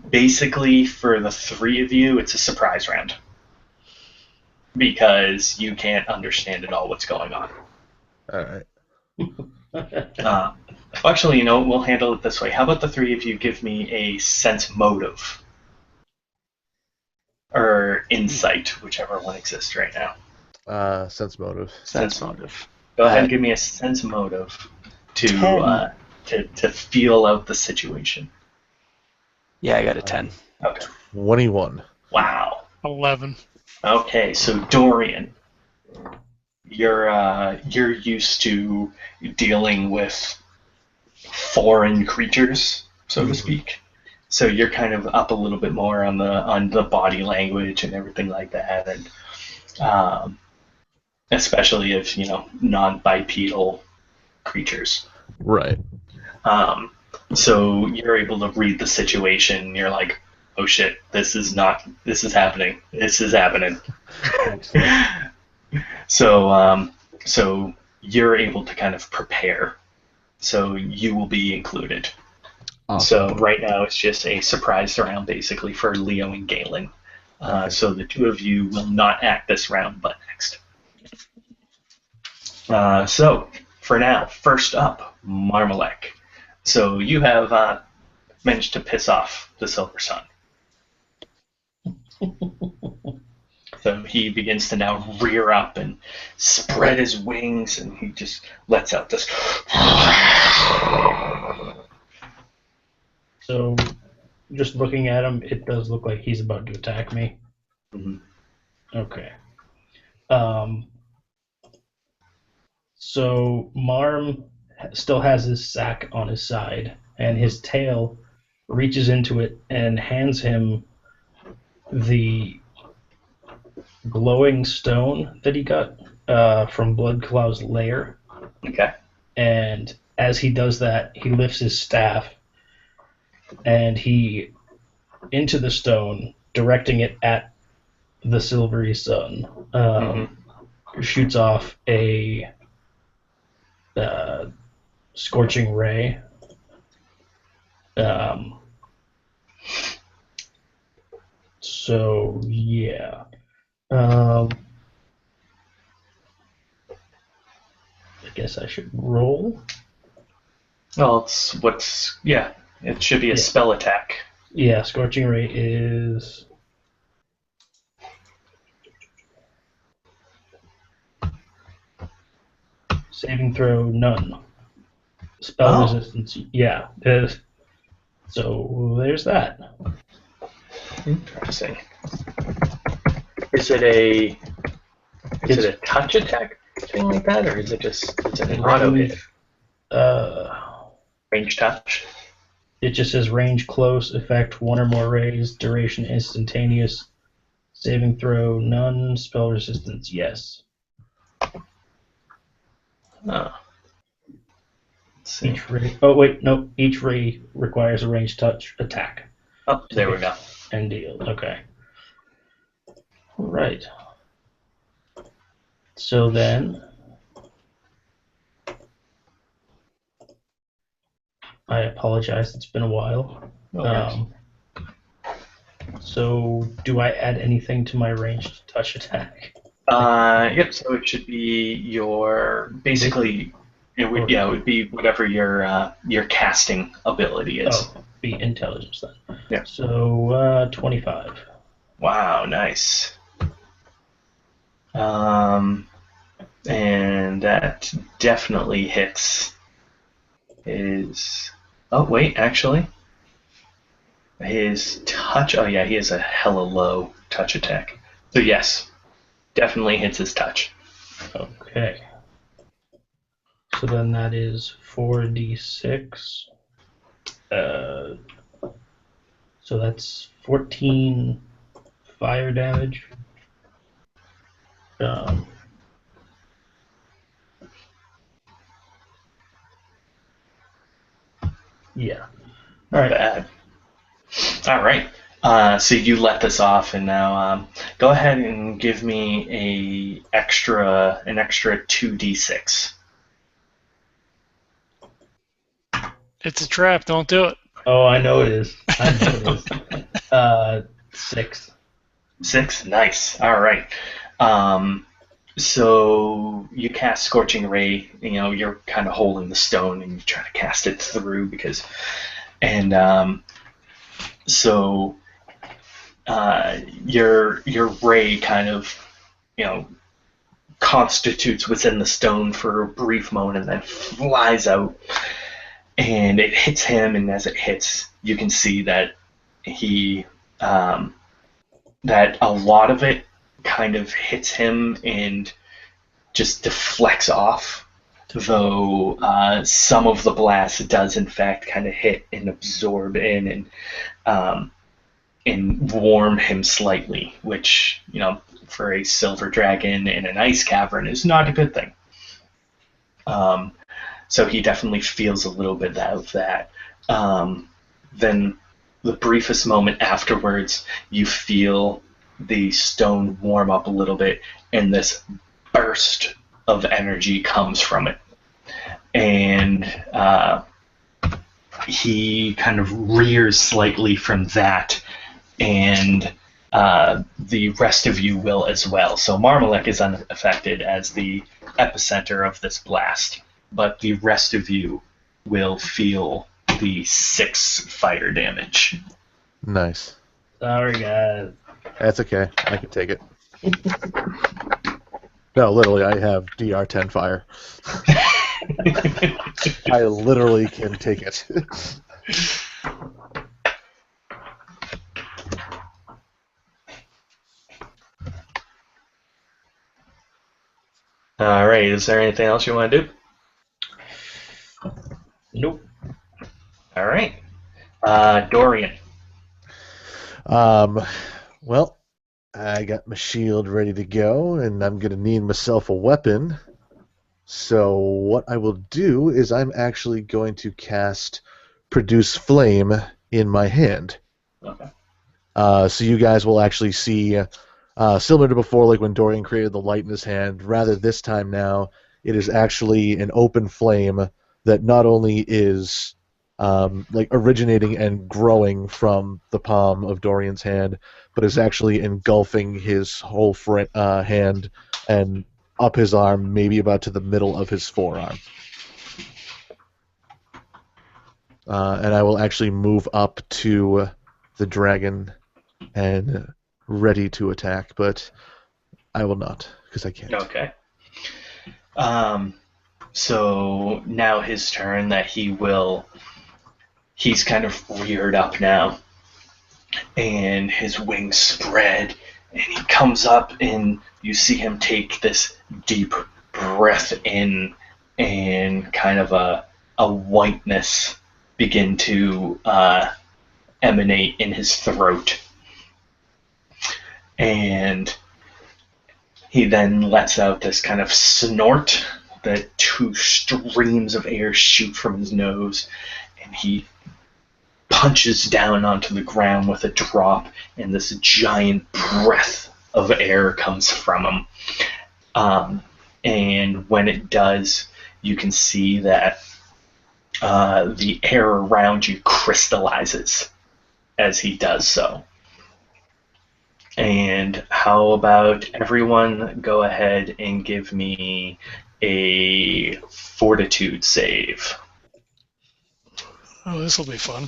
Basically, for the three of you, it's a surprise round. Because you can't understand at all what's going on. Alright. Actually, you know, we'll handle it this way. How about the three of you give me a sense motive? Or insight, whichever one exists right now. Sense motive. Sense motive. Go ahead and give me a sense motive to feel out the situation. Yeah, I got a 10. Okay. 21. Wow. 11. Okay, so Dorian, you're used to dealing with foreign creatures, so to speak. So you're kind of up a little bit more on the body language and everything like that, and especially if non-bipedal creatures. Right. So you're able to read the situation. You're like, oh shit, this is happening. This is happening. So you're able to kind of prepare. So you will be included. Awesome. So right now it's just a surprise round basically for Leo and Galen. Okay. So the two of you will not act this round, but next. So for now, first up, Marmalek. So you have managed to piss off the Silver Sun. So he begins to now rear up and spread his wings, and he just lets out this. So, just looking at him, it does look like he's about to attack me. Mhm. Okay. So Marm still has his sack on his side, and his tail reaches into it and hands him the glowing stone that he got from Bloodclaw's lair. Okay. And as he does that, he lifts his staff and he into the stone, directing it at the silvery sun. Shoots off a scorching ray. So yeah. I guess I should roll. Well, it should be a spell attack. Yeah, scorching ray is saving throw none. Spell resistance, yeah. So there's that. Interesting. Is it a touch attack thing like that, or is it an auto hit? Range touch. It just says range close, effect one or more rays, duration instantaneous, saving throw none, spell resistance yes. Oh. Let's see. Each ray. Oh wait, no. Each ray requires a range touch attack. Oh, there we go. And deal. Okay. All right. So then, I apologize. It's been a while. No worries. So, do I add anything to my ranged touch attack? Yep. So it should be your basically. It would be whatever your casting ability is. Oh, be intelligence then. Yeah. So, 25. Wow, nice. And that definitely hits his. Oh wait, actually, his touch. Oh yeah, he has a hella low touch attack. So yes, definitely hits his touch. Okay. So then that is 4d6. So that's 14 fire damage. Yeah. Not bad. All right. So you let this off, and now go ahead and give me an extra 2d6. It's a trap. Don't do it. Oh, I know it is. I know it is. 6. 6, nice. All right. So you cast Scorching Ray. You know, you're kind of holding the stone and you try to cast it through because, and so your ray kind of, you know, constitutes within the stone for a brief moment and then flies out, and it hits him. And as it hits, you can see that he that a lot of it kind of hits him and just deflects off, though some of the blast does in fact kind of hit and absorb in and warm him slightly, which, you know, for a silver dragon in an ice cavern is not a good thing. So he definitely feels a little bit of that. Then the briefest moment afterwards, you feel the stone warm up a little bit, and this burst of energy comes from it. And he kind of rears slightly from that, and the rest of you will as well. So Marmalek is unaffected as the epicenter of this blast, but the rest of you will feel the 6 fire damage. Nice. Sorry, guys. That's okay. I can take it. No, literally, I have DR10 fire. I literally can take it. All right, is there anything else you want to do? Nope. All right. Dorian. Well, I got my shield ready to go, and I'm going to need myself a weapon. So what I will do is I'm actually going to cast Produce Flame in my hand. Okay. So you guys will actually see, similar to before, like when Dorian created the light in his hand, rather this time now, it is actually an open flame that not only is like originating and growing from the palm of Dorian's hand, but is actually engulfing his whole hand and up his arm, maybe about to the middle of his forearm. And I will actually move up to the dragon and ready to attack, but I will not, because I can't. Okay. So now his turn that he's kind of reared up now, and his wings spread, and he comes up, and you see him take this deep breath in, and kind of a whiteness begin to emanate in his throat. And he then lets out this kind of snort that 2 streams of air shoot from his nose, and he punches down onto the ground with a drop, and this giant breath of air comes from him. And when it does, you can see that the air around you crystallizes as he does so. And how about everyone go ahead and give me a fortitude save? Oh, this will be fun.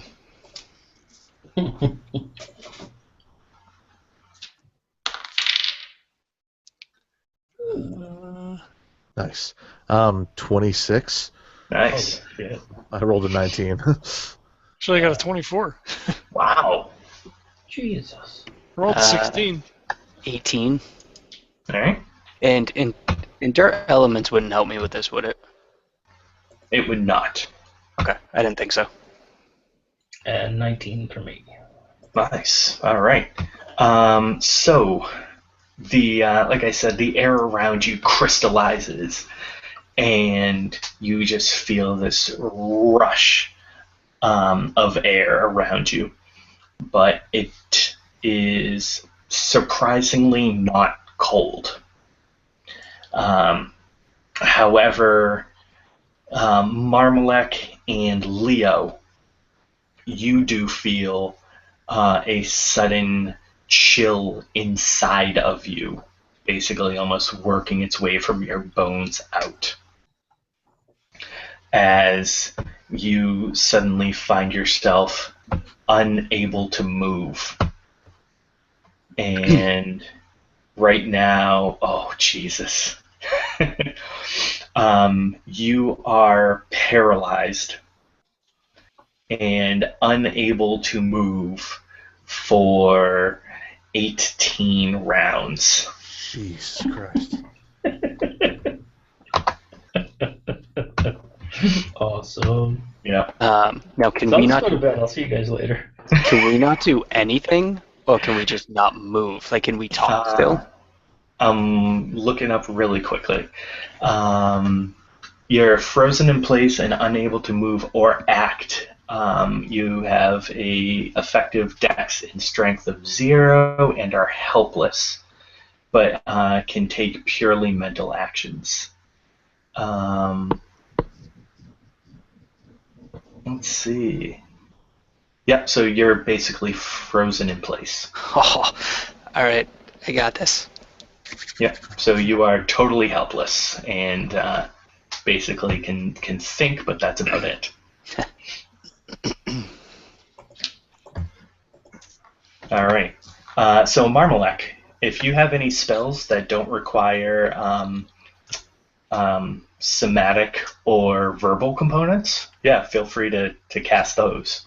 Nice. 26. Nice. Oh, shit. I rolled a 19. Actually, I got a 24. Wow. Jesus. Rolled 16. 18. All right. And dirt elements wouldn't help me with this, would it? It would not. Okay, I didn't think so. And 19 for me. Nice. All right. So the like I said, the air around you crystallizes, and you just feel this rush of air around you, but it is surprisingly not cold. However, Marmalek and Leo, you do feel a sudden chill inside of you, basically almost working its way from your bones out, as you suddenly find yourself unable to move. And right now, oh Jesus, you are paralyzed and unable to move for 18 rounds. Jesus Christ. Awesome. Yeah. Now, can So we I'll not just go to bed. I'll see you guys later. can we not do anything, or can we just not move? Like, can we talk still? I'm looking up really quickly. You're frozen in place and unable to move or act. You have a effective dex and strength of 0 and are helpless, but can take purely mental actions. Let's see. Yep, so you're basically frozen in place. Oh, all right, I got this. Yep, so you are totally helpless and basically can think, but that's about it. All right. So Marmalek, if you have any spells that don't require somatic or verbal components, yeah, feel free to cast those.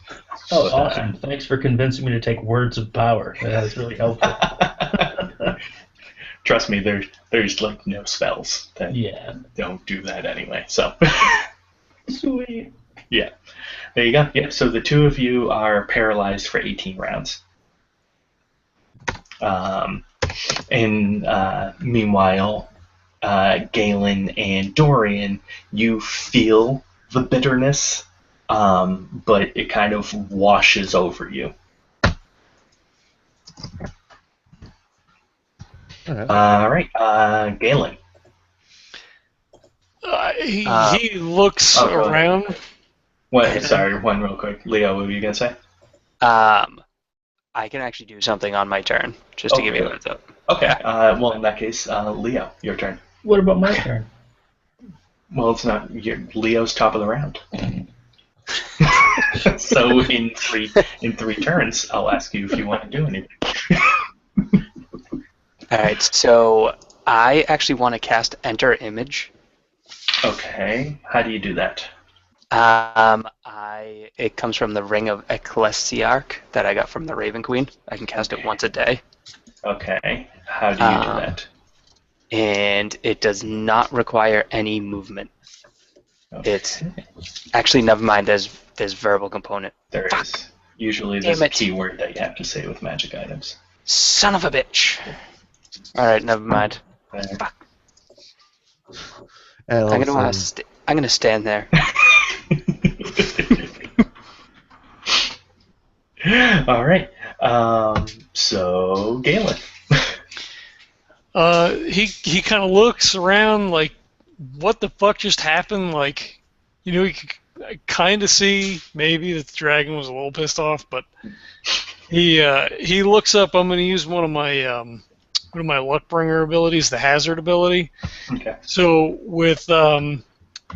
Oh, But, awesome. Thanks for convincing me to take words of power. That's really helpful. Trust me, there's like no spells that Yeah. don't do that anyway. So Sweet. yeah, there you go. Yep. So the two of you are paralyzed for 18 rounds. Meanwhile, Galen and Dorian, you feel the bitterness, but it kind of washes over you. All right. All right, Galen. He looks go ahead. around. What? Sorry, one real quick. Leo, what were you gonna say? I can actually do something on my turn, just to give you a heads up. Okay. Well, in that case, Leo, your turn. What about my turn? Well, it's not. Leo's top of the round. So in three turns, I'll ask you if you want to do anything. All right, so I actually want to cast Enter Image. Okay. How do you do that? It comes from the Ring of Ecclesiarch that I got from the Raven Queen. I can cast it once a day. Okay. How do you do that? And it does not require any movement. Okay. It's actually, never mind. There's verbal component. There Fuck. is. Usually there's Damn a it. keyword that you have to say with magic items. Son of a bitch. All right, never mind. There. Fuck. And I'm gonna stand there. All right. So Galen. He kind of looks around like, what the fuck just happened? Like, he kind of see maybe that the dragon was a little pissed off, but he looks up. I'm going to use one of my Luckbringer abilities, the Hazard ability. Okay. So with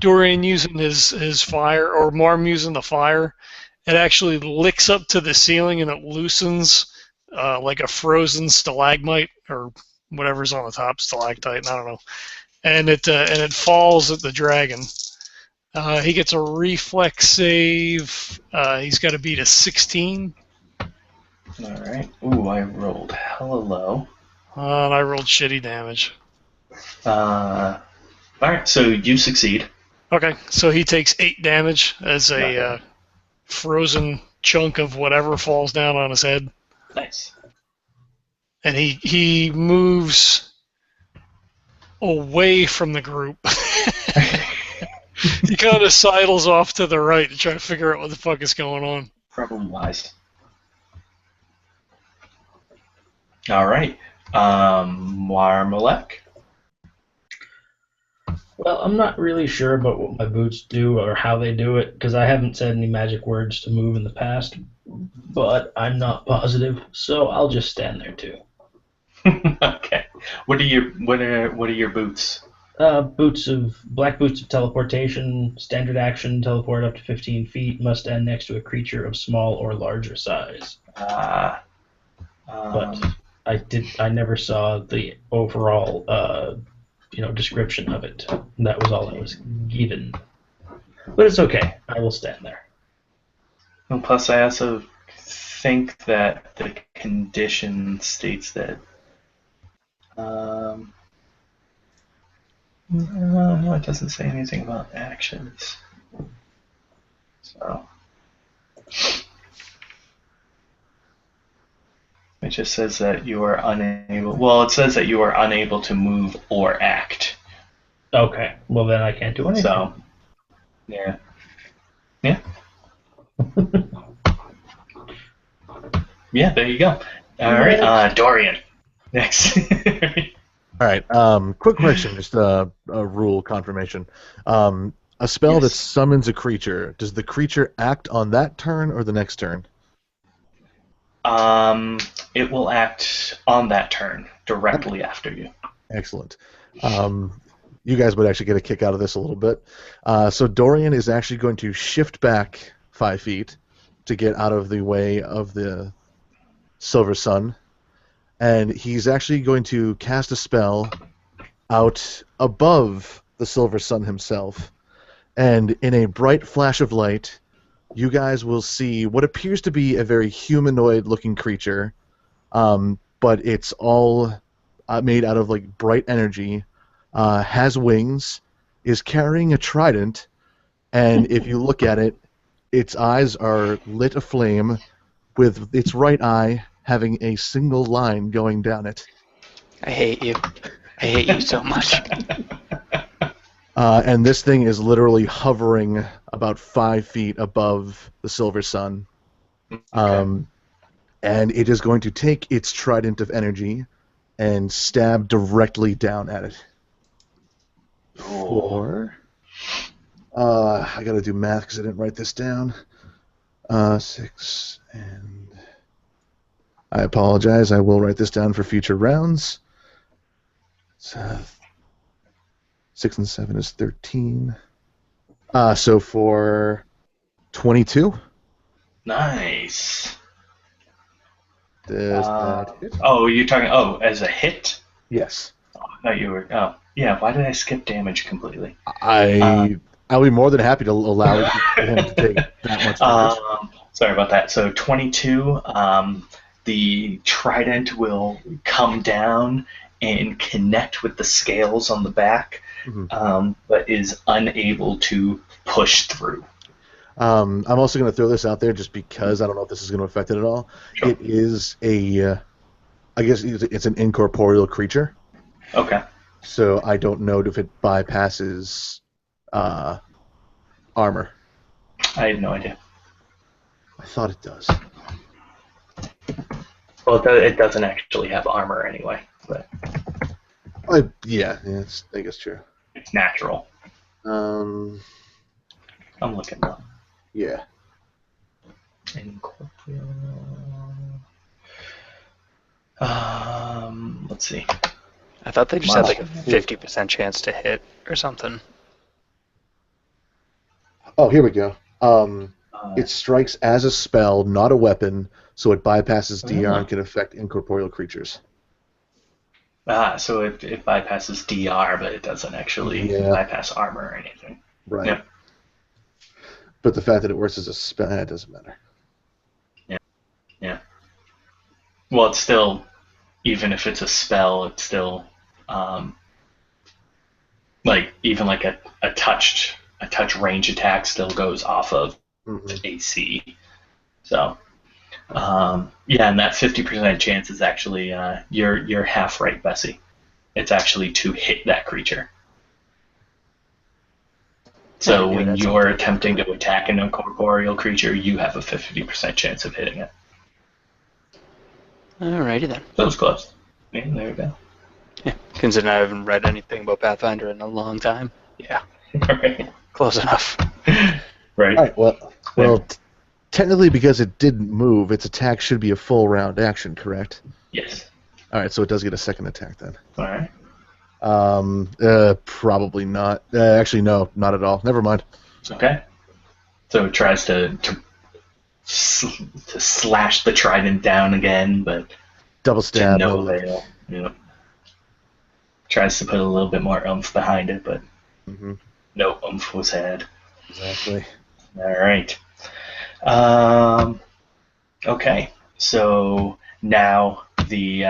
Dorian using his fire, or Marm using the fire, it actually licks up to the ceiling and it loosens like a frozen stalagmite or whatever's on the top, stalactite, I don't know. And it falls at the dragon. He gets a reflex save. He's got to beat a 16. All right. Ooh, I rolled hella low. And I rolled shitty damage. All right, so you succeed. Okay, so he takes 8 damage as a Okay. frozen chunk of whatever falls down on his head. Nice. And he moves away from the group. He kind of sidles off to the right to try to figure out what the fuck is going on. Problem wise. All right. Marmalek. Well, I'm not really sure about what my boots do or how they do it, because I haven't said any magic words to move in the past, but I'm not positive, so I'll just stand there too. Okay. What are your boots? Black boots of teleportation, standard action, teleport up to 15 feet, must stand next to a creature of small or larger size. But I never saw the overall description of it. That was all I was given. But it's okay. I will stand there. And plus, I also think that the condition states that. No, it doesn't say anything about actions. So. It just says that you are unable. Well, it says that you are unable to move or act. Okay. Well, then I can't do anything. So, yeah. Yeah. Yeah, there you go. All right, Dorian. Next. All right. Quick question, just a rule confirmation. A spell Yes. that summons a creature. Does the creature act on that turn or the next turn? It will act on that turn directly after you. Excellent. You guys would actually get a kick out of this a little bit. So Dorian is actually going to shift back 5 feet to get out of the way of the Silver Sun, and he's actually going to cast a spell out above the Silver Sun himself, and in a bright flash of light, you guys will see what appears to be a very humanoid-looking creature, but it's all made out of like bright energy, has wings, is carrying a trident, and if you look at it, its eyes are lit aflame, with its right eye having a single line going down it. I hate you. I hate you so much. And this thing is literally hovering about 5 feet above the Silver Sun. And it is going to take its trident of energy and stab directly down at it. I gotta do math because I didn't write this down. 6 and... I apologize, I will write this down for future rounds. 6 and 7 is 13. So for 22. Nice. Does that hit? Oh, you're talking. Oh, as a hit? Yes. Oh, I thought you were. Oh, yeah. Why did I skip damage completely? I'll be more than happy to allow him to take that much damage. Sorry about that. So 22. The trident will come down and connect with the scales on the back, but is unable to push through. I'm also going to throw this out there just because I don't know if this is going to affect it at all. Sure. It is I guess it's an incorporeal creature. Okay. So I don't know if it bypasses armor. I had no idea. I thought it does. Well, it doesn't actually have armor anyway, but Yeah, I think it's true. it's natural. I'm looking up. Yeah. Incorporeal. Let's see. I thought they just had like a 50% chance to hit or something. Oh, here we go. Uh, It strikes as a spell, not a weapon, so it bypasses DR Oh. and can affect incorporeal creatures. so it bypasses DR, but it doesn't actually Yeah. bypass armor or anything. Right. Yeah. But the fact that it works as a spell, it doesn't matter. Well, it's still, even if it's a spell, it's still, like even like a touch range attack still goes off of Mhm. AC. So, yeah, and that 50% chance is actually you're half right, Bessie. It's actually to hit that creature. So I knew when that's you're something. attempting to attack an incorporeal creature, you have a 50% chance of hitting it. Alrighty then. So it's close. Yeah, there you go. Yeah. Considering I haven't read anything about Pathfinder in a long time. Yeah. Right. Close enough. Right. All right. Well, technically, because it didn't move, its attack should be a full round action, correct? Yes. All right, so it does get a second attack then. All right. Probably not. Actually, no, not at all. Never mind. Okay. So it tries to slash the trident down again, but Double to stab. no avail. Yeah. Tries to put a little bit more oomph behind it, but Mm-hmm. no oomph was had. Exactly. All right. Okay. So now the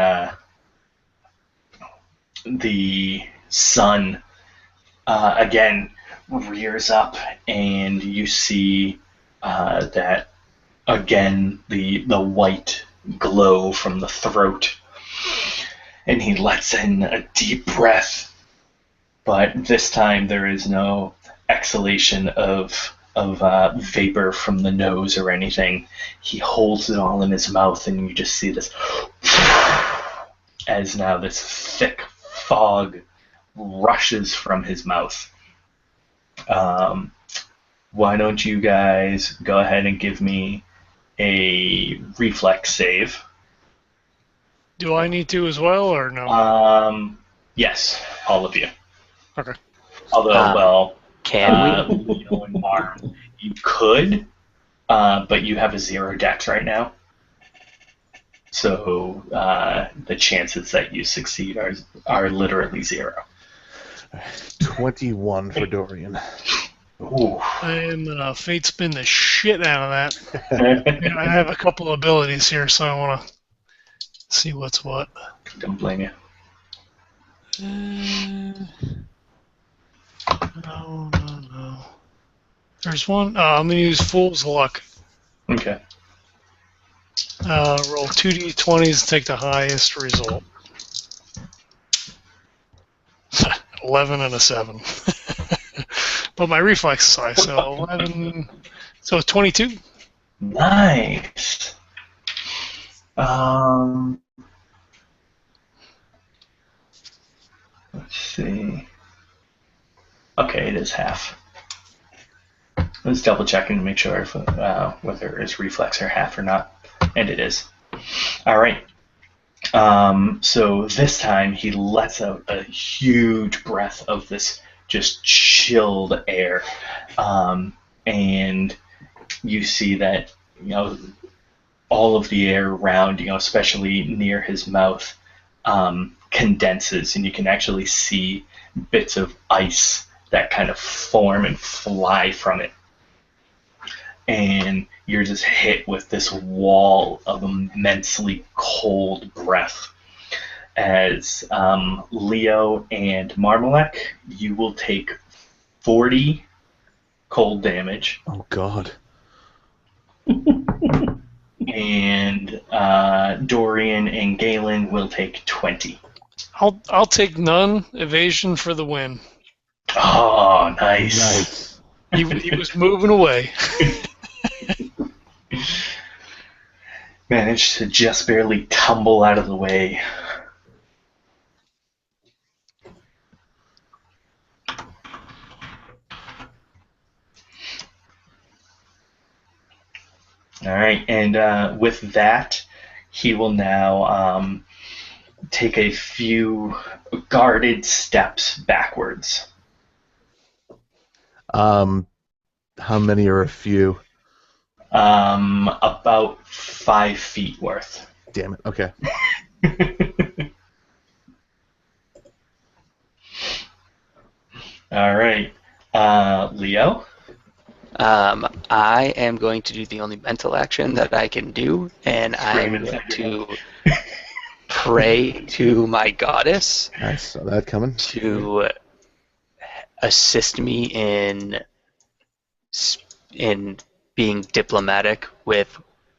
sun again rears up, and you see that again the white glow from the throat, and he lets in a deep breath, but this time there is no exhalation of vapor from the nose or anything. He holds it all in his mouth, and you just see this as now this thick fog rushes from his mouth. Why don't you guys go ahead and give me a reflex save? Do I need to as well, or no? Yes, all of you. Okay. Although, well, Can we? Leo and Marm, you could, but you have a 0 dex right now. So the chances that you succeed are literally 0. 21 for Dorian. Ooh. I am fate spin the shit out of that. And I have a couple abilities here, so I want to see what's what. Don't blame you. No. There's one. I'm gonna use Fool's Luck. Okay. Roll 2d20s and take the highest result. 11 and a 7. But my reflex is high, so 11. So 22. Nice. Let's see. Okay, it is half. Let's double checking to make sure if, whether it's reflex or half or not, and it is. All right. So this time he lets out a huge breath of this just chilled air, and you see that all of the air around, especially near his mouth, condenses, and you can actually see bits of ice that kind of form and fly from it. And you're just hit with this wall of immensely cold breath. As Leo and Marmalek, you will take 40 cold damage. Oh, God. And Dorian and Galen will take 20. I'll take none. Evasion for the win. Oh, nice. Nice. He was moving away. Managed to just barely tumble out of the way. And with that, he will now take a few guarded steps backwards. How many are a few? About 5 feet worth. Damn it. Okay. All right. Leo? I am going to do the only mental action that I can do, and I'm Scream going inside to pray to my goddess I saw that coming. to assist me in being diplomatic with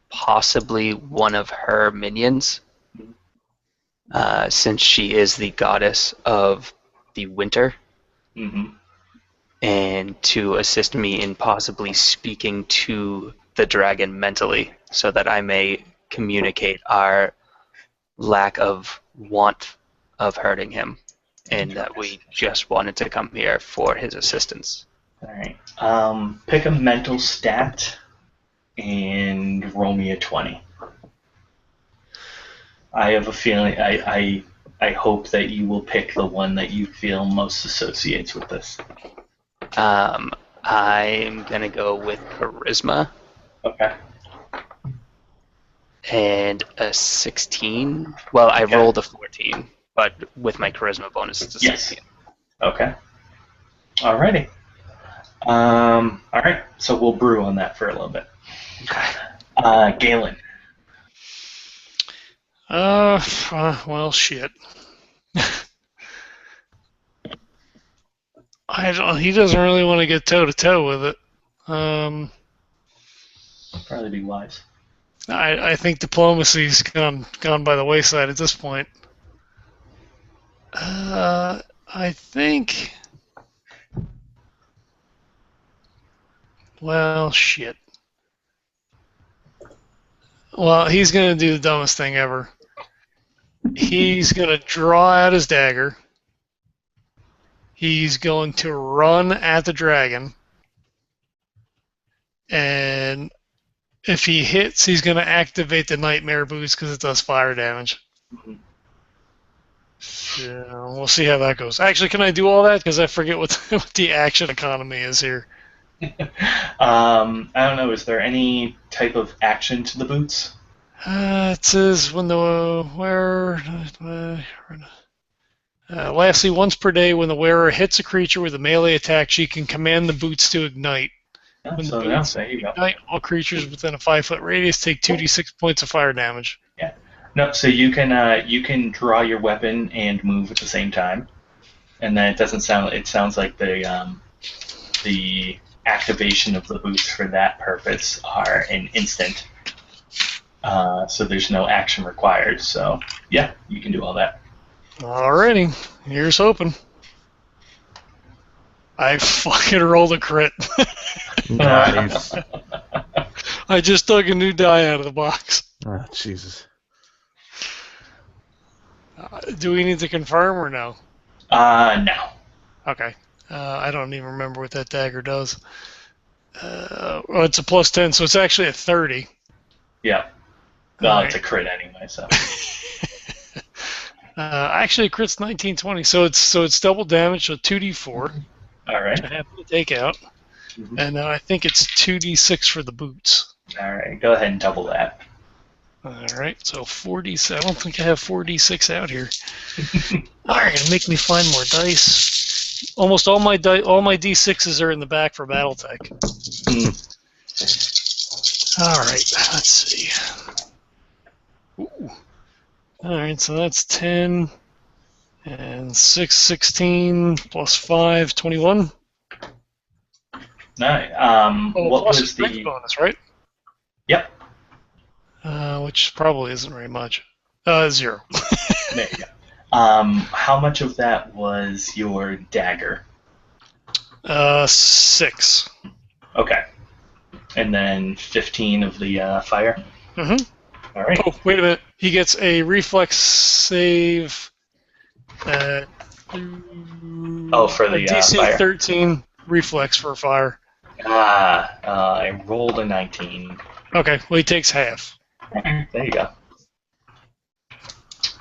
possibly one of her minions, since she is the goddess of the winter, Mm-hmm. and to assist me in possibly speaking to the dragon mentally so that I may communicate our lack of want of hurting him and that we just wanted to come here for his assistance. All right. Pick a mental stat and roll me a 20. I have a feeling. I hope that you will pick the one that you feel most associates with this. I'm going to go with charisma Okay. and a 16. Well, I rolled a 14, but with my charisma bonus, it's a Yes. 16. Okay. Alrighty. All right. So we'll brew on that for a little bit. Okay. Galen. Well, shit. He doesn't really want to get toe to toe with it. Probably be wise. I think diplomacy's gone by the wayside at this point. I think. Well, shit. Well, he's gonna do the dumbest thing ever. He's gonna draw out his dagger. He's going to run at the dragon. And if he hits, he's going to activate the Nightmare Boots because it does fire damage. Mhm. So we'll see how that goes. Actually, can I do all that? Because I forget what the action economy is here. I don't know. Is there any type of action to the boots? It says when the wearer... lastly, once per day, when the wearer hits a creature with a melee attack, she can command the boots to ignite. Oh, When so the no, boots there you go. ignite, all creatures within a 5-foot radius take 2d6 points of fire damage. No, so you can draw your weapon and move at the same time, and then it sounds like the activation of the boots for that purpose are an instant. So there's no action required. So yeah, you can do all that. Alrighty, here's hoping. I fucking rolled a crit. Nice. I just dug a new die out of the box. Oh, Jesus. Do we need to confirm or no? No. Okay. I don't even remember what that dagger does. Well, it's a plus 10, so it's actually a 30. Yeah. Well, All it's a right. crit anyway, so. Actually, crit's 1920, so it's double damage, so 2d4, All right. which I have to take out. Mhm. And then I think it's 2d6 for the boots. All right. Go ahead and double that. Alright, so 4d6. I don't think I have 4d6 out here. Alright, gonna make me find more dice. Almost all my d6s are in the back for BattleTech. Alright, let's see. Ooh. Alright, so that's 10. And 6, 16, plus 5, 21. No. What Plus was strength the? bonus, right? Yep. Which probably isn't very much. 0. There you go. How much of that was your dagger? 6. Okay. And then 15 of the fire? Mm-hmm. All right. Oh, wait a minute. He gets a reflex save. For the DC fire. 13 reflex for fire. I rolled a 19. Okay, well, he takes half. There you go.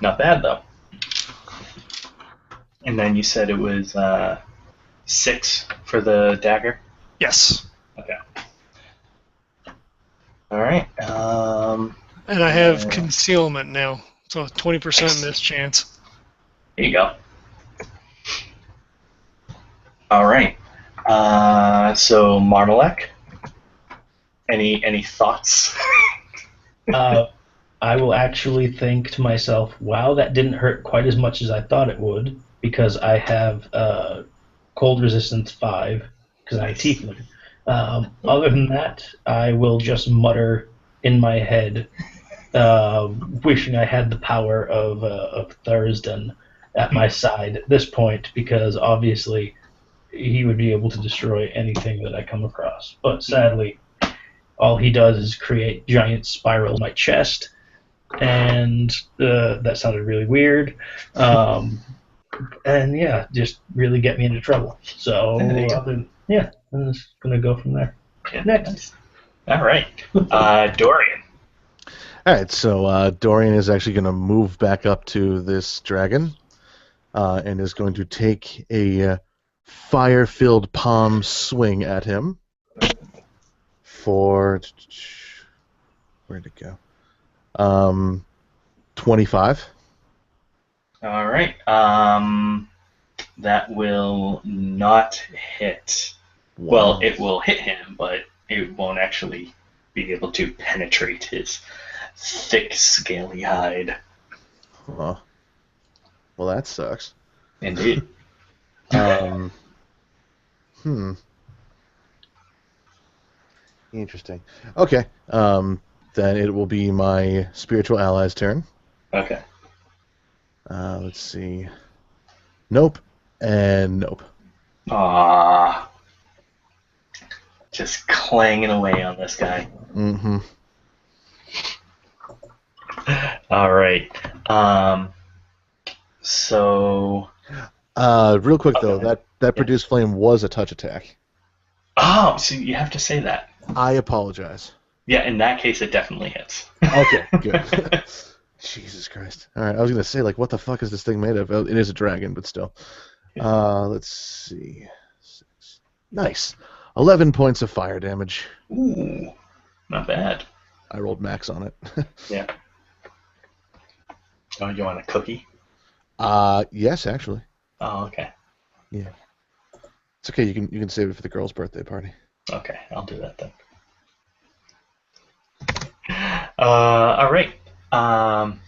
Not bad, though. And then you said it was 6 for the dagger? Yes. Okay. All right. And I have concealment now, so 20% miss chance. There you go. All right. So Marmalek, any thoughts? I will actually think to myself, wow, that didn't hurt quite as much as I thought it would, because I have cold resistance 5, because I'm a tiefling. Other than that, I will just mutter in my head, wishing I had the power of Thurston at my side at this point, because obviously he would be able to destroy anything that I come across. But sadly, all he does is create giant spirals in my chest, and that sounded really weird. And yeah, just really get me into trouble. So yeah, I'm just gonna go from there. Yeah, Next. nice. All right. Dorian. All right, so Dorian is actually going to move back up to this dragon and is going to take a fire-filled palm swing at him for... Where'd it go? 25. All right. That will not hit. Well, it will hit him, but it won't actually be able to penetrate his thick, scaly hide. Well, that sucks. Indeed. Interesting. Okay. Then it will be my spiritual ally's turn. Okay. Let's see. Nope. And nope. Ah. Just clanging away on this guy. Mm-hmm. All right. So. Real quick though, Okay. that produced flame was a touch attack. Oh, so you have to say that. I apologize. Yeah, in that case, it definitely hits. Okay, good. Jesus Christ. All right, I was gonna say, like, what the fuck is this thing made of? It is a dragon, but still. Let's see. 6. Nice. 11 points of fire damage. Ooh, not bad. I rolled max on it. Yeah. Oh, you want a cookie? Yes, actually. Oh, okay. Yeah. It's okay. You can save it for the girl's birthday party. Okay, I'll do that then. All right.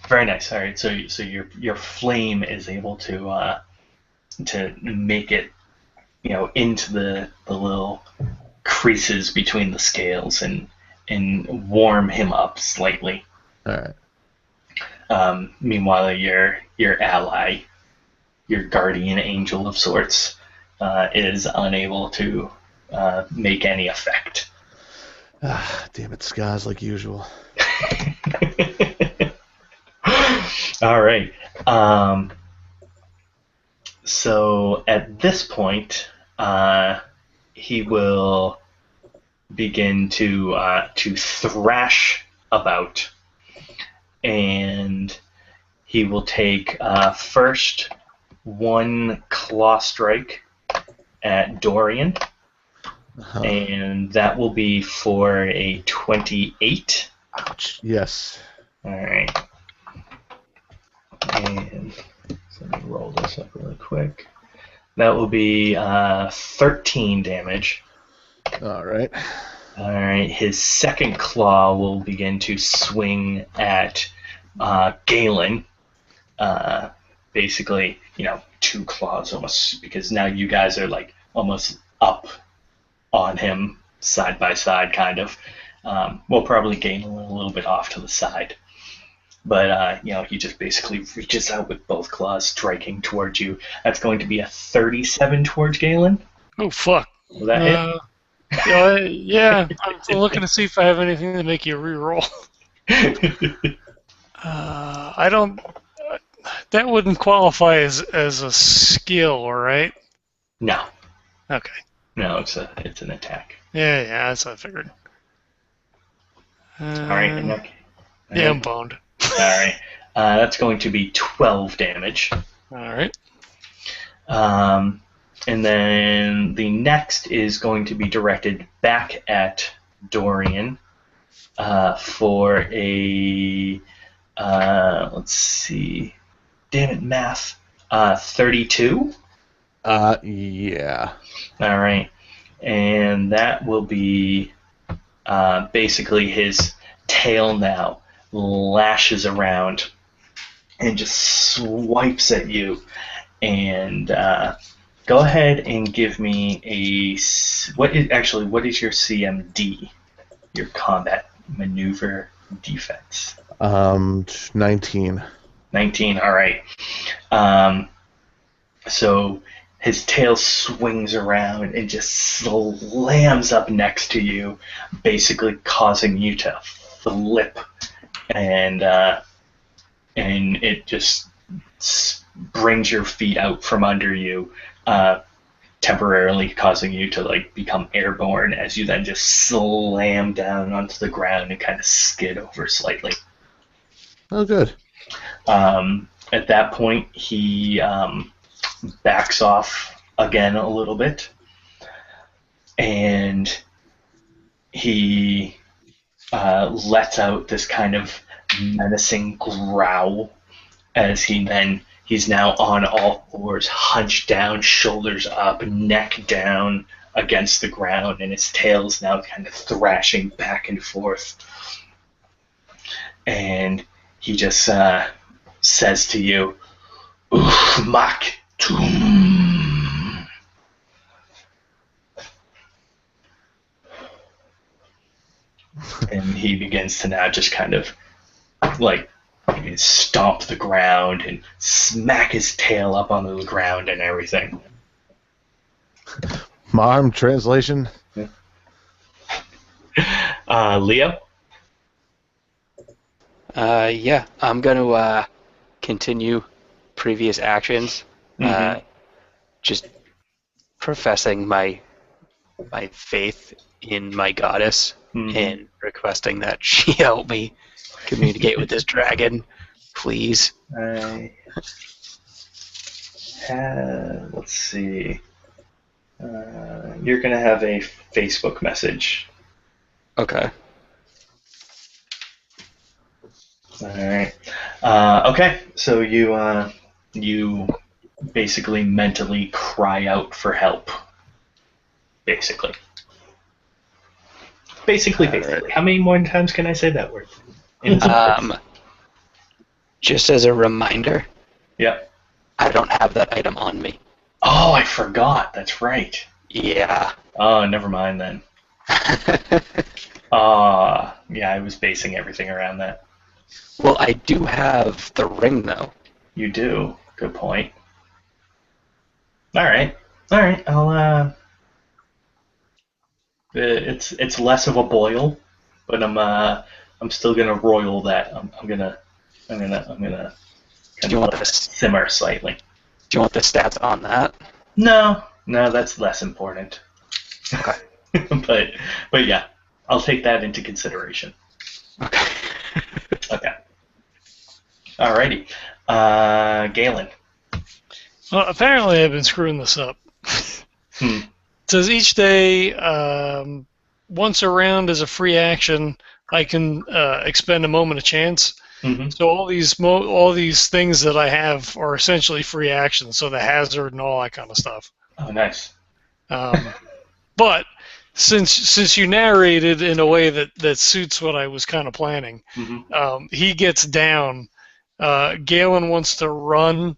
Very nice. All right. So your flame is able to make it, into the little creases between the scales and warm him up slightly. All right. Meanwhile, your ally, your guardian angel of sorts, is unable to make any effect. Damn it, Skaz, like usual. All right. So at this point, he will begin to thrash about, and he will take first one claw strike at Dorian, and that will be for a 28. Ouch. Yes. All right. And so let me roll this up really quick. That will be 13 damage. All right. All right. His second claw will begin to swing at Galen. Basically, 2 claws almost, because now you guys are like almost up on him side by side, kind of. We'll probably Galen a little bit off to the side. But, he just basically reaches out with both claws, striking towards you. That's going to be a 37 towards Galen. Oh, fuck. Will that hit? Yeah, I'm looking to see if I have anything to make you reroll. I don't... That wouldn't qualify as a skill, right? No. Okay. No, it's an attack. Yeah, that's what I figured. All right, Nick. Yeah, I'm boned. All right. That's going to be 12 damage. All right. And then the next is going to be directed back at Dorian for a, let's see, damn it, math, 32. Yeah. All right. And that will be basically his tail now lashes around and just swipes at you. And go ahead and give me what is your CMD? Your combat maneuver defense. 19. 19. All right. So his tail swings around and just slams up next to you, basically causing you to flip, and it just brings your feet out from under you, temporarily causing you to become airborne as you then just slam down onto the ground and kind of skid over slightly. Oh, good. At that point, he backs off again a little bit, and he lets out this kind of menacing growl as he's now on all fours, hunched down, shoulders up, neck down against the ground, and his tail's now kind of thrashing back and forth. And he just says to you, "Mak tum." And he begins to now just kind of stomp the ground and smack his tail up onto the ground and everything. Mom, translation? Leo? Yeah, I'm going to continue previous actions, just professing my faith in my goddess and requesting that she help me communicate with this dragon, please. Let's see. You're going to have a Facebook message. Okay. All right. Okay, so you basically mentally cry out for help. Basically. Basically. How many more times can I say that word? Just as a reminder, Yep. I don't have that item on me. Oh, I forgot. That's right. Yeah. Oh, never mind then. Yeah, I was basing everything around that. Well, I do have the ring, though. You do. Good point. All right. I'll it's less of a boil, but I'm still gonna roil that. I'm gonna kind of let it simmer slightly. Do you want the stats on that? No, that's less important. Okay. but yeah, I'll take that into consideration. Okay. Okay. Alrighty. Galen. Well, apparently I've been screwing this up. It says each day, once a round as a free action, I can expend a moment of chance. Mm-hmm. So all these things that I have are essentially free actions. So the hazard and all that kind of stuff. Oh, nice. But since you narrated in a way that suits what I was kind of planning, he gets down. Galen wants to run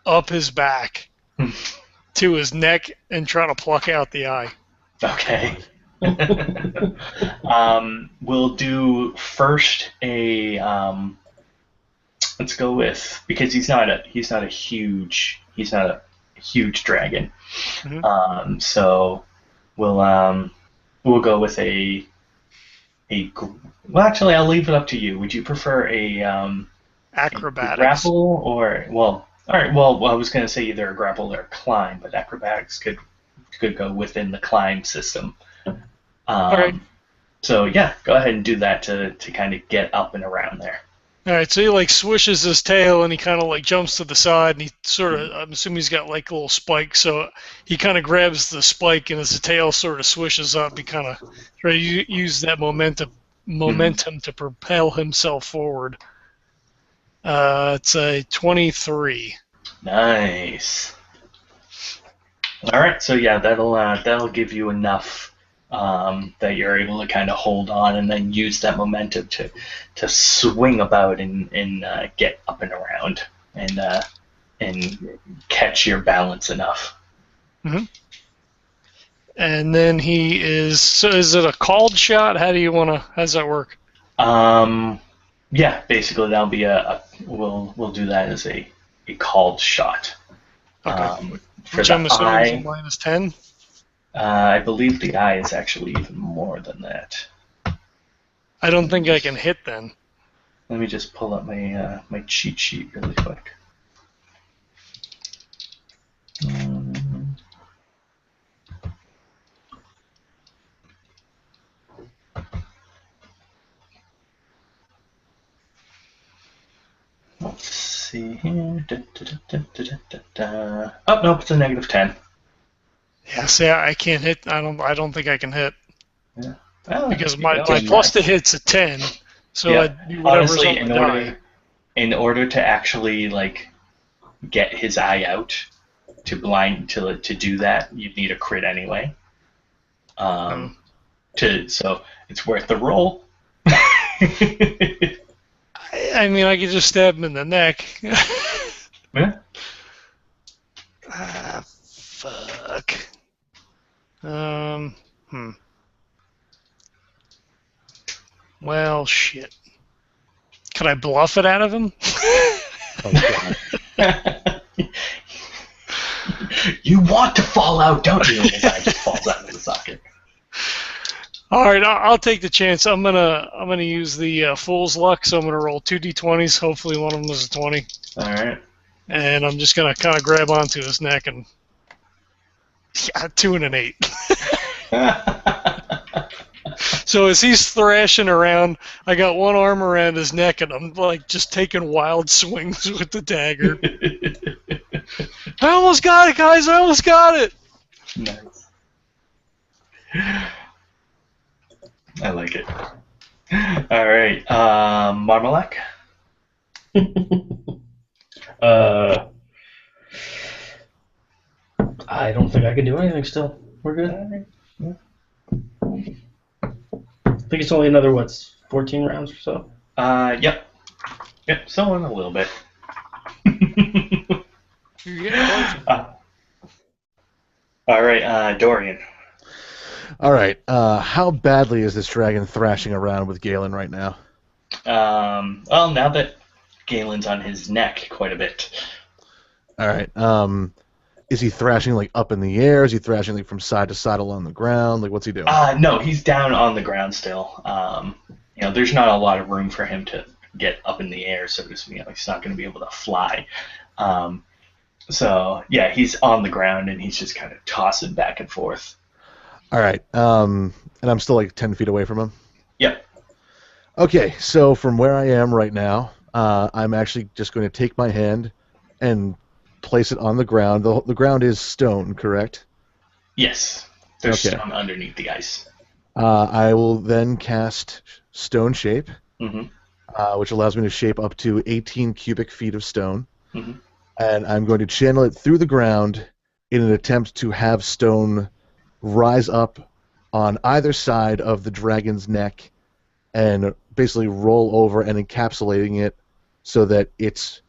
up his back to his neck and try to pluck out the eye. Okay. We'll do first a let's go with, because he's not a huge dragon. So we'll go with well, actually I'll leave it up to you. Would you prefer a acrobatics, grapple, or all right, well I was going to say either a grapple or a climb, but acrobatics could go within the climb system. All right. So yeah, go ahead and do that to kind of get up and around there. All right, so he like swishes his tail and he kind of like jumps to the side and he sort of, I'm assuming he's got like a little spike, so he kind of grabs the spike and as the tail sort of swishes up, he kind of try to use that momentum to propel himself forward. It's a 23. Nice. All right, so yeah, that'll give you enough that you're able to kind of hold on and then use that momentum to swing about and get up and around and catch your balance enough. Mm-hmm. And then he is. So is it a called shot? How does that work? Yeah, basically that'll be we'll do that as a called shot. Okay. For Which the I'm assuming eye, is a minus 10. I believe the eye is actually even more than that. I don't think I can hit then. Let me just pull up my my cheat sheet really quick. Let's see here. Oh no, it's a negative 10. Yeah, see, I can't hit. I don't think I can hit Yeah. Oh, because you my know, plus to hit's a 10. So yeah. I'd do whatever's Honestly, on the die. in order to actually like get his eye out to do that, you'd need a crit anyway. So it's worth the roll. I mean, I could just stab him in the neck. Yeah. Fuck. Well, shit. Could I bluff it out of him? Oh, God. You want to fall out, don't you? And his eye just falls out of the socket. All right, I'll take the chance. I'm gonna use the fool's luck. So I'm gonna roll 2d20s. Hopefully one of them is a 20. All right. And I'm just gonna kind of grab onto his neck and 2 and an 8. So as he's thrashing around, I got one arm around his neck and I'm like just taking wild swings with the dagger. I almost got it, guys! I almost got it! Nice. I like it. All right, Marmalak. I don't think I can do anything still. We're good. Yeah. I think it's only another, 14 rounds or so? Yep. So in a little bit. You're getting closer. All right, Dorian. All right. How badly is this dragon thrashing around with Galen right now? Well, now that Galen's on his neck quite a bit. All right. Is he thrashing like up in the air? Is he thrashing like from side to side along the ground? Like what's he doing? No, he's down on the ground still. There's not a lot of room for him to get up in the air, so to speak. He's not going to be able to fly. So yeah, he's on the ground and he's just kind of tossing back and forth. All right. And I'm still like 10 feet away from him. Yep. Okay, so from where I am right now, I'm actually just going to take my hand and place it on the ground. The ground is stone, correct? Yes. There's Okay. stone underneath the ice. I will then cast Stone Shape, Mm-hmm. which allows me to shape up to 18 cubic feet of stone. Mm-hmm. And I'm going to channel it through the ground in an attempt to have stone rise up on either side of the dragon's neck and basically roll over and encapsulating it so that its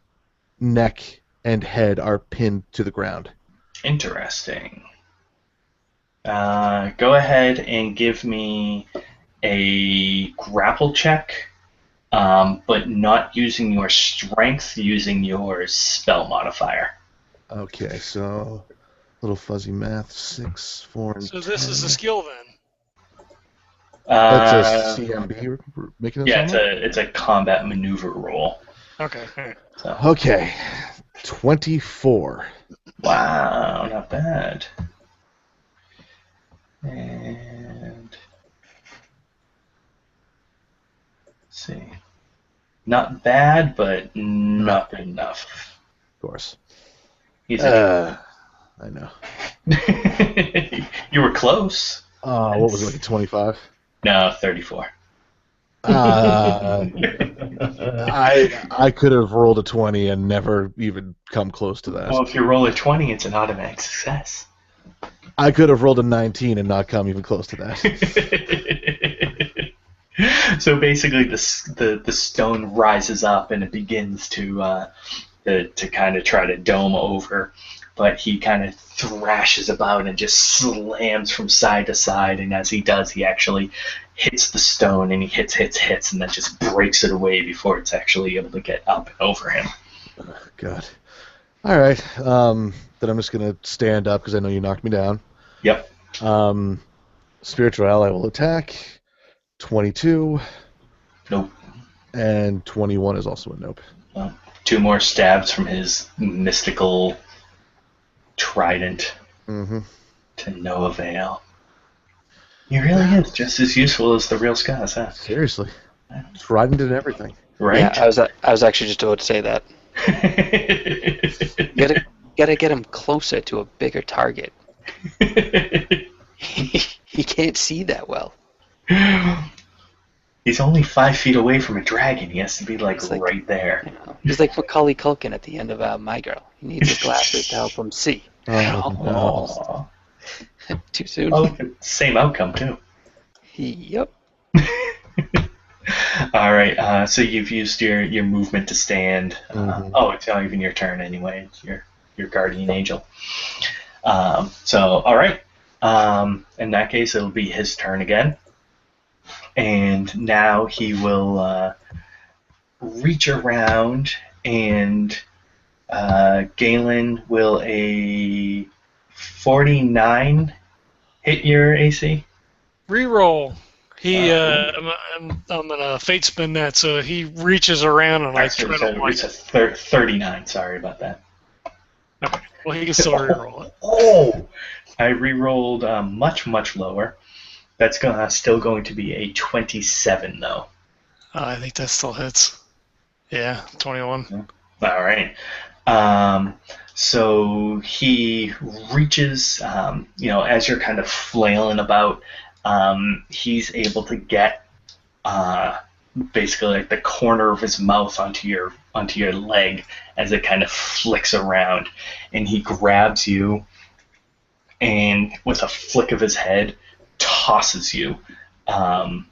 neck and head are pinned to the ground. Interesting. Go ahead and give me a grapple check, but not using your strength, using your spell modifier. Okay, so little fuzzy math, 6, 4, and So this 10. is a skill then. That's a CMB making it Yeah, sound like? it's a combat maneuver roll. Okay. All right. So, Okay, 24. wow, not bad. And see. Not bad, but not good enough. Of course. He's I know. You were close. What was it, like a 25? No, 34. I could have rolled a 20 and never even come close to that. Well, if you roll a 20, it's an automatic success. I could have rolled a 19 and not come even close to that. So basically, the stone rises up and it begins to kind of try to dome over, but he kind of thrashes about and just slams from side to side. And as he does, he actually hits the stone and he hits, and then just breaks it away before it's actually able to get up and over him. Oh, God. All right. Then I'm just gonna stand up because I know you knocked me down. Yep. Spiritual ally will attack. 22. Nope. And 21 is also a nope. 2 more stabs from his mystical trident Mm-hmm. to no avail. He really is just as useful as the real Skaz, huh? Seriously. Trident and everything. Right? Yeah, I was actually just about to say that. You gotta get him closer to a bigger target. He can't see that well. He's only 5 feet away from a dragon. He has to be like It's like- right there. You know, he's like Macaulay Culkin at the end of My Girl. He needs his glasses to help him see. Oh, no. Aw. Too soon. Oh, same outcome too. Yep. All right. So you've used your movement to stand. Mhm. It's not even your turn anyway. It's your guardian angel. So all right. In that case, it'll be his turn again, and now he will reach around and Galen, will a 49 hit your AC? Reroll. I'm gonna fate spin that, so he reaches around and I try to like. It's a 39. Sorry about that. Okay. Well, he can still reroll it. Oh, I re-rolled much lower. That's still going to be a 27 though. I think that still hits. Yeah, 21. All right. So he reaches, as you're kind of flailing about, he's able to get basically like the corner of his mouth onto your leg as it kind of flicks around, and he grabs you and with a flick of his head tosses you. Go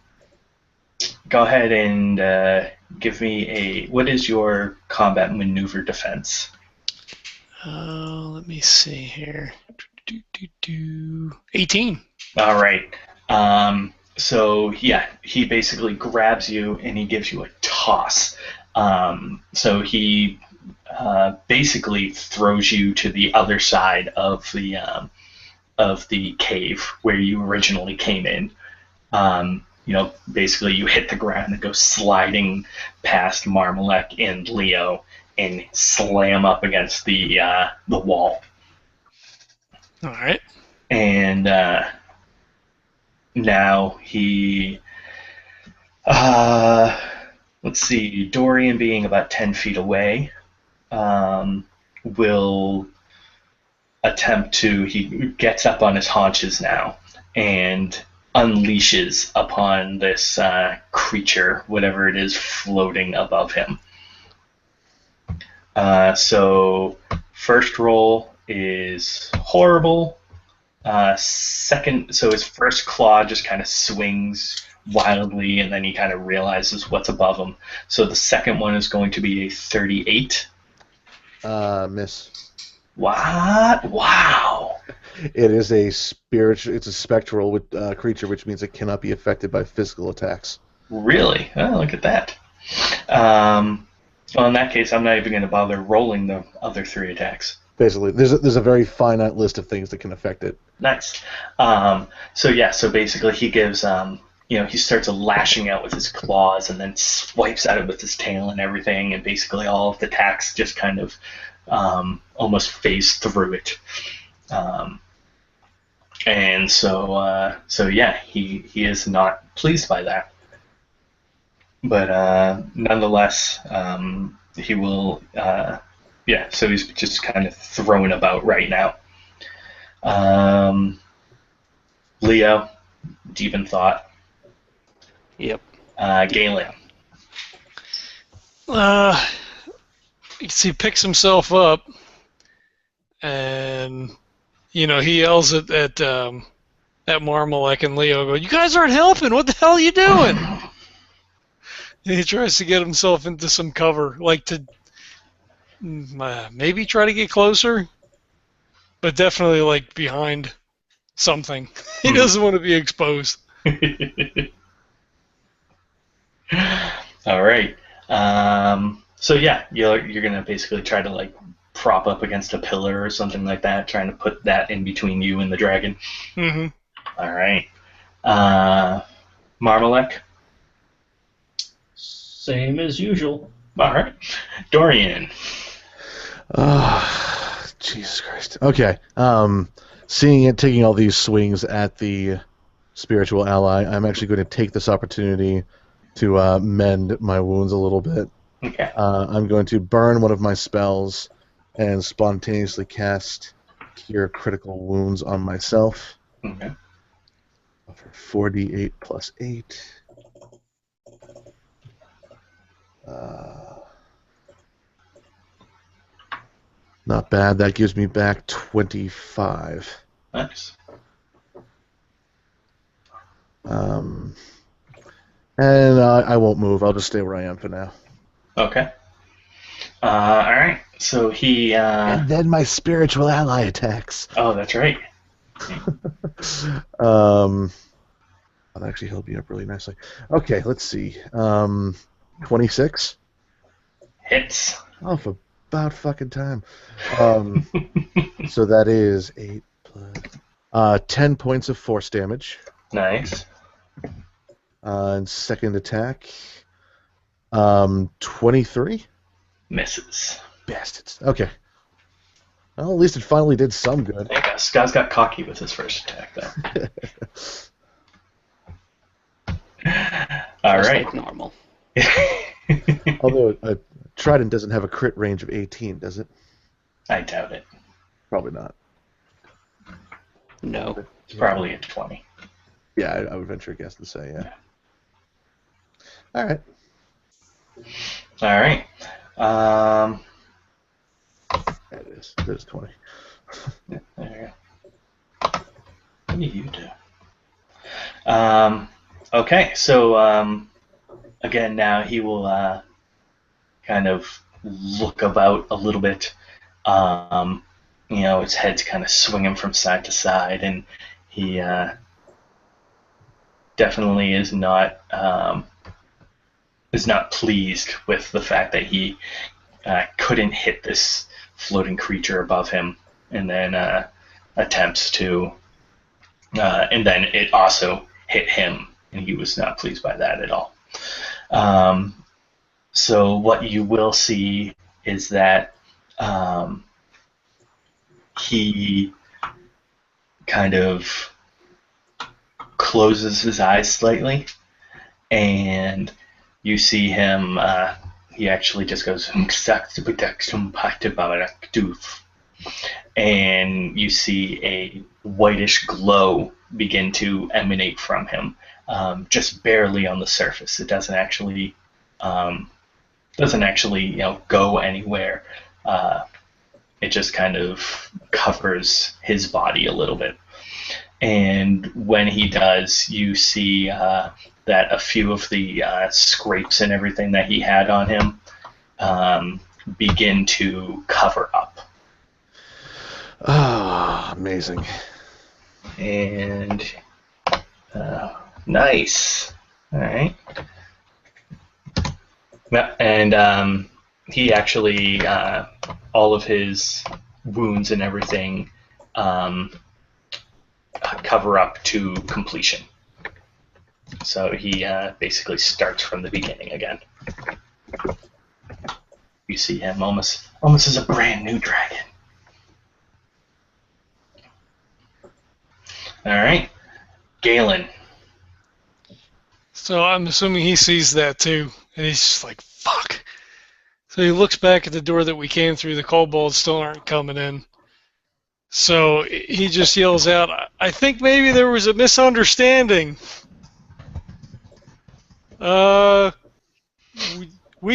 ahead and give me what is your combat maneuver defense? Let me see here. 18. All right. So yeah, he basically grabs you and he gives you a toss. So he basically throws you to the other side of the cave where you originally came in. Basically you hit the ground and go sliding past Marmalek and Leo and slam up against the wall. All right. And now he, let's see, Dorian being about 10 feet away, will attempt to, he gets up on his haunches now and unleashes upon this creature, whatever it is floating above him. So first roll is horrible. Second, so his first claw just kind of swings wildly, and then he kind of realizes what's above him. So the second one is going to be a 38. Miss. What? Wow. It is a It's a spectral creature, which means it cannot be affected by physical attacks. Really? Oh, look at that. Well, in that case, I'm not even going to bother rolling the other 3 attacks. Basically, there's a very finite list of things that can affect it. Nice. So basically he gives, he starts lashing out with his claws and then swipes at it with his tail and everything, and basically all of the attacks just kind of almost phase through it. He is not pleased by that. but nonetheless, he will. Yeah, so he's just kind of thrown about right now. Leo, deep in thought. Yep. Galen. He picks himself up, and he yells at Marmalek and Leo. Go, you guys aren't helping. What the hell are you doing? And he tries to get himself into some cover, like to maybe try to get closer, but definitely like behind something. He doesn't want to be exposed. All right. So yeah, you're gonna basically try to like prop up against a pillar or something like that, trying to put that in between you and the dragon. Mm-hmm. All right. Marmalek. Same as usual. All right. Dorian. Jesus Christ. Okay. Seeing it taking all these swings at the spiritual ally, I'm actually going to take this opportunity to mend my wounds a little bit. Okay. I'm going to burn one of my spells and spontaneously cast Cure Critical Wounds on myself. Okay. For 4d8 plus 8. Not bad. That gives me back 25. Nice. And I won't move. I'll just stay where I am for now. Okay. All right. So he. And then my spiritual ally attacks. Oh, that's right. That actually held me up really nicely. Okay, let's see. 26. Hits. Oh, for about fucking time. So that is 8 plus 10 points of force damage. Nice. And second attack, 23. Misses. Bastards. Okay. Well, at least it finally did some good. There you go. Scott's got cocky with his first attack, though. All Just right. like normal. Although a trident doesn't have a crit range of 18, does it? I doubt it. Probably not. No. It's probably a 20. Yeah, I would venture a guess to say, yeah. All right. All right. There it is. There's 20. There you go. What do you do? Okay, so again, now he will kind of look about a little bit. His head's kind of swinging from side to side, and he definitely is not pleased with the fact that he couldn't hit this floating creature above him, and then attempts to, and then it also hit him, and he was not pleased by that at all. So what you will see is that he kind of closes his eyes slightly, and you see him, he actually just goes, and you see a whitish glow begin to emanate from him, just barely on the surface. It doesn't actually go anywhere. It just kind of covers his body a little bit. And when he does, you see that a few of the scrapes and everything that he had on him begin to cover up. Ah, amazing. And nice. All right. And he actually, all of his wounds and everything cover up to completion. So he basically starts from the beginning again. You see him almost as a brand new dragon. All right, Galen. So I'm assuming he sees that too, and he's just like, fuck. So he looks back at the door that we came through. The kobolds still aren't coming in. So he just yells out, I think maybe there was a misunderstanding. We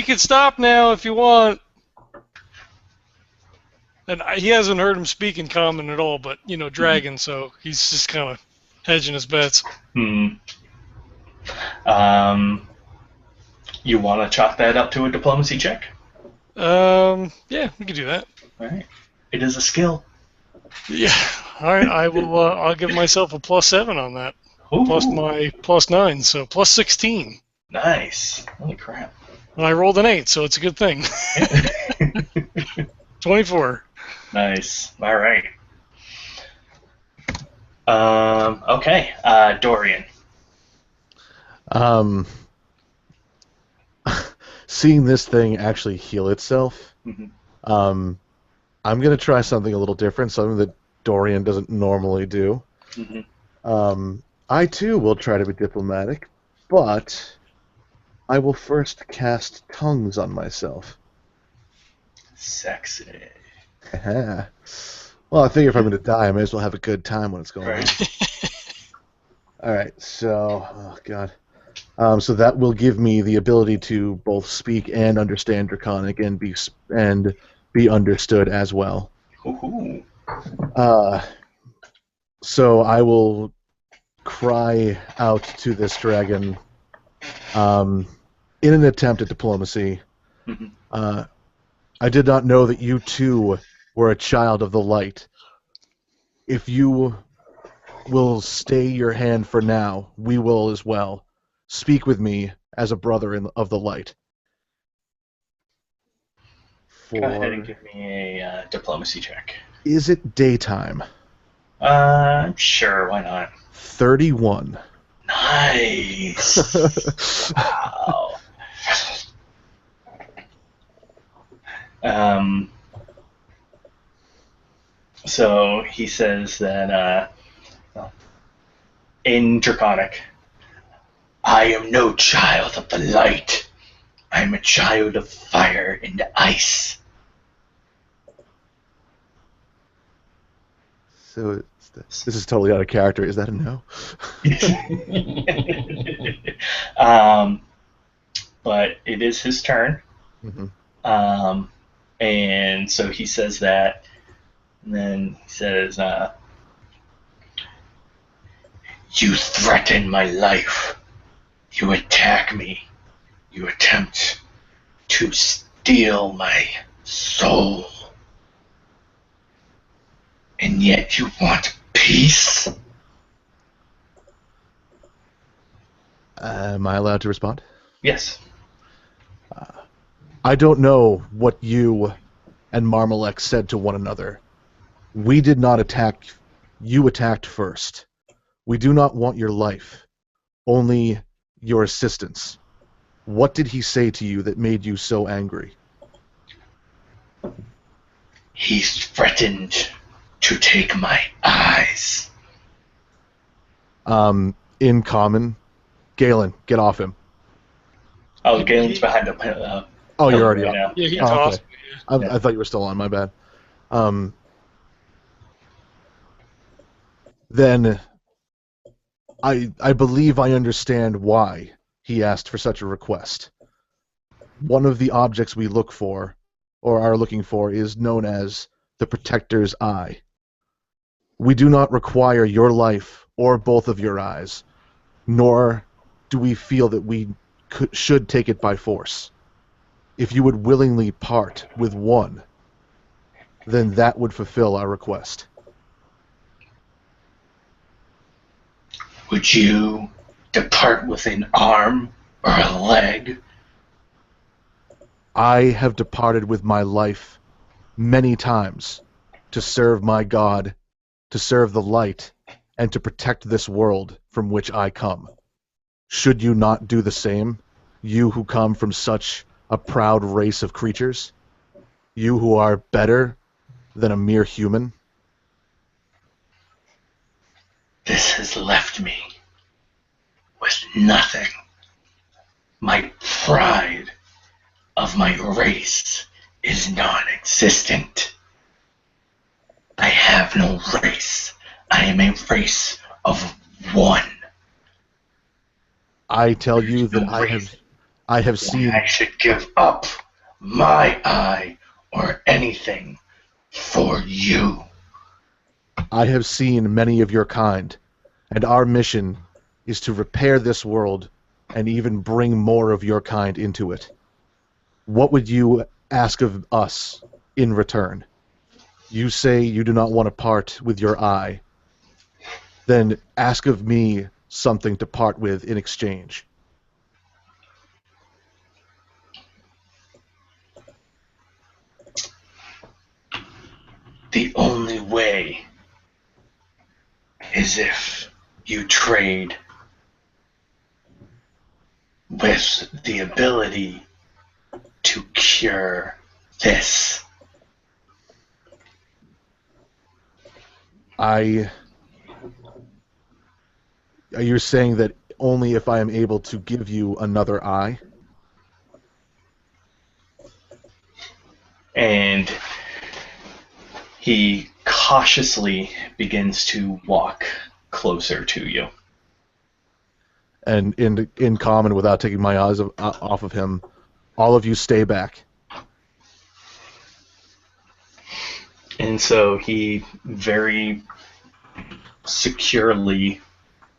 could stop now if you want. And he hasn't heard him speak in common at all, but, dragon, so he's just kind of hedging his bets. You want to chalk that up to a diplomacy check? Yeah, we could do that. All right. It is a skill. Yeah. All right, I will. I'll give myself a +7 on that. Ooh. Plus my +9, so +16. Nice. Holy crap. And I rolled an 8, so it's a good thing. 24. Nice. All right. Okay. Dorian. Seeing this thing actually heal itself, I'm going to try something a little different, something that Dorian doesn't normally do. I, too, will try to be diplomatic, but I will first cast Tongues on myself. Sexy. Well, I figure if I'm going to die, I may as well have a good time when it's going on. Right. All right, so, oh, God. So that will give me the ability to both speak and understand Draconic and be understood as well. Ooh. So I will cry out to this dragon in an attempt at diplomacy. I did not know that you too were a child of the light. If you will stay your hand for now, we will as well. Speak with me as a brother of the light. Go ahead and give me a diplomacy check. Is it daytime? Sure, why not? 31. Nice. Wow. So he says that in Draconic, I am no child of the light. I am a child of fire and ice. So this is totally out of character. Is that a no? But it is his turn. And so he says that, and then he says, you threaten my life. You attack me. You attempt to steal my soul. And yet you want peace? Am I allowed to respond? Yes. I don't know what you and Marmalek said to one another. We did not attack. You attacked first. We do not want your life, only your assistance. What did he say to you that made you so angry? He threatened to take my eyes. In common, Galen, get off him. Oh, Galen's behind the Oh, you're already right up. now. Yeah, he Oh, tossed okay. me. I thought you were still on. My bad. Then I believe I understand why he asked for such a request. One of the objects we look for, or are looking for, is known as the Protector's Eye. We do not require your life or both of your eyes, nor do we feel that we should take it by force. If you would willingly part with one, then that would fulfill our request. Would you depart with an arm or a leg? I have departed with my life many times to serve my God, to serve the light, and to protect this world from which I come. Should you not do the same, you who come from such a proud race of creatures? You who are better than a mere human? This has left me with nothing My pride of my race is non-existent. I have no race. I am a race of one. I tell you There's that no I have reason why seen I should give up my eye or anything for you. I have seen many of your kind, and our mission is to repair this world and even bring more of your kind into it. What would you ask of us in return? You say you do not want to part with your eye. Then ask of me something to part with in exchange. The only way is if you trade with the ability to cure this. You're saying that only if I am able to give you another eye? And he cautiously begins to walk closer to you. And in common, without taking my eyes off of him, all of you stay back. And so he very securely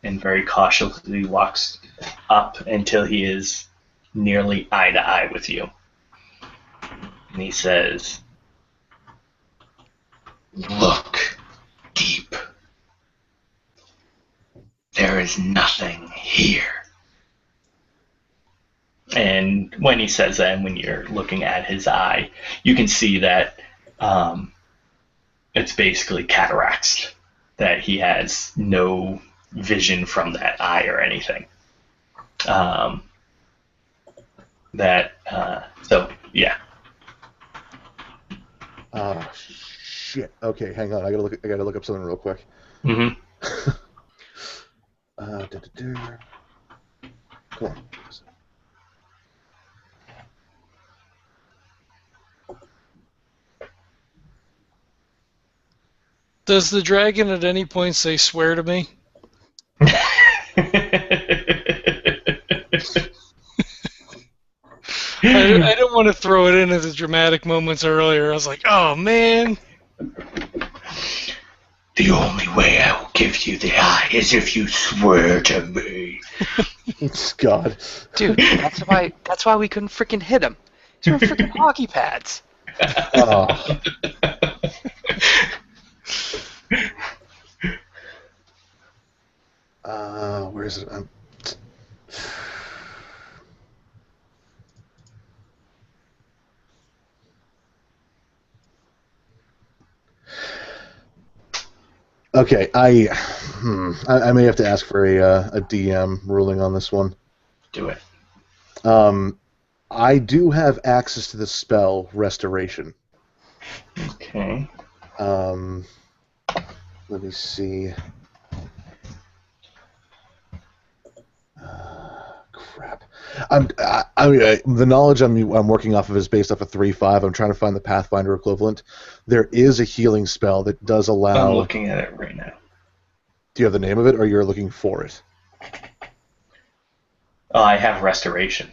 and very cautiously walks up until he is nearly eye to eye with you. And he says, "Look deep. There is nothing here." And when he says that, and when you're looking at his eye, you can see that it's basically cataracts, that he has no vision from that eye or anything. So, yeah. Shit. Okay, hang on. I gotta look up something real quick. Mm-hmm. Come on. Does the dragon at any point say "swear to me"? I didn't want to throw it in at the dramatic moments earlier. I was like, oh man. The only way I will give you the eye is if you swear to me. God. Dude, that's why we couldn't freaking hit him. These were freaking hockey pads. Oh. Where is it? Okay, I may have to ask for a DM ruling on this one. Do it. I do have access to the spell Restoration. Okay. Let me see. Crap. The knowledge I'm working off of is based off of 3.5. I'm trying to find the Pathfinder equivalent. There is a healing spell that does allow. I'm looking at it right now. Do you have the name of it, or you're looking for it? I have Restoration.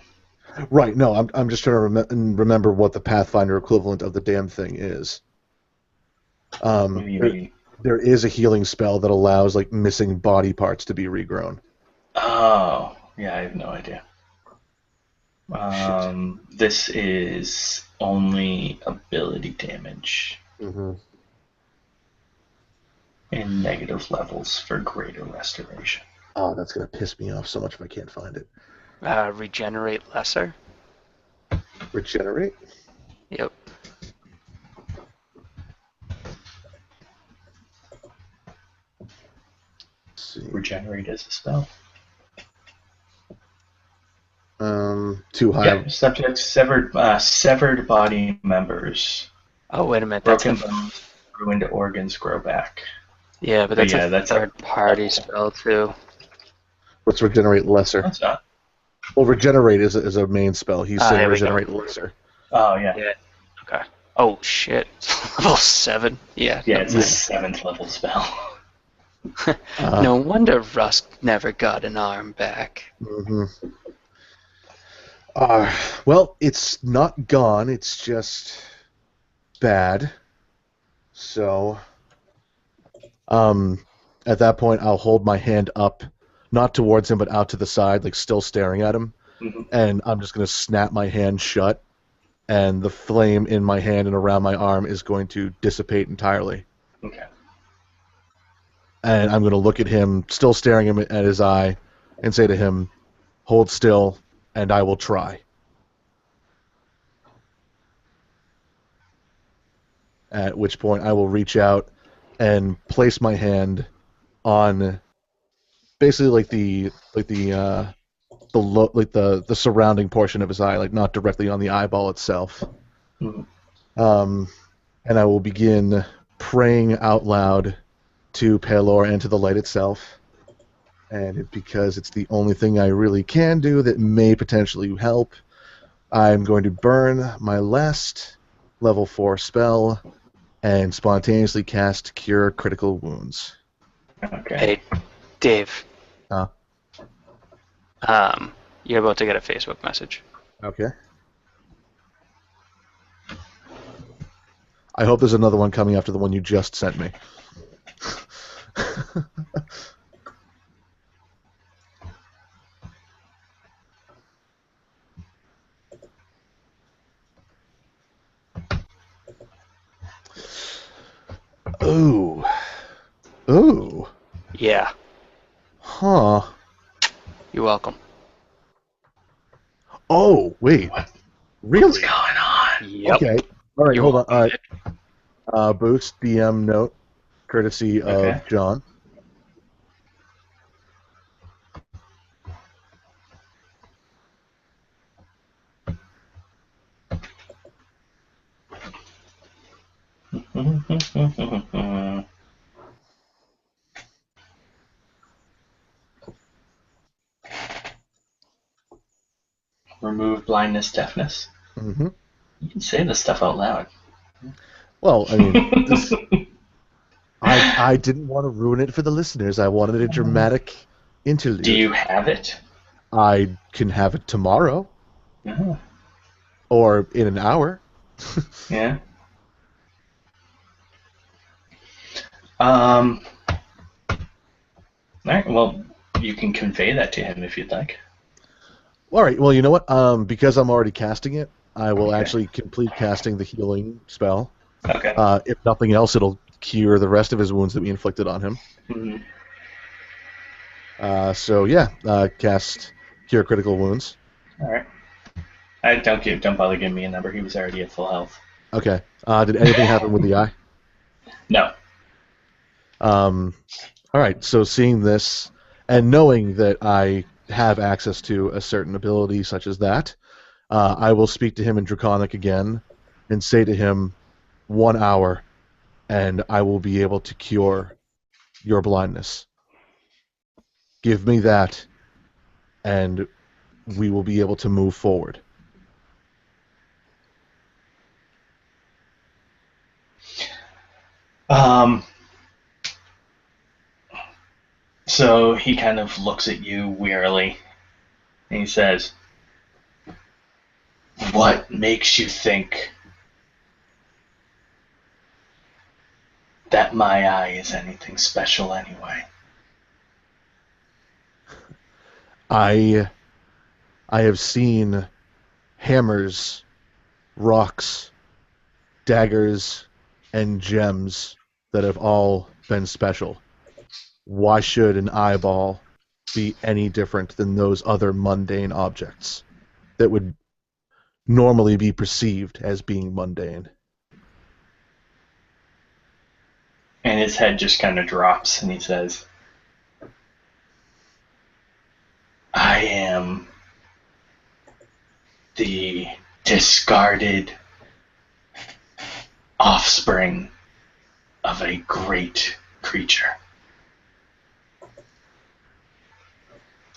Right. No, I'm just trying to remember what the Pathfinder equivalent of the damn thing is. What do you mean? There is a healing spell that allows like missing body parts to be regrown. Oh, yeah, I have no idea. This is only ability damage Mm-hmm. and negative levels for greater restoration. Oh, that's gonna piss me off so much if I can't find it. Regenerate lesser. Regenerate? Yep. Let's see. Regenerate is a spell. Too high. Yeah, subject severed body members. Oh wait a minute. Broken bones, ruined organs grow back. Yeah, but that's yeah, a that's a- third-party spell too. What's regenerate lesser? That's not. Well, regenerate is a main spell. He's saying here we regenerate elixir. Oh yeah. Yeah. Okay. Oh shit. Level 7. Yeah. Yeah, no, it's a 7th level spell. no wonder Rusk never got an arm back. Mm-hmm. Well, it's not gone. It's just bad. So, at that point, I'll hold my hand up, not towards him, but out to the side, like still staring at him. Mhm. And I'm just going to snap my hand shut, and the flame in my hand and around my arm is going to dissipate entirely. Okay. And I'm going to look at him, still staring him at his eye, and say to him, "Hold still, and I will try." At which point I will reach out and place my hand on basically like the surrounding portion of his eye, like not directly on the eyeball itself. Mhm. And I will begin praying out loud to Pelor and to the light itself. And because it's the only thing I really can do that may potentially help, I'm going to burn my last level 4 spell and spontaneously cast Cure Critical Wounds. Okay. Hey, Dave. Huh? You're about to get a Facebook message. Okay. I hope there's another one coming after the one you just sent me. Ooh. Ooh. Yeah. Huh. You're welcome. Oh, wait. What's Really? going on? Yep. Okay. All right, You're hold on. welcome. All right. Boost DM note, courtesy Okay. of John. Remove blindness, deafness. Mm-hmm. You can say this stuff out loud. Well, I mean, this, I didn't want to ruin it for the listeners. I wanted a dramatic interlude. Do you have it? I can have it tomorrow No. or in an hour. Yeah. All right. Well, you can convey that to him if you'd like. All right. Well, you know what? Because I'm already casting it, I will Okay. actually complete casting the healing spell. Okay. If nothing else, it'll cure the rest of his wounds that we inflicted on him. Mhm. So yeah, cast Cure Critical Wounds. All right. Don't bother giving me a number. He was already at full health. Okay. Did anything happen with the eye? No. All right. So seeing this and knowing that I have access to a certain ability such as that, I will speak to him in Draconic again and say to him, 1 hour, and I will be able to cure your blindness. Give me that, and we will be able to move forward. So he kind of looks at you wearily, and he says, "What makes you think that my eye is anything special anyway?" I have seen hammers, rocks, daggers, and gems that have all been special. Why should an eyeball be any different than those other mundane objects that would normally be perceived as being mundane? And his head just kind of drops, and he says, "I am the discarded offspring of a great creature.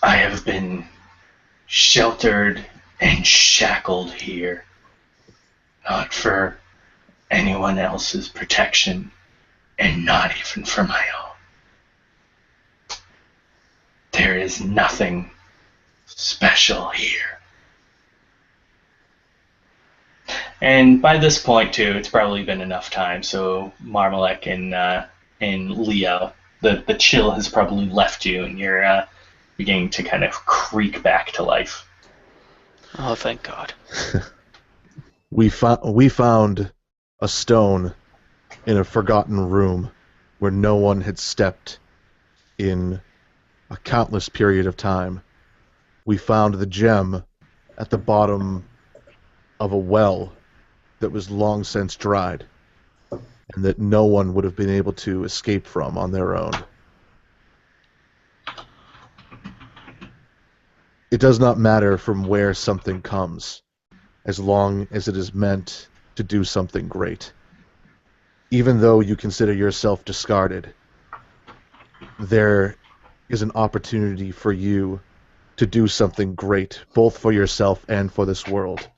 I have been sheltered and shackled here, not for anyone else's protection, and not even for my own. There is nothing special here. And by this point, too, it's probably been enough time, so Marmalek and Leo, the chill has probably left you, and you're beginning to kind of creak back to life. Oh, thank God. We found a stone in a forgotten room where no one had stepped in a countless period of time. We found the gem at the bottom of a well that was long since dried, and that no one would have been able to escape from on their own. It does not matter from where something comes, as long as it is meant to do something great. Even though you consider yourself discarded, there is an opportunity for you to do something great, both for yourself and for this world,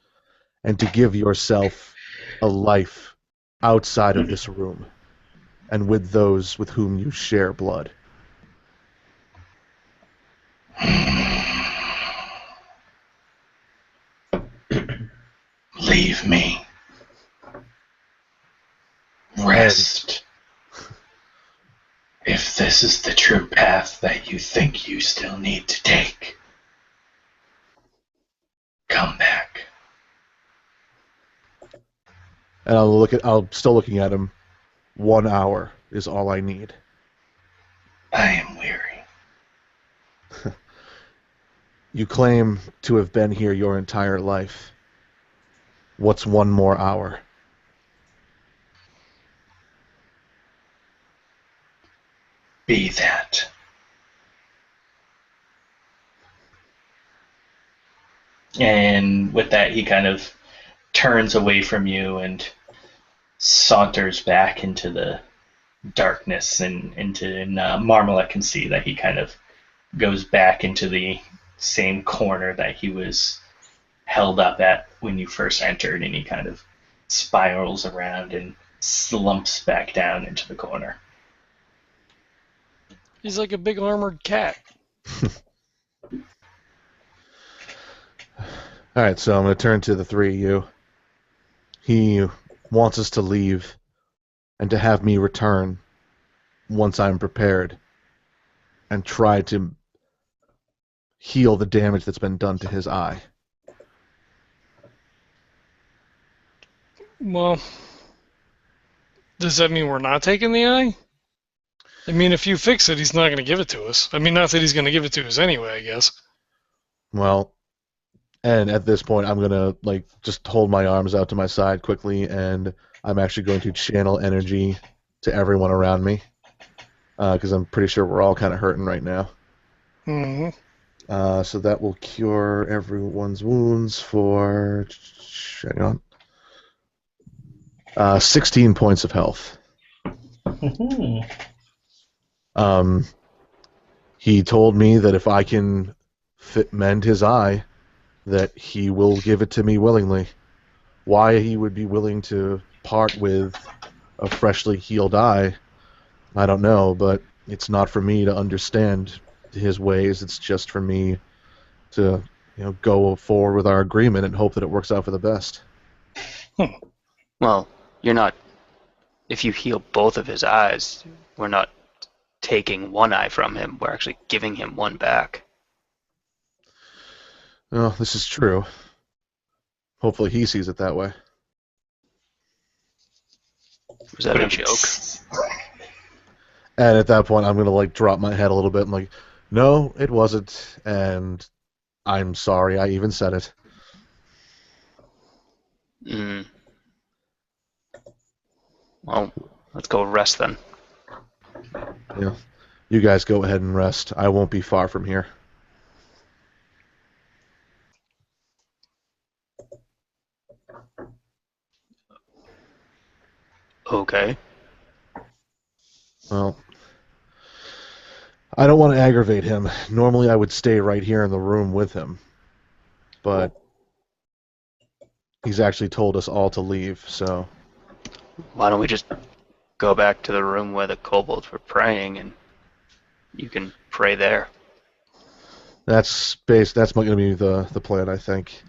and to give yourself a life outside of this room, and with those with whom you share blood. Leave me. Rest. If this is the true path that you think you still need to take, come back. And I'm still looking at him. 1 hour is all I need. I am weary. You claim to have been here your entire life. What's 1 more hour? Be that. And with that, he kind of turns away from you and saunters back into the darkness, and Marmalek can see that he kind of goes back into the same corner that he was held up at when you first entered, and he kind of spirals around and slumps back down into the corner. He's like a big armored cat. Alright, so I'm going to turn to the three of you. He wants us to leave and to have me return once I'm prepared and try to heal the damage that's been done to his eye. Well, does that mean we're not taking the eye? I mean, if you fix it, he's not going to give it to us. I mean, not that he's going to give it to us anyway, I guess. Well, and at this point, I'm going to just hold my arms out to my side quickly, and I'm actually going to channel energy to everyone around me, because I'm pretty sure we're all kind of hurting right now. Mm-hmm. So that will cure everyone's wounds for, hang on, 16 points of health. He told me that if I can mend his eye, that he will give it to me willingly. Why he would be willing to part with a freshly healed eye, I don't know, but it's not for me to understand his ways. It's just for me to, go forward with our agreement and hope that it works out for the best. Well, you're not... If you heal both of his eyes, we're not taking one eye from him. We're actually giving him one back. Well, this is true. Hopefully he sees it that way. Was that a joke? And at that point, I'm going to drop my head a little bit and no, it wasn't, and I'm sorry I even said it. Well, let's go rest then. Yeah. You guys go ahead and rest. I won't be far from here. Okay. Well, I don't want to aggravate him. Normally I would stay right here in the room with him, but he's actually told us all to leave. So Why don't we just go back to the room where the kobolds were praying, and you can pray there. that's going to be the plan, I think.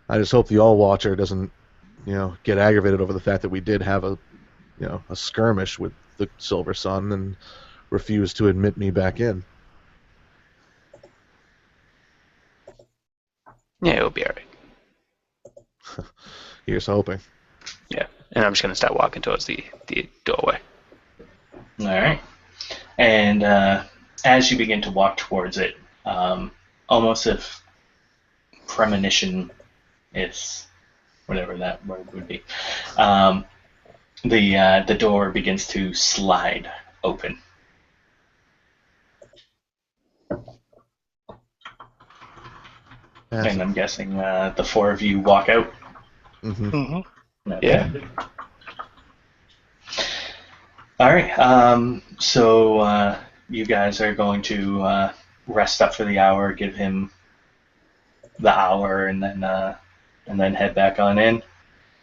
I just hope the All Watcher doesn't, get aggravated over the fact that we did have a skirmish with the Silver Sun and refuse to admit me back in. Yeah, it'll be alright. Here's hoping. Yeah, and I'm just gonna start walking towards the doorway. All right. And as you begin to walk towards it, almost if premonition is whatever that word would be, the door begins to slide open. And I'm guessing the four of you walk out. Mm-hmm. Mm-hmm. Okay. Yeah. All right. So you guys are going to rest up for the hour, give him the hour, and then head back on in.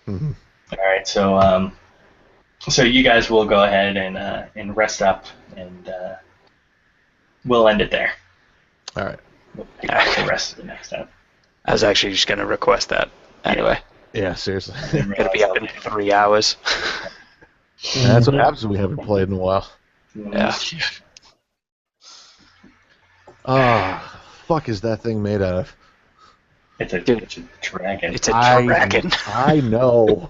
Mm-hmm. All right. So you guys will go ahead and rest up, and we'll end it there. All right. We'll pick up the rest of the next time. I was actually just gonna request that anyway. Yeah, seriously. Gonna be up in 3 hours. That's what happens when we haven't played in a while. Yeah. Fuck is that thing made out of? It's a dragon. It's a dragon. I know.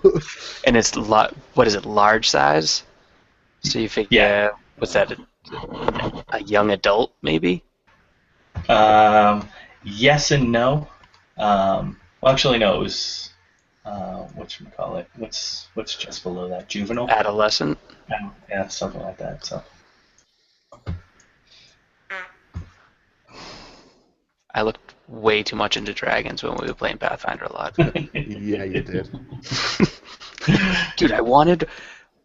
And it's what is it, large size? So you figure, Yeah. what's that, a young adult maybe? Yes and no. Well, actually, no. It was whatchamacallit? What's just below that? Juvenile. Adolescent? Yeah, something like that. So. I looked way too much into dragons when we were playing Pathfinder a lot. Yeah, you did. Dude, I wanted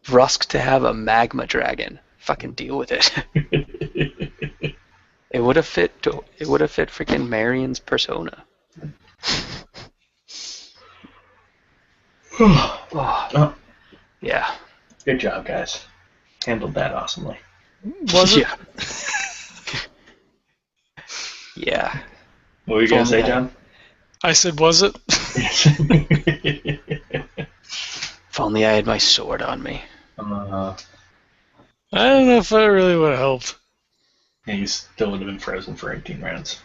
Rusk to have a magma dragon. Fucking deal with it. It would have fit. It would have fit freaking Marion's persona. Oh, Yeah. good job, guys. Handled that awesomely. Was it? Yeah. Yeah. What were you gonna say, John? I said, was it? If only I had my sword on me. uh, I don't know if that really would have helped. yeah, you still would have been frozen for 18 rounds.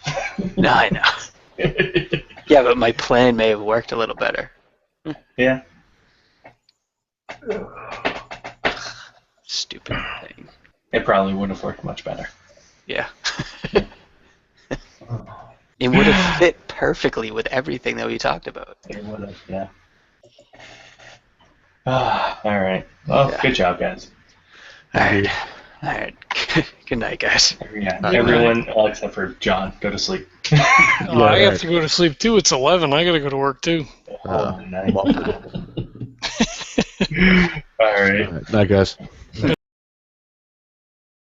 No, I know. Yeah, but my plan may have worked a little better. Yeah. Stupid thing. It probably would have worked much better. Yeah. It would have fit perfectly with everything that we talked about. It would have, yeah. All right. Well, Yeah. good job, guys. Alright. Alright. Good night, guys. Yeah, Good everyone except for John, go to sleep. Oh, I right. have to go to sleep too. It's 11. I gotta go to work too. Oh, nice. All All right. right, night, guys.